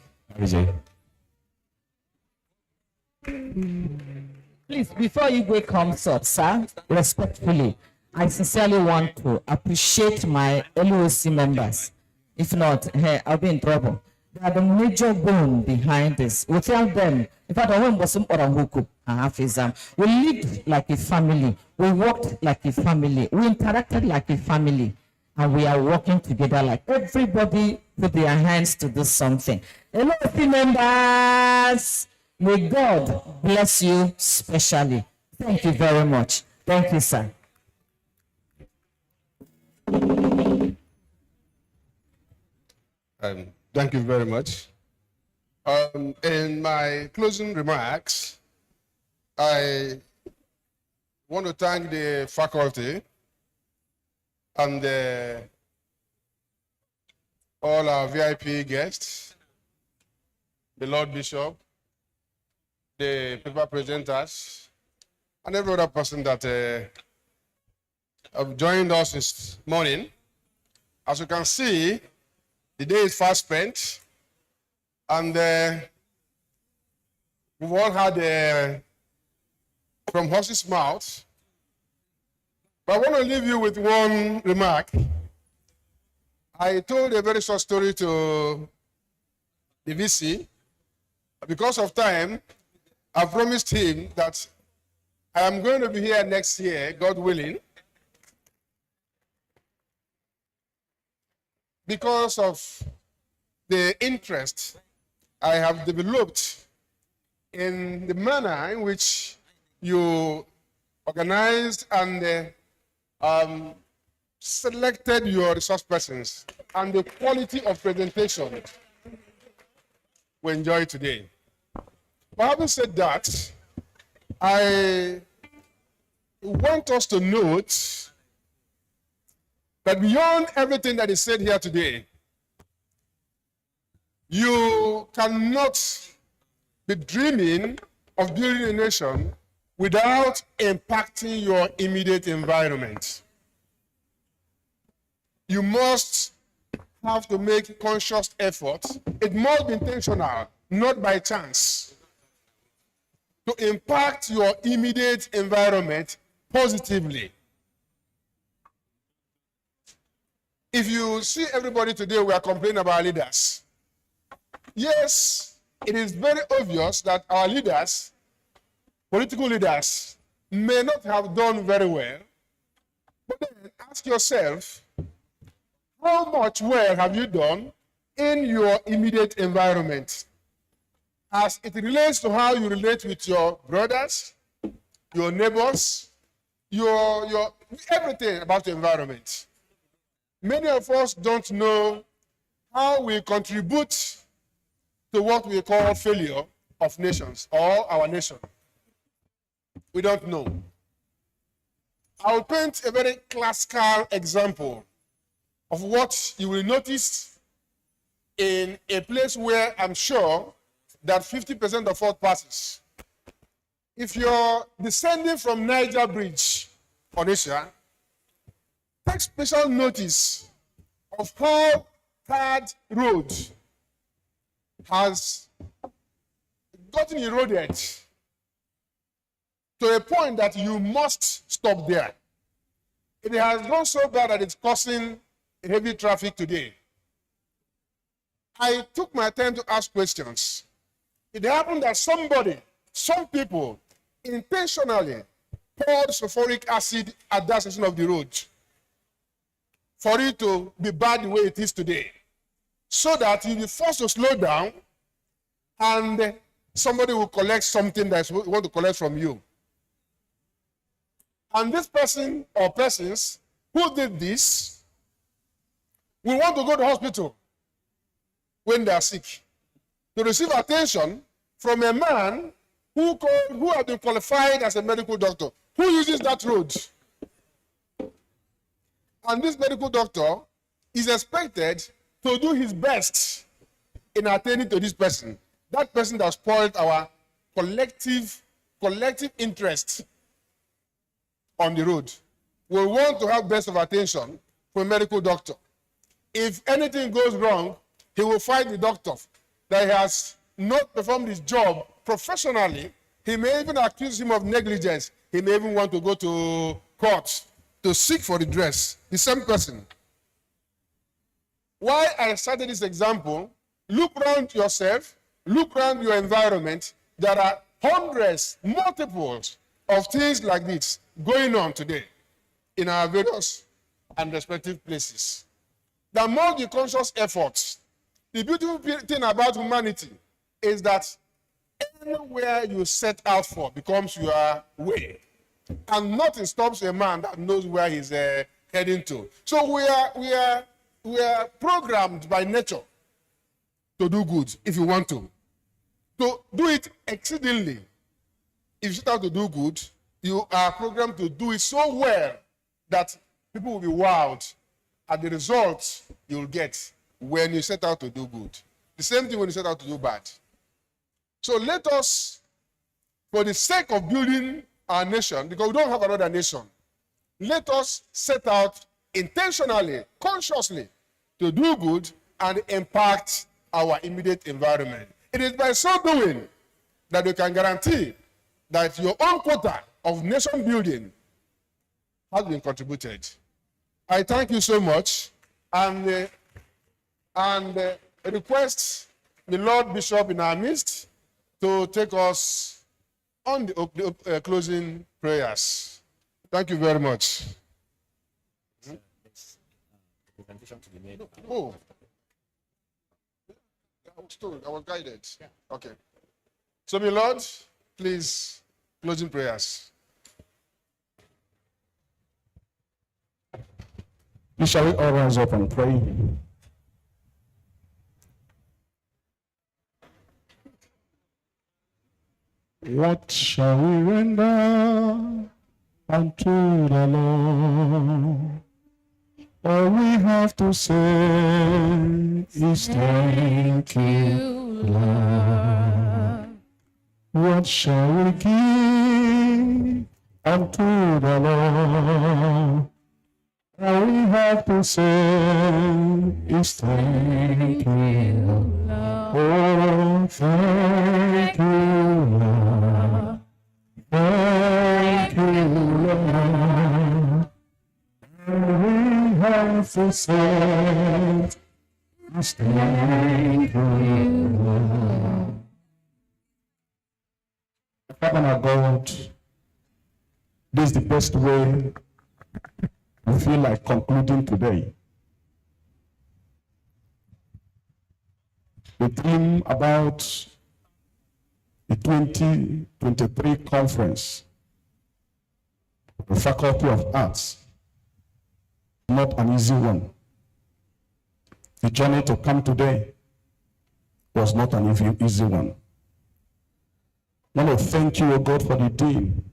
Please, before Igwe comes up, sir, respectfully, I sincerely want to appreciate my LOC members. If not, hey, I'll be in trouble. They are the major bone behind this. Without them, if I don't want to we lived like a family. We worked like a family. We interacted like a family. And we are working together like everybody put their hands to do something. LOC members, may God bless you specially. Thank you very much. Thank you, sir. Thank you very much. In my closing remarks, I want to thank the faculty and all our VIP guests, the Lord Bishop, the paper presenters, and every other person that have joined us this morning. As you can see, the day is fast spent, and we've all had from horse's mouth. But I want to leave you with one remark. I told a very short story to the VC. Because of time, I promised him that I am going to be here next year, God willing. Because of the interest I have developed in the manner in which you organized and selected your resource persons and the quality of presentation we enjoy today. But having said that, I want us to note that beyond everything that is said here today, you cannot be dreaming of building a nation without impacting your immediate environment. You must have to make conscious effort. It must be intentional, not by chance, to impact your immediate environment positively. If you see everybody today, we are complaining about leaders. Yes, it is very obvious that our leaders, political leaders, may not have done very well. But then ask yourself, how much well have you done in your immediate environment? As it relates to how you relate with your brothers, your neighbors, your everything about the environment. Many of us don't know how we contribute to what we call failure of nations or our nation. We don't know. I'll paint a very classical example of what you will notice in a place where I'm sure that 50% of all passes. If you're descending from Niger Bridge, Onitsha, take special notice of how Third Road has gotten eroded to a point that you must stop there. It has gone so bad that it's causing heavy traffic today. I took my time to ask questions. It happened that some people intentionally poured sulfuric acid at that section of the road for it to be bad the way it is today, so that you'll be forced to slow down and somebody will collect something that you want to collect from you. And this person or persons who did this will want to go to hospital when they are sick to receive attention from a man who has been qualified as a medical doctor, who uses that road. And this medical doctor is expected to do his best in attending to this person. That person that spoiled our collective interest on the road. We want to have best of attention for a medical doctor. If anything goes wrong, he will fight the doctor that he has not performed his job professionally. He may even accuse him of negligence. He may even want to go to court to seek for redress. The same person. Why I started this example, look around yourself, look around your environment. There are hundreds, multiples of things like this going on today in our various and respective places. The multi-conscious efforts. The beautiful thing about humanity is that anywhere you set out for becomes your way. And nothing stops a man that knows where he's heading to. So we are programmed by nature to do good if you want to. To do it exceedingly. If you set out to do good, you are programmed to do it so well that people will be wowed at the results you'll get when you set out to do good. The same thing when you set out to do bad. So let us, for the sake of building our nation, because we don't have another nation, let us set out intentionally, consciously, to do good and impact our immediate environment. It is by so doing that we can guarantee that your own quota of nation building has been contributed. I thank you so much, and request the Lord Bishop in our midst to take us on the closing prayers. Thank you very much. Oh, I was told, I was guided. Okay. So, my Lord, please, closing prayers. Shall we all rise up and pray? What shall we render unto the Lord? All we have to say is thank you, Lord. What shall we give unto the Lord? All we have to say is thank you, Lord. Oh, thank you, Lord. Thank you, Lord. All we have to say is thank you, Lord. Father God, this is the best way we feel like concluding today. We dream about the 2023 conference, the Faculty of Arts. Not an easy one. The journey to come today was not an easy one. I want to thank you, O God, for the dean.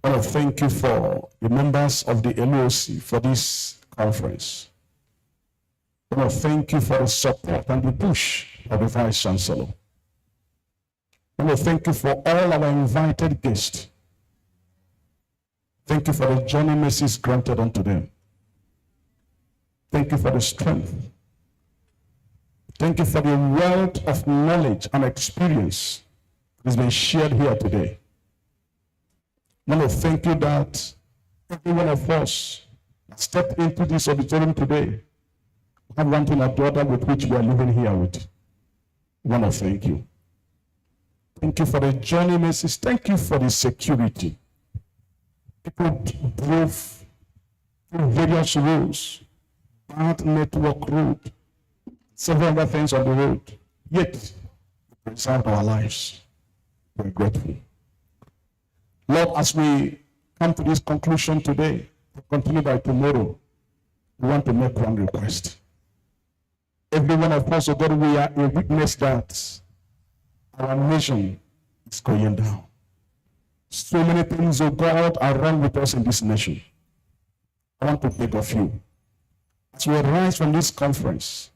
I want to thank you for the members of the LOC for this conference. I want to thank you for the support and the push of the Vice Chancellor. I want to thank you for all our invited guests. Thank you for the journey mercies granted unto them. Thank you for the strength. Thank you for the wealth of knowledge and experience that has been shared here today. I want to thank you that every one of us that stepped into this auditorium today have one thing or the other with which we are living here with. I want to thank you. Thank you for the journey mercies. Thank you for the security. People drove through various roads, bad network road, several other things on the road, yet we preserved our lives. We're grateful. Lord, as we come to this conclusion today, continue by tomorrow, we want to make one request. Every one of us, oh God, we are a witness that our nation is going down. So many things, oh God, are wrong with us in this nation. I want to beg of you, as we rise from this conference,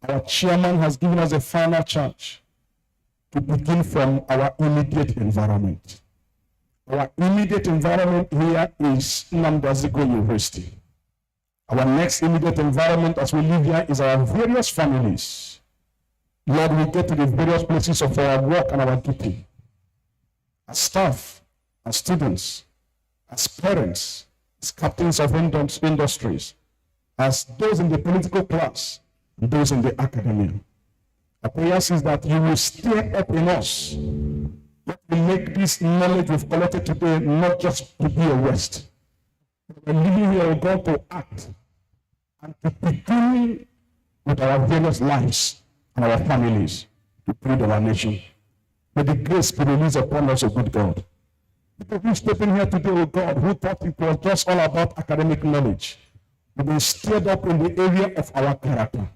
our chairman has given us a final charge to begin from our immediate environment. Our immediate environment here is Nnamdi Azikiwe University. Our next immediate environment as we live here is our various families. Lord, we get to the various places of our work and our duty. As staff, as students, as parents, as captains of industries, as those in the political class, and those in the academia. Our prayer is that you will stir up in us. Let me make this knowledge we've collected today not just to be a waste. We're living here, oh God, to act and to begin with our various lives and our families to build our nation. May the grace be released upon us, O good God. People who step in here today, O God, who thought it was just all about academic knowledge, will be stirred up in the area of our character.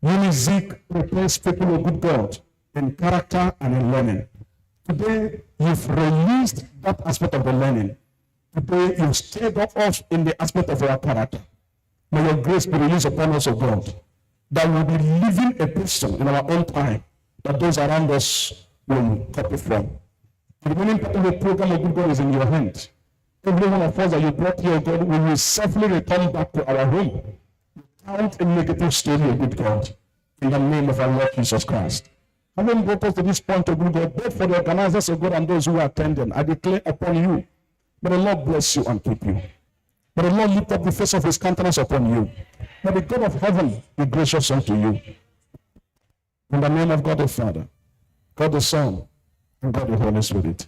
Unizik prepares people, O good God, in character and in learning. Today, you've released that aspect of the learning. Today, you've stirred up us in the aspect of our character. May your grace be released upon us, O God, that we'll be living a person in our own time, that those around us will copy from. The remaining part of the program, O good God, is in your hand. Every one of us that you brought here, O God, we will safely return back to our home without a negative story, O good God, in the name of our Lord Jesus Christ. Having brought us to this point, O good God, both for the organizers, O God, and those who are attending, I declare upon you, may the Lord bless you and keep you. May the Lord lift up the face of his countenance upon you. May the God of heaven be gracious unto you. In the name of God the Father, God the Son, and God the Holy Spirit.